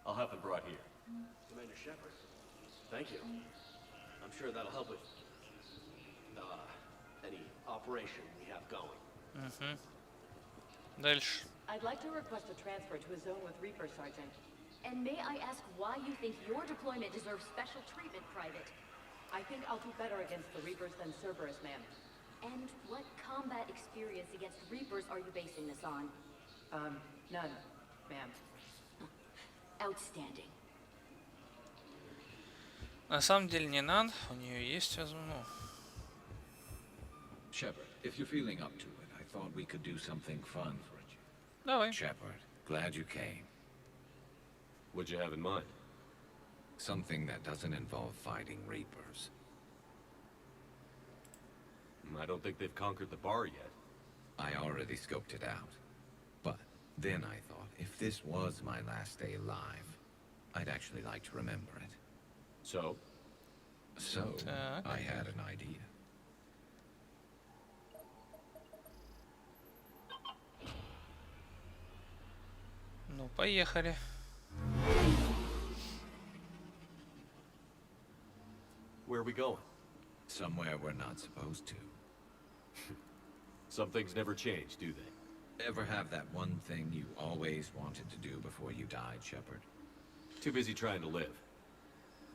I'll have them brought here. Commander Shepard, thank you. I'm sure that'll help with any operation we have going. Дальше. I'd like to request a transfer to a zone with Reaper, Sergeant. And may I ask why you think your deployment deserves special treatment, Private? I think I'll do better against the Reapers than Cerberus, ma'am. And what combat experience against Reapers are you basing this on? None, ma'am. Outstanding. На самом деле не надо, у нее есть возможно. Shepard, if you're feeling up to it, I thought we could do something fun for a change. Давай. Shepard, glad you came. What'd you have in mind? Something that doesn't involve fighting Reapers. I don't think they've conquered the bar yet. I already scoped it out. But then I thought, if this was my last day alive, I'd actually like to remember it. So? So, I had an idea. Ну, поехали. Where are we going? Somewhere we're not supposed to. Some things never change, do they? Ever have that one thing you always wanted to do before you died, Shepard? Too busy trying to live.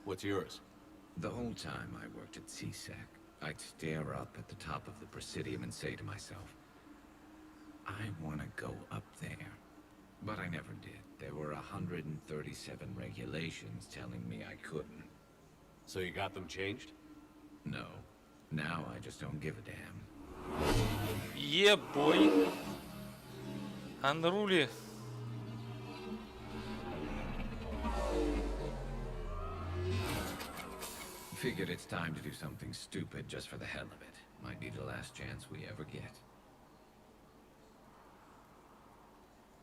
What's yours? The whole time I worked at CSEC, I'd stare up at the top of the Presidium and say to myself, I want to go up there. But I never did. There were 137 regulations telling me I couldn't. So you got them changed? No. Now I just don't give a damn. Yeah, boy. Unruly. Figured it's time to do something stupid just for the hell of it. Might be the last chance we ever get.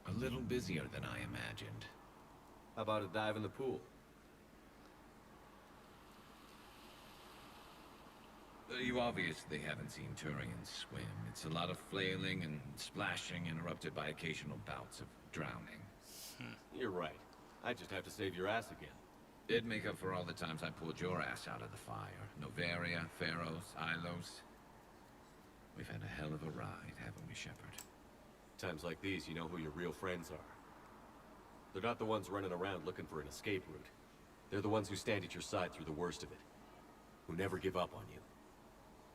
A little busier than I imagined. How about a dive in the pool? You obviously haven't seen Turians swim. It's a lot of flailing and splashing, interrupted by occasional bouts of drowning. You're right. I just have to save your ass again. It'd make up for all the times I pulled your ass out of the fire. Novaria, Pharaohs, Ilos. We've had a hell of a ride, haven't we, Shepard? Times like these, you know who your real friends are. They're not the ones running around looking for an escape route. They're the ones who stand at your side through the worst of it. Who never give up on you.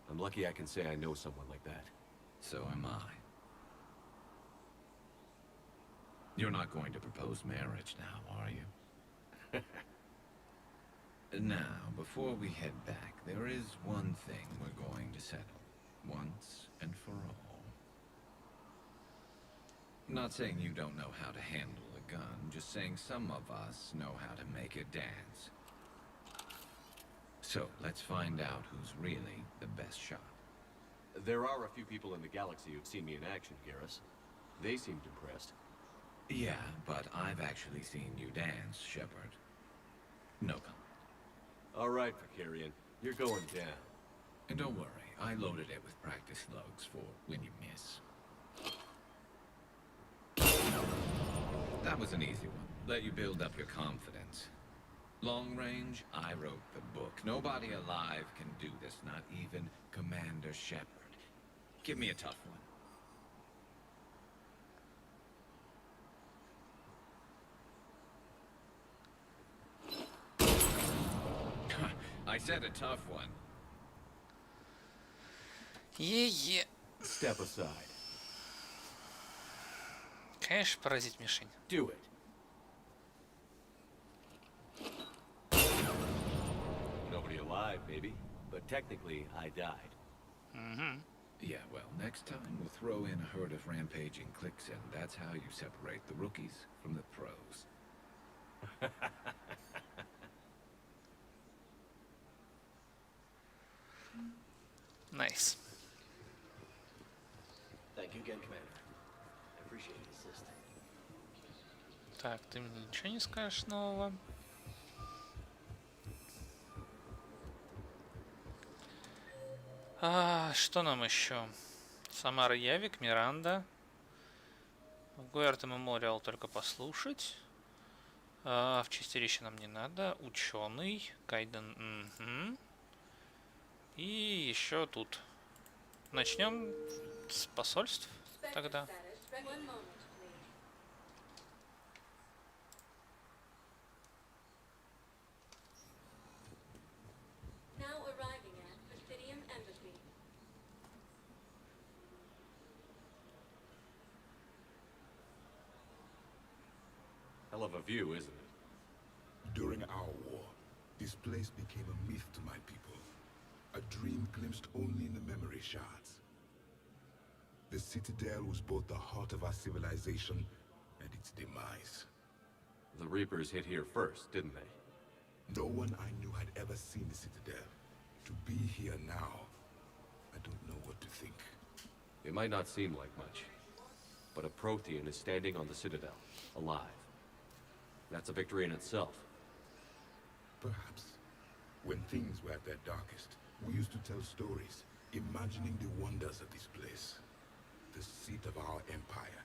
I'm lucky I can say I know someone like that. So am I. You're not going to propose marriage now, are you? Now, before we head back, there is one thing we're going to settle. Once and for all. I'm not saying you don't know how to handle a gun, just saying some of us know how to make it dance. So, let's find out who's really the best shot. There are a few people in the galaxy who've seen me in action, Garrus. They seemed impressed. Yeah, but I've actually seen you dance, Shepard. No comment. All right, Vicarian. You're going down. And don't worry, I loaded it with practice slugs for when you miss. That was an easy one. Let you build up your confidence. Long range, I wrote the book. Nobody alive can do this, not even Commander Shepard. Give me a tough one. I said a tough one. Е-е. Step aside. Конечно, поразить мишень. Do it. Nobody alive, maybe. But technically, I died. Mm-hmm. Yeah, well, next time we'll throw in a herd of rampaging clicks, and that's how you separate the rookies from the pros. Nice. Thank you again, Commander. I appreciate the assist. Так, ты мне ничего не скажешь нового? Что нам еще? Самара Явик, Миранда. Гуэрта Мемориал только послушать. В чистилище нам не надо. Ученый. Кайден. Угу. И еще тут. Начнем с посольств тогда. of a view, isn't it? During our war, this place became a myth to my people. A dream glimpsed only in the memory shards. The Citadel was both the heart of our civilization and its demise. The Reapers hit here first, didn't they? No one I knew had ever seen the Citadel. To be here now, I don't know what to think. It might not seem like much, but a Prothean is standing on the Citadel, alive. That's a victory in itself. Perhaps. When things were at their darkest, we used to tell stories, imagining the wonders of this place. The seat of our empire,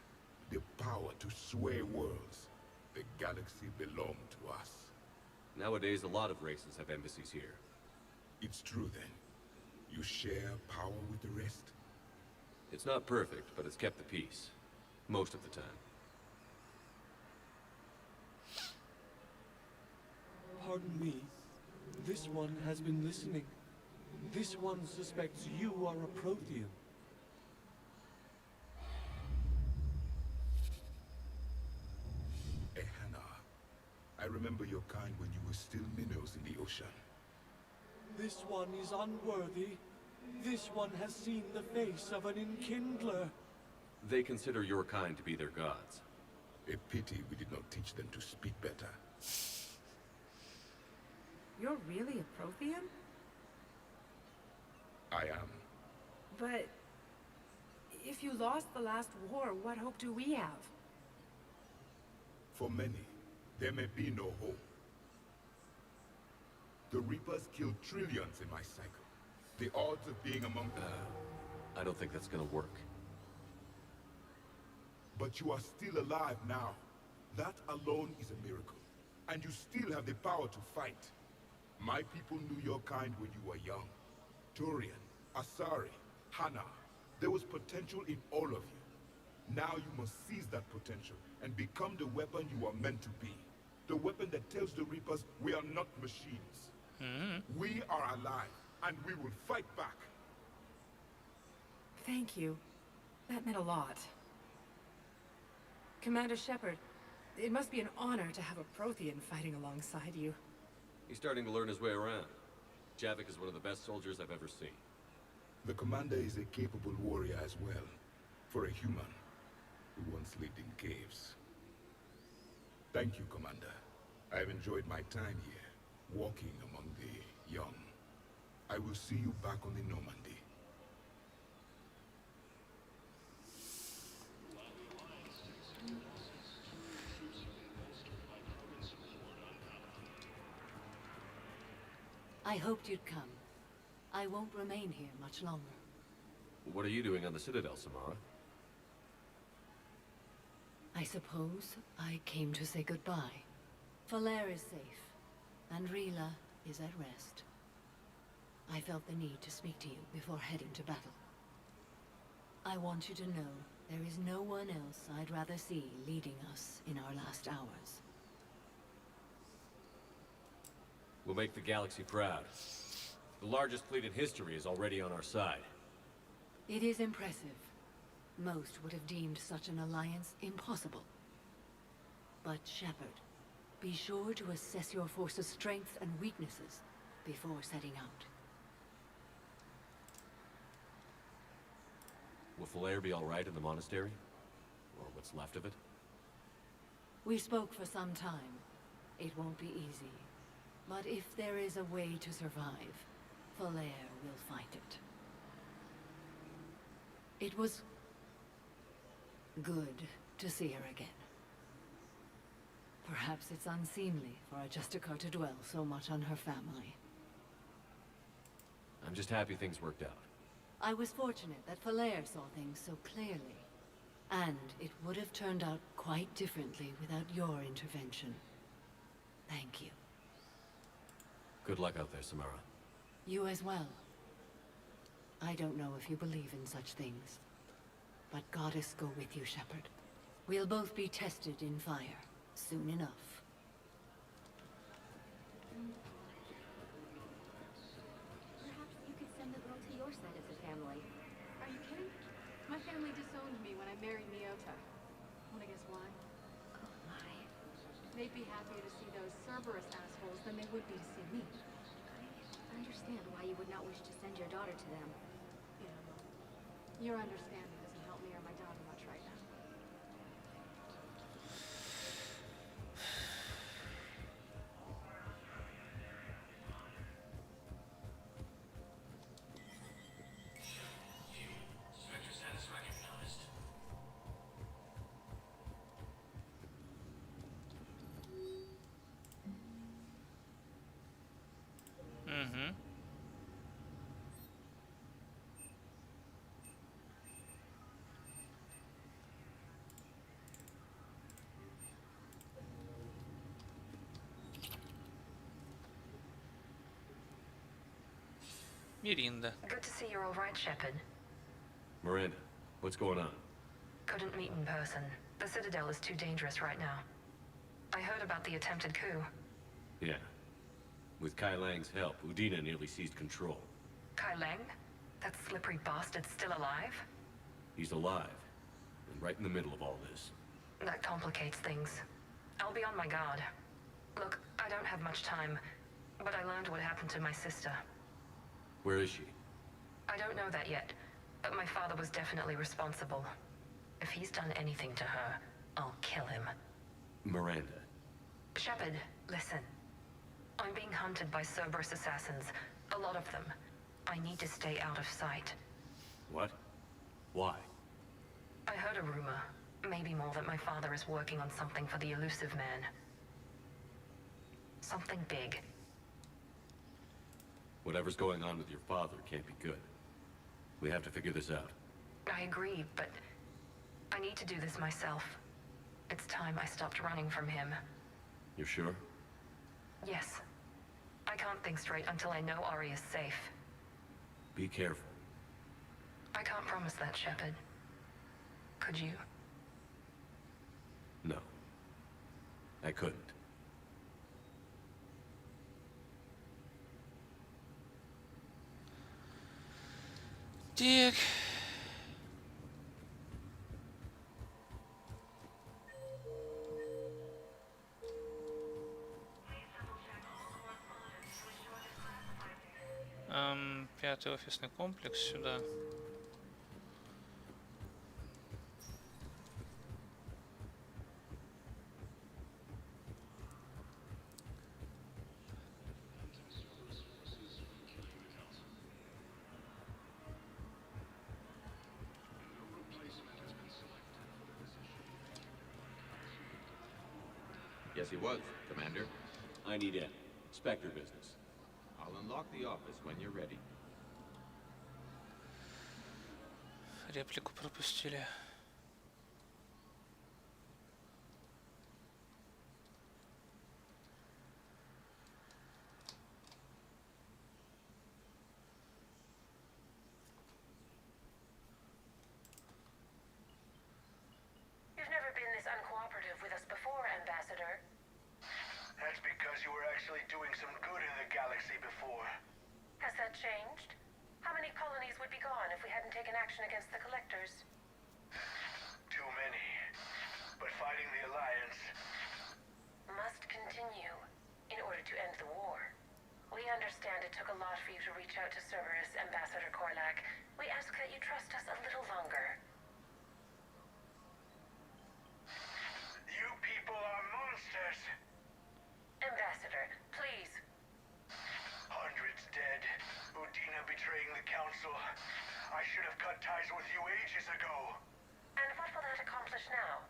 the power to sway worlds. The galaxy belonged to us. Nowadays, a lot of races have embassies here. It's true then. You share power with the rest? It's not perfect, but it's kept the peace. Most of the time. Pardon me. This one has been listening. This one suspects you are a Prothean. I remember your kind when you were still minnows in the ocean. This one is unworthy. This one has seen the face of an enkindler. They consider your kind to be their gods. A pity we did not teach them to speak better. You're really a Prothean? I am. But if you lost the last war, what hope do we have? For many, there may be no hope. The Reapers killed trillions in my cycle. The odds of being among them... I don't think that's gonna work. But you are still alive now. That alone is a miracle. And you still have the power to fight. My people knew your kind when you were young. Turian, Asari, Hana. There was potential in all of you. Now you must seize that potential and become the weapon you are meant to be. The weapon that tells the Reapers we are not machines. We are alive, and we will fight back. Thank you. That meant a lot. Commander Shepard, it must be an honor to have a Prothean fighting alongside you. He's starting to learn his way around. Javik is one of the best soldiers I've ever seen. The commander is a capable warrior as well, for a human who once lived in caves. Thank you, Commander. I have enjoyed my time here, walking among the young. I will see you back on the Normandy. I hoped you'd come. I won't remain here much longer. What are you doing on the Citadel, Samara? I suppose I came to say goodbye. Falair is safe, and Rila is at rest. I felt the need to speak to you before heading to battle. I want you to know there is no one else I'd rather see leading us in our last hours. We'll make the galaxy proud. The largest fleet in history is already on our side. It is impressive. Most would have deemed such an alliance impossible. But Shepard, be sure to assess your force's strengths and weaknesses before setting out. Will Falair be alright in the monastery? Or what's left of it? We spoke for some time. It won't be easy. But if there is a way to survive, Falair will find it. It was good to see her again. Perhaps it's unseemly for a Justicar to dwell so much on her family. I'm just happy things worked out. I was fortunate that Falair saw things so clearly. And it would have turned out quite differently without your intervention. Thank you. Good luck out there, Samara. You as well. I don't know if you believe in such things, but Goddess go with you, Shepard. We'll both be tested in fire, soon enough. Perhaps you could send the girl to your side of the family. Are you kidding? My family disowned me when I married Miota. Wanna guess why? Oh my. They'd be happier to see those Cerberus assholes than they would be to see me. I understand why you would not wish to send your daughter to them. Yeah, well, your understanding doesn't help me or my daughter much right now. Угу. Miranda. Good to see you're all right, Shepard. Miranda, what's going on? Couldn't meet in person. The Citadel is too dangerous right now. I heard about the attempted coup. Yeah. With Kai Lang's help, Udina nearly seized control. Kai Lang? That slippery bastard's still alive? He's alive, and right in the middle of all this. That complicates things. I'll be on my guard. Look, I don't have much time, but I learned what happened to my sister. Where is she? I don't know that yet, but my father was definitely responsible. If he's done anything to her, I'll kill him. Miranda. Shepard, listen. I'm being hunted by Cerberus assassins. A lot of them. I need to stay out of sight. What? Why? I heard a rumor. Maybe more, that my father is working on something for the elusive man. Something big. Whatever's going on with your father can't be good. We have to figure this out. I agree, but I need to do this myself. It's time I stopped running from him. You're sure? Yes. I can't think straight until I know Ari is safe. Be careful. I can't promise that, Shepard. Could you? No. I couldn't. Так. Пятый офисный комплекс сюда. Yes, he was, Commander. I need in. Spectre business. I'll unlock the office when you're ready. Реплику пропустили. You've never been this uncooperative with us before, Ambassador. That's because you were actually doing some good in the galaxy before. Has that changed? How many colonies would be gone if we hadn't taken action against the Collectors? Too many. But fighting the Alliance must continue in order to end the war. We understand it took a lot for you to reach out to Cerberus, Ambassador Korlak. We ask that you trust us a little longer. You people are monsters! Ambassador, please. Hundreds dead. Udina betraying the Council. I should have cut ties with you ages ago. And what will that accomplish now?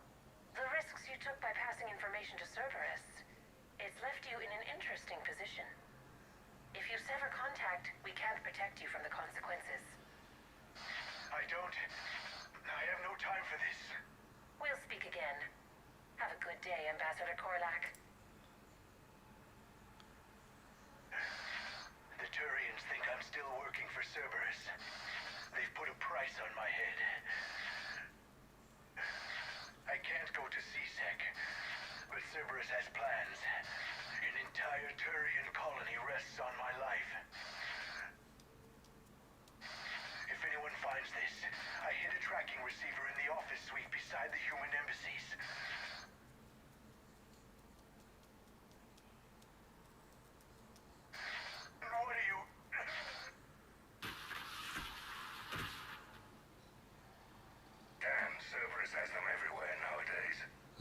The risks you took by passing information to Cerberus. It's left you in an interesting position. If you sever contact, we can't protect you from the consequences. I have no time for this. We'll speak again. Have a good day, Ambassador Korlak. The Turians think I'm still working for Cerberus. They've put a price on my head. I can't go to CSEC, but Cerberus has plans. An entire Turian colony rests on my life. If anyone finds this, I hid a tracking receiver in the office suite beside the human embassies.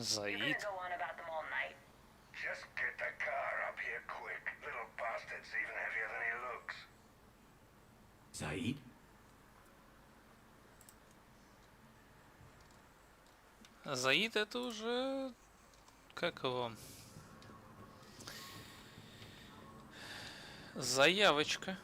Заид? Go on about them all night. Just get the car up here quick. Little bastard's even heavier than he looks. Zaid? Заид это уже... Как его? Заявочка.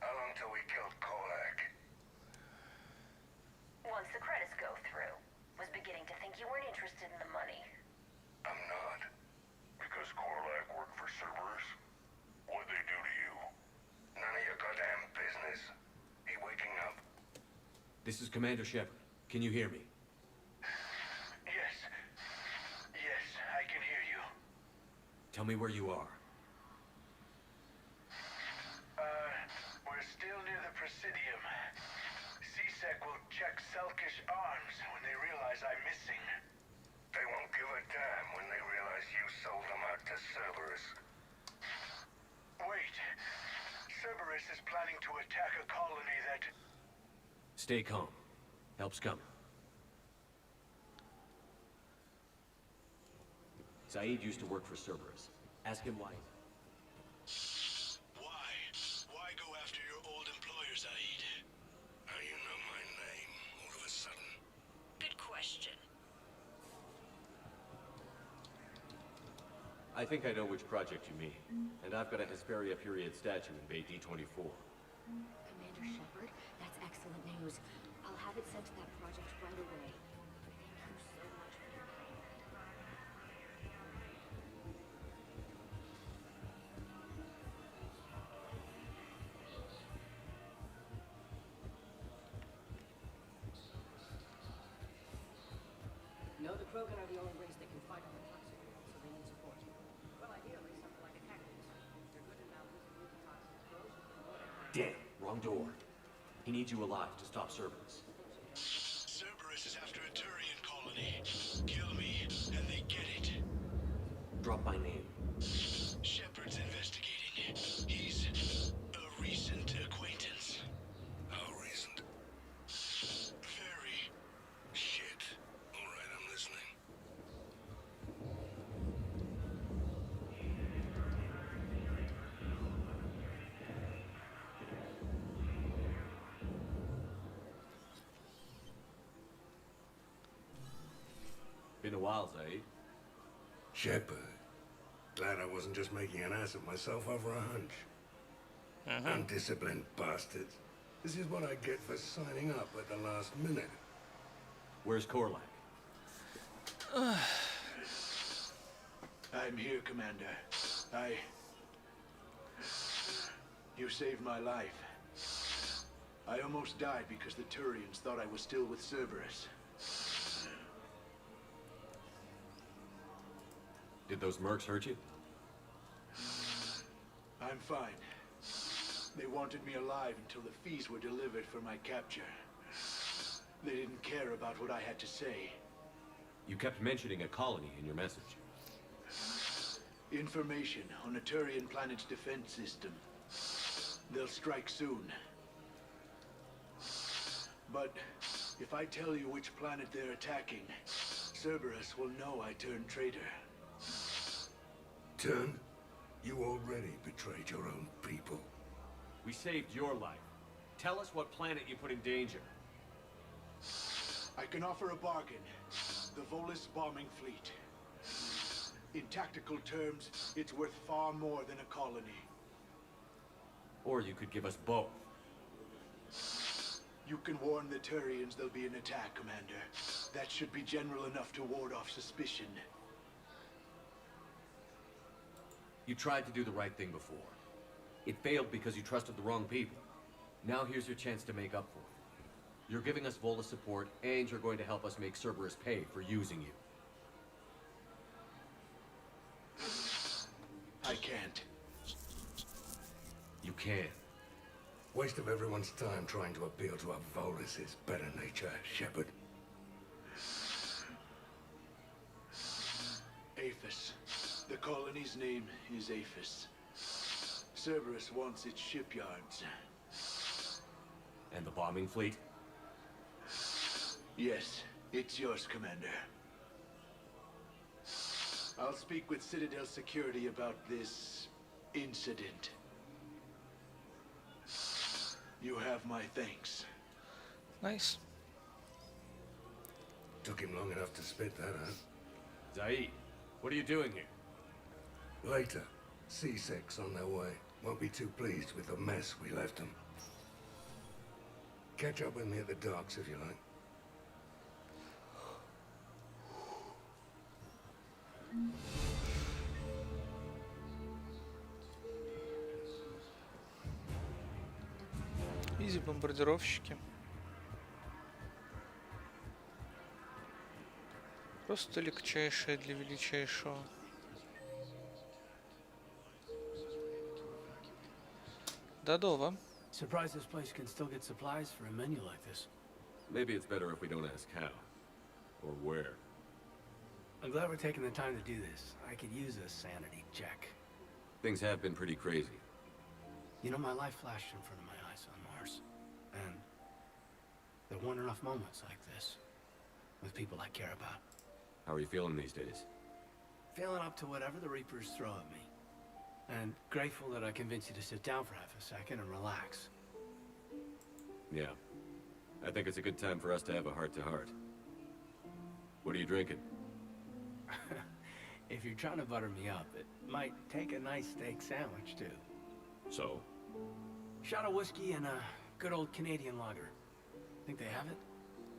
How long till we killed Kolak? Once the credits go through. Was beginning to think you weren't interested in the money. I'm not. Because Korlak worked for Cerberus? What'd they do to you? None of your goddamn business. He waking up? This is Commander Shepard. Can you hear me? Yes. Yes, I can hear you. Tell me where you are. We're still near the Presidium. CSEC will check Selkish arms when they realize I'm missing. They won't give a damn when they realize you sold them out to Cerberus. Wait. Cerberus is planning to attack a colony that... Stay calm. Help's coming. Zaid used to work for Cerberus. Ask him why. Why? Why go after your old employer, Zaid? How you know my name all of a sudden? Good question. I think I know which project you mean. And I've got a Hesperia period statue in Bay D-24. Commander Shepard, that's excellent news. I'll have it sent to that project right away. Thank you so much for your help. No, the Krogan are the only race that can fight on the toxic world, so they need support. Well, ideally, something like a cactus. They're good at outwitting the toxic growth. Damn, wrong door. He needs you alive to stop Cerberus. Cerberus is after a Turian colony. Kill me, and they get it. Drop my name. Shepard's investigating. He's a recent acquaintance. How recent? Very. Shit. All right, I'm listening. Been a while, Zaid. Shepard. Glad I wasn't just making an ass of myself over a hunch. Undisciplined bastards. This is what I get for signing up at the last minute. Where's Korlak? I'm here, Commander. You saved my life. I almost died because the Turians thought I was still with Cerberus. Did those mercs hurt you? I'm fine. They wanted me alive until the fees were delivered for my capture. They didn't care about what I had to say. You kept mentioning a colony in your message. Information on a Turian planet's defense system. They'll strike soon. But if I tell you which planet they're attacking, Cerberus will know I turned traitor. Turn? You already betrayed your own people. We saved your life. Tell us what planet you put in danger. I can offer a bargain. The Volus bombing fleet. In tactical terms, it's worth far more than a colony. Or you could give us both. You can warn the Turians there'll be an attack, Commander. That should be general enough to ward off suspicion. You tried to do the right thing before. It failed because you trusted the wrong people. Now here's your chance to make up for it. You're giving us Volus support, and you're going to help us make Cerberus pay for using you. I can't. You can. Waste of everyone's time trying to appeal to a Volus' better nature, Shepard. Its name is Aphis. Cerberus wants its shipyards. And the bombing fleet? Yes, it's yours, Commander. I'll speak with Citadel Security about this incident. You have my thanks. Nice. Took him long enough to spit that out. Zaid, what are you doing here? Later. C-Sec's on their way. Won't be too pleased with the mess we left them. Catch up with me at the docks if you like. Изи бомбардировщики. Просто легчайшее для величайшего. Додова. Surprised this place can still get supplies for a menu like this. Maybe it's better if we don't ask how. Or where. I'm glad we're taking the time to do this. I could use a sanity check. Things have been pretty crazy. You know, my life flashed in front of my eyes on Mars. And there weren't enough moments like this. With people I care about. How are you feeling these days? Feeling up to whatever the Reapers throw at me. And grateful that I convinced you to sit down for half a second and relax. Yeah. I think it's a good time for us to have a heart-to-heart. What are you drinking? If you're trying to butter me up, it might take a nice steak sandwich, too. So? Shot of whiskey and a good old Canadian lager. Think they have it?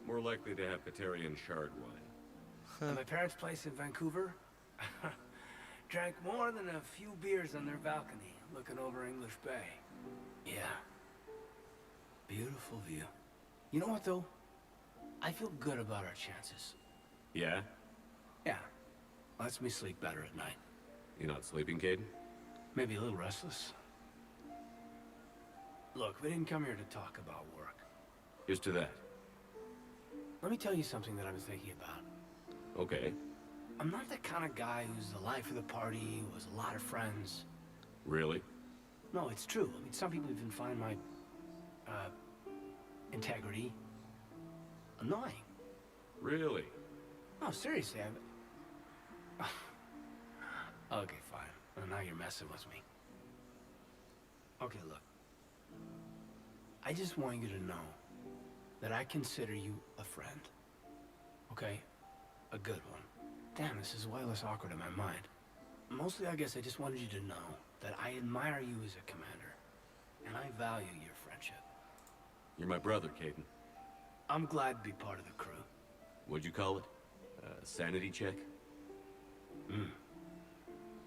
More likely to have Batarian shard wine. At my parents' place in Vancouver, drank more than a few beers on their balcony, looking over English Bay. Yeah. Beautiful view. You know what, though? I feel good about our chances. Yeah? Yeah. Lets me sleep better at night. You not sleeping, Caden? Maybe a little restless. Look, we didn't come here to talk about work. Here's to that. Let me tell you something that I've been thinking about. Okay. I'm not the kind of guy who's the life of the party, who has a lot of friends. Really? No, it's true. I mean, some people even find my, integrity annoying. Really? No, seriously, Okay, fine. Well, now you're messing with me. Okay, look. I just want you to know that I consider you a friend. Okay? A good one. Damn, this is way less awkward in my mind. Mostly, I guess I just wanted you to know that I admire you as a commander. And I value your friendship. You're my brother, Caden. I'm glad to be part of the crew. What'd you call it? Sanity check?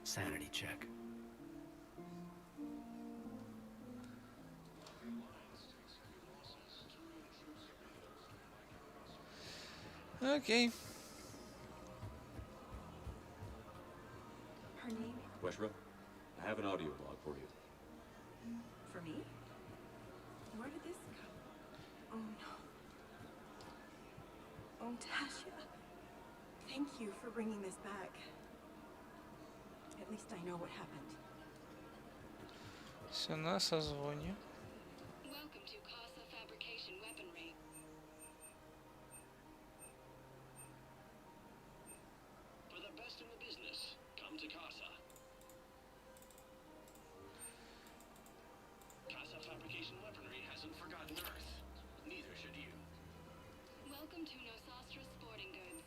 Sanity check. Окей. Her name? Weshra, I have an audio log for you. For me? Where did this come? Oh no. Oh, Tasha. Thank you for bringing this back. At least I know what happened. Все на созвоне. Welcome to Casa Fabrication Weaponry. For the best in the business, come to Casa. Casa Fabrication Weaponry hasn't forgotten Earth. Neither should you. Welcome to Nosastra Sporting Goods.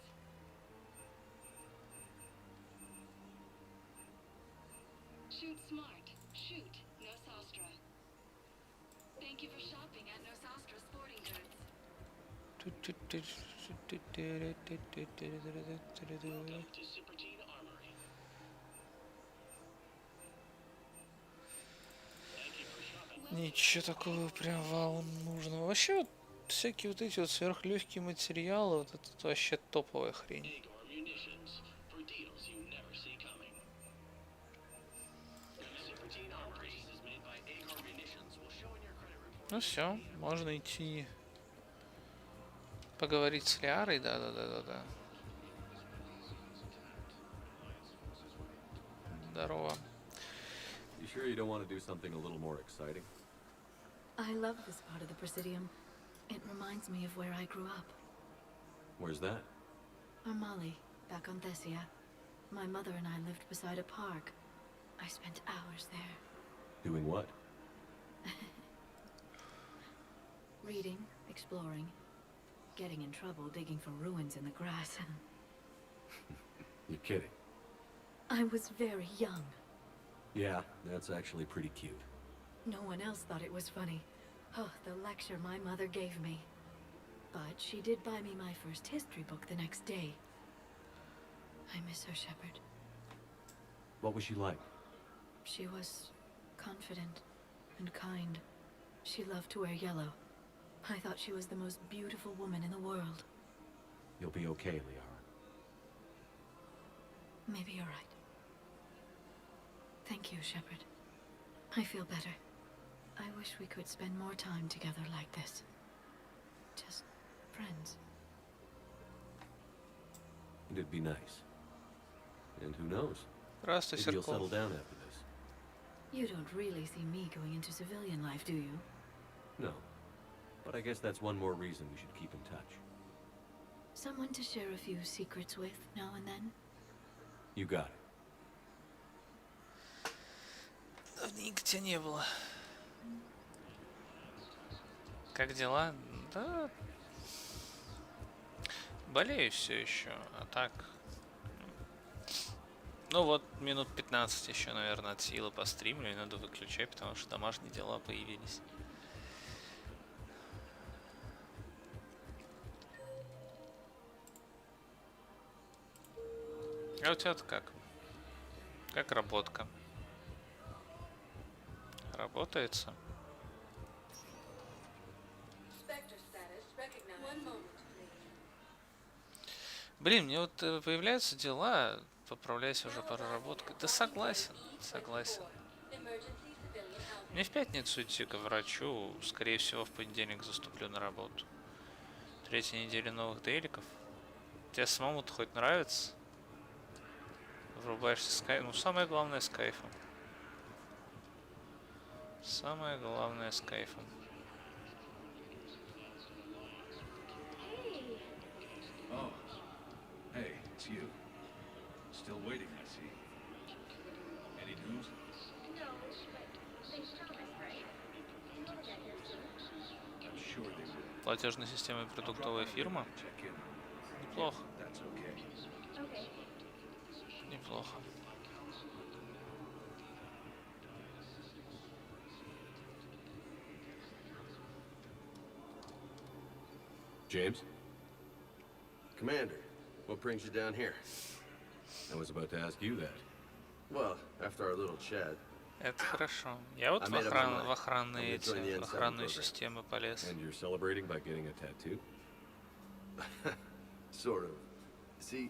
Shoot smart. Shoot Nosastra. Thank you for shopping at Nosastra Sporting Goods. Welcome to Superteen Armory. Thank you for shopping. Ничего такого прям вау нужного. Вообще вот всякие вот эти вот сверхлегкие материалы, вот это вообще топовая хрень. Agor munitions for deals you never see coming. Superteen Armory is made by Agor munitions. Will show in your credit report. Ну все, можно идти поговорить с Лиарой, да. Здорово. You sure you don't want to do something a little more exciting? I love this part of the Presidium. It reminds me of where I grew up. Where's that? Armali, back on Thessia. My mother and I lived beside a park. I spent hours there. Doing what? Reading, exploring, getting in trouble digging for ruins in the grass. You're kidding. I was very young. Yeah, that's actually pretty cute. No one else thought it was funny. Oh, the lecture my mother gave me. But she did buy me my first history book the next day. I miss her, Shepard. What was she like? She was confident and kind. She loved to wear yellow. I thought she was the most beautiful woman in the world. You'll be okay, Liara. Maybe you're right. Thank you, Shepard. I feel better. I wish we could spend more time together like this. Just friends. It'd be nice. And who knows? Здравствуй, Maybe you'll Серков. settle down after this. You don't really see me going into civilian life, do you? No. But I guess that's one more reason we should keep in touch. Someone to share a few secrets with now and then? You got it. Давненько тебя не было. Как дела? Да. Болею все еще, а так. Ну вот, минут 15 еще, наверное, от силы постримлю, и надо выключать, потому что домашние дела появились. А у тебя-то как? Как работка? Работается? Блин, мне вот появляются дела, поправляйся уже проработкой. Да согласен, согласен. Мне в пятницу идти к врачу, скорее всего в понедельник заступлю на работу. 3-я неделя новых дейликов. Тебе самому-то хоть нравится? Врубаешься с кайфом. Ну, самое главное с кайфом. Самое главное с кайфом. Oh, hey, it's you. Still waiting, I see. Any news? No, but they promised, right? You'll get here soon. I'm sure they will. Платежная система и продуктовая фирма. Check in. Неплохо. That's okay. Okay. Неплохо. James? Commander, what brings you down here? I was about to ask you that. Well, after our little chat. Это хорошо. Я вот в охранные эти, в охранную систему полез. And you're celebrating by getting a tattoo? Sort of. See,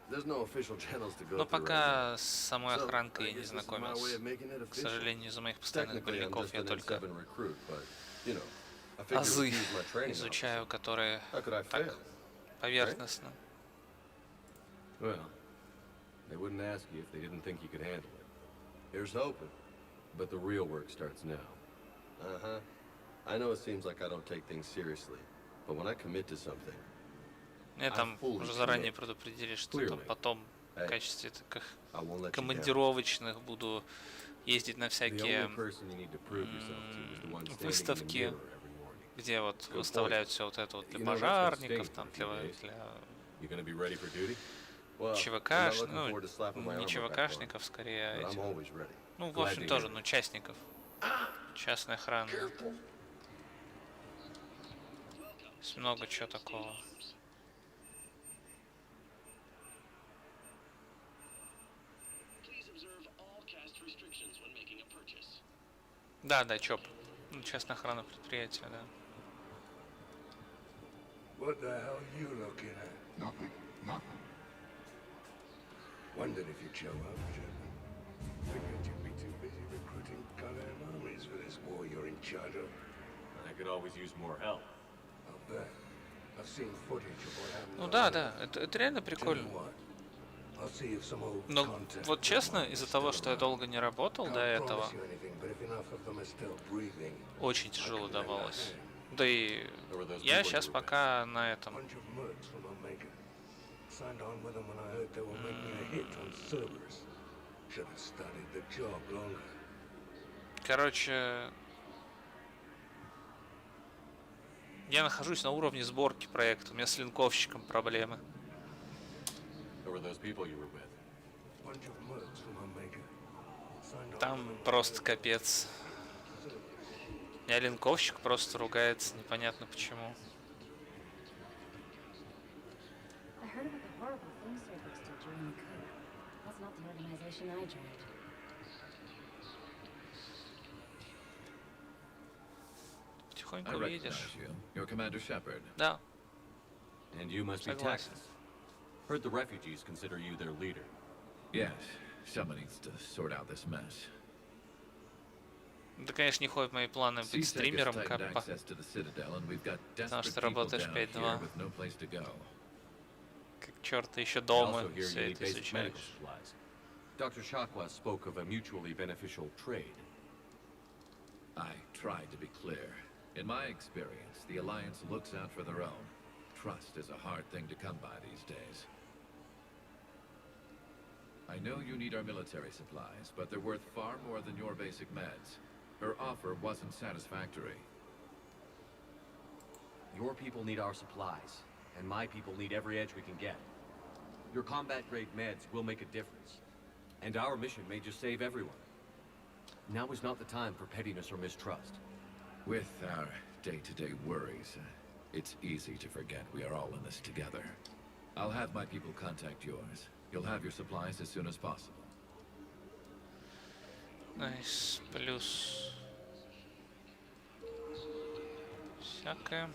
there's no official channels to go Но through. пока с самой охранкой я не знакомился. К сожалению, из-за моих постоянных болевиков я только азы изучаю, которые так поверхностно. Well, they wouldn't ask you if they didn't think you could handle it. Here's hoping. But the real work starts now. Uh-huh. I know it seems like I don't take things seriously, but when I commit to something, Мне там уже заранее предупредили, что там потом в качестве таких командировочных буду ездить на всякие выставки, где вот выставляют все вот это вот для пожарников, там для ЧВК, ну не ЧВКшников, скорее этих, ну в общем тоже, ну частников, частной охраны. Есть много чего такого. Да, да, ЧОП. Ну, частная охрана предприятия, да. What the hell are you looking at? Nothing. Nothing. Wondered if you'd show up, Shepard. Figured you'd be too busy recruiting goddamn armies for this war you're in charge of. I could always use more help. I'll bet. I've seen footage of what happened. Ну да, да, это реально прикольно. I'll see if some old Но contact вот честно, из-за того, что я долго не работал до Can't этого, promise you anything, but if enough of them are still breathing, очень тяжело давалось. Да и я сейчас пока на этом. bunch of mercs from Omega. Signed on with them when I heard they were making a hit on Cerberus. Should have studied the job longer. Короче, я нахожусь на уровне сборки проекта. У меня с линковщиком проблемы. Who were those people you were with? Bunch of mercs from Omega. Signed on Там просто капец. Я линковщик просто ругается, непонятно почему. I heard about the horrible things Cerberus did during the coup. That's not the organization I joined. Потихоньку I видишь. recognize you. You're Commander Shepard. Да. And you must be Согласен. Texas. Heard the refugees consider you their leader. Yes, someone needs to sort out this mess. Да, конечно, не входит в мои планы быть CSEC has стримером, tightened как access to the Citadel, and we've got потому desperate что people работаешь down here 5-2. with no place to go. Как черт, еще I дома also hear все you need это basic medical изучаешь. supplies. Dr. Shakwa spoke of a mutually beneficial trade. I tried to be clear. In my experience, the Alliance looks out for their own. Trust is a hard thing to come by these days. I know you need our military supplies, but they're worth far more than your basic meds. Her offer wasn't satisfactory. Your people need our supplies, and my people need every edge we can get. Your combat-grade meds will make a difference, and our mission may just save everyone. Now is not the time for pettiness or mistrust. With our day-to-day worries, it's easy to forget we are all in this together. I'll have my people contact yours. You'll have your supplies as soon as possible. Найс, плюс всякое.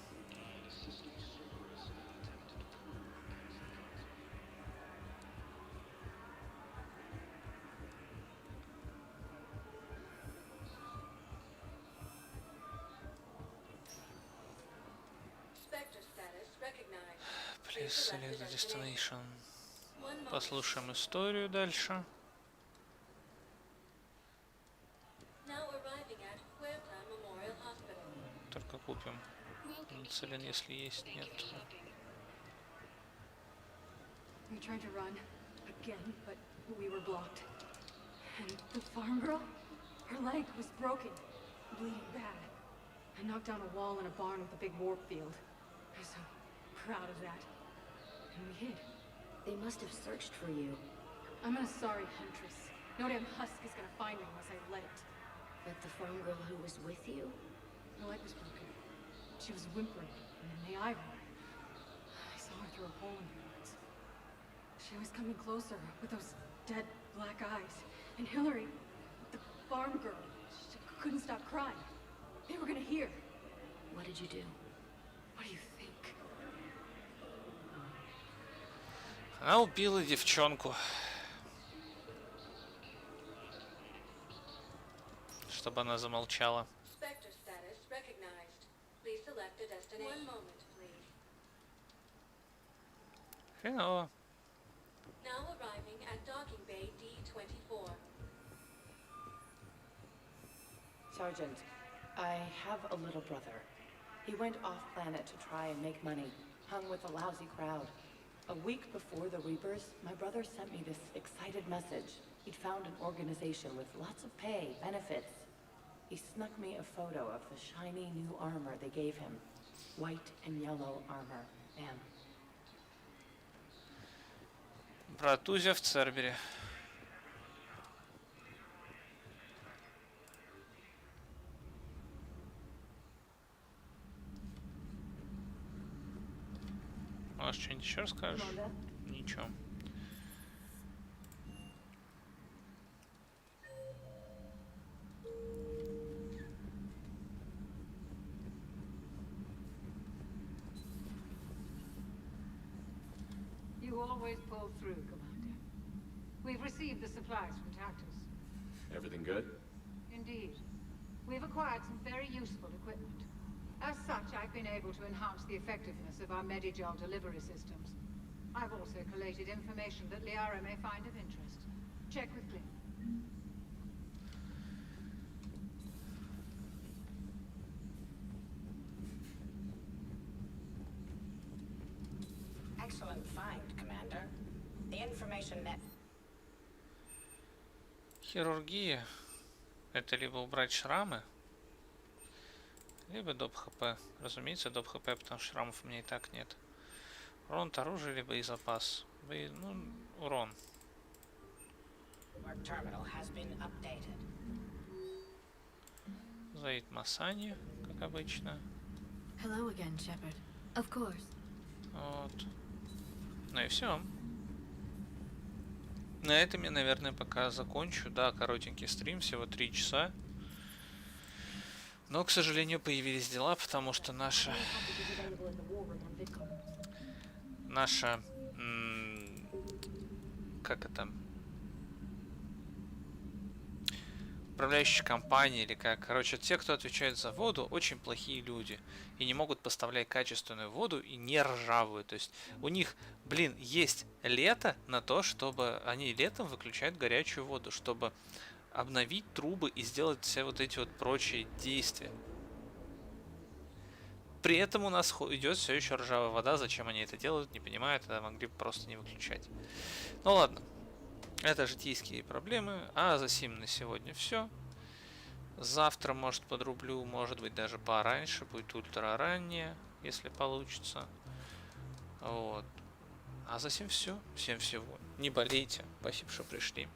Please select the destination. Послушаем историю дальше. Только купим инсулин, если есть, нет. We tried to run again, but we were blocked. And the farm girl, her leg was broken, bleeding bad. I knocked down a wall in a barn with a big warp field. I was so proud of that. And we hid. They must have searched for you. I'm an sorry huntress. No damn husk is gonna find me unless I let it. But the farm girl who was with you? Her leg was broken. She was whimpering, and then the eye rolled. I saw her through a hole in her eyes. She was coming closer with those dead black eyes. And Hillary, the farm girl, she couldn't stop crying. They were gonna hear. What did you do? What do you think? Она убила девчонку. Чтобы она замолчала. Spectre status recognized. Please select a destination. One moment, please. Хреново. Now arriving at docking bay D24. Sergeant, I have a little brother. He went off-planet to try and make money, hung with a lousy crowd. A week before the Reapers, my brother sent me this excited message. He'd found an organization with lots of pay, benefits. He snuck me a photo of the shiny new armor they gave him. White and yellow armor, ma'am. Братузя в Цербере. Может, что-нибудь еще расскажешь? Ничего. You always pull through, Commander. We've received the supplies from Tactus. Everything good? Indeed. We've acquired some very useful equipment. As such, I've been able to enhance the effectiveness of our Medigel delivery systems. I've also collated information that Liara may find of interest. Check with Cliff. Excellent find, Commander. The information net... Хирургия. Это либо убрать шрамы, либо доп хп. Разумеется, доп хп, потому что шрамов у меня и так нет. Урон от оружия, либо и запас. Ну, урон. Заид Масани, как обычно. Hello again, Shepard. Of course. Вот. Ну и все. На этом я, наверное, пока закончу. Да, коротенький стрим, всего 3 часа. Но, к сожалению, появились дела, потому что наша как это, управляющая компания или как, короче, те, кто отвечает за воду, очень плохие люди и не могут поставлять качественную воду и не ржавую. То есть у них, блин, есть лето на то, чтобы они летом выключают горячую воду, чтобы обновить трубы и сделать все вот эти вот прочие действия. При этом у нас идет все еще ржавая вода. Зачем они это делают, не понимаю. Тогда могли бы просто не выключать. Ну ладно. Это житейские проблемы. А за сим на сегодня все. Завтра, может, подрублю. Может быть, даже пораньше. Будет ультра раннее, если получится. Вот. А за сим все. Всем всего. Не болейте. Спасибо, что пришли.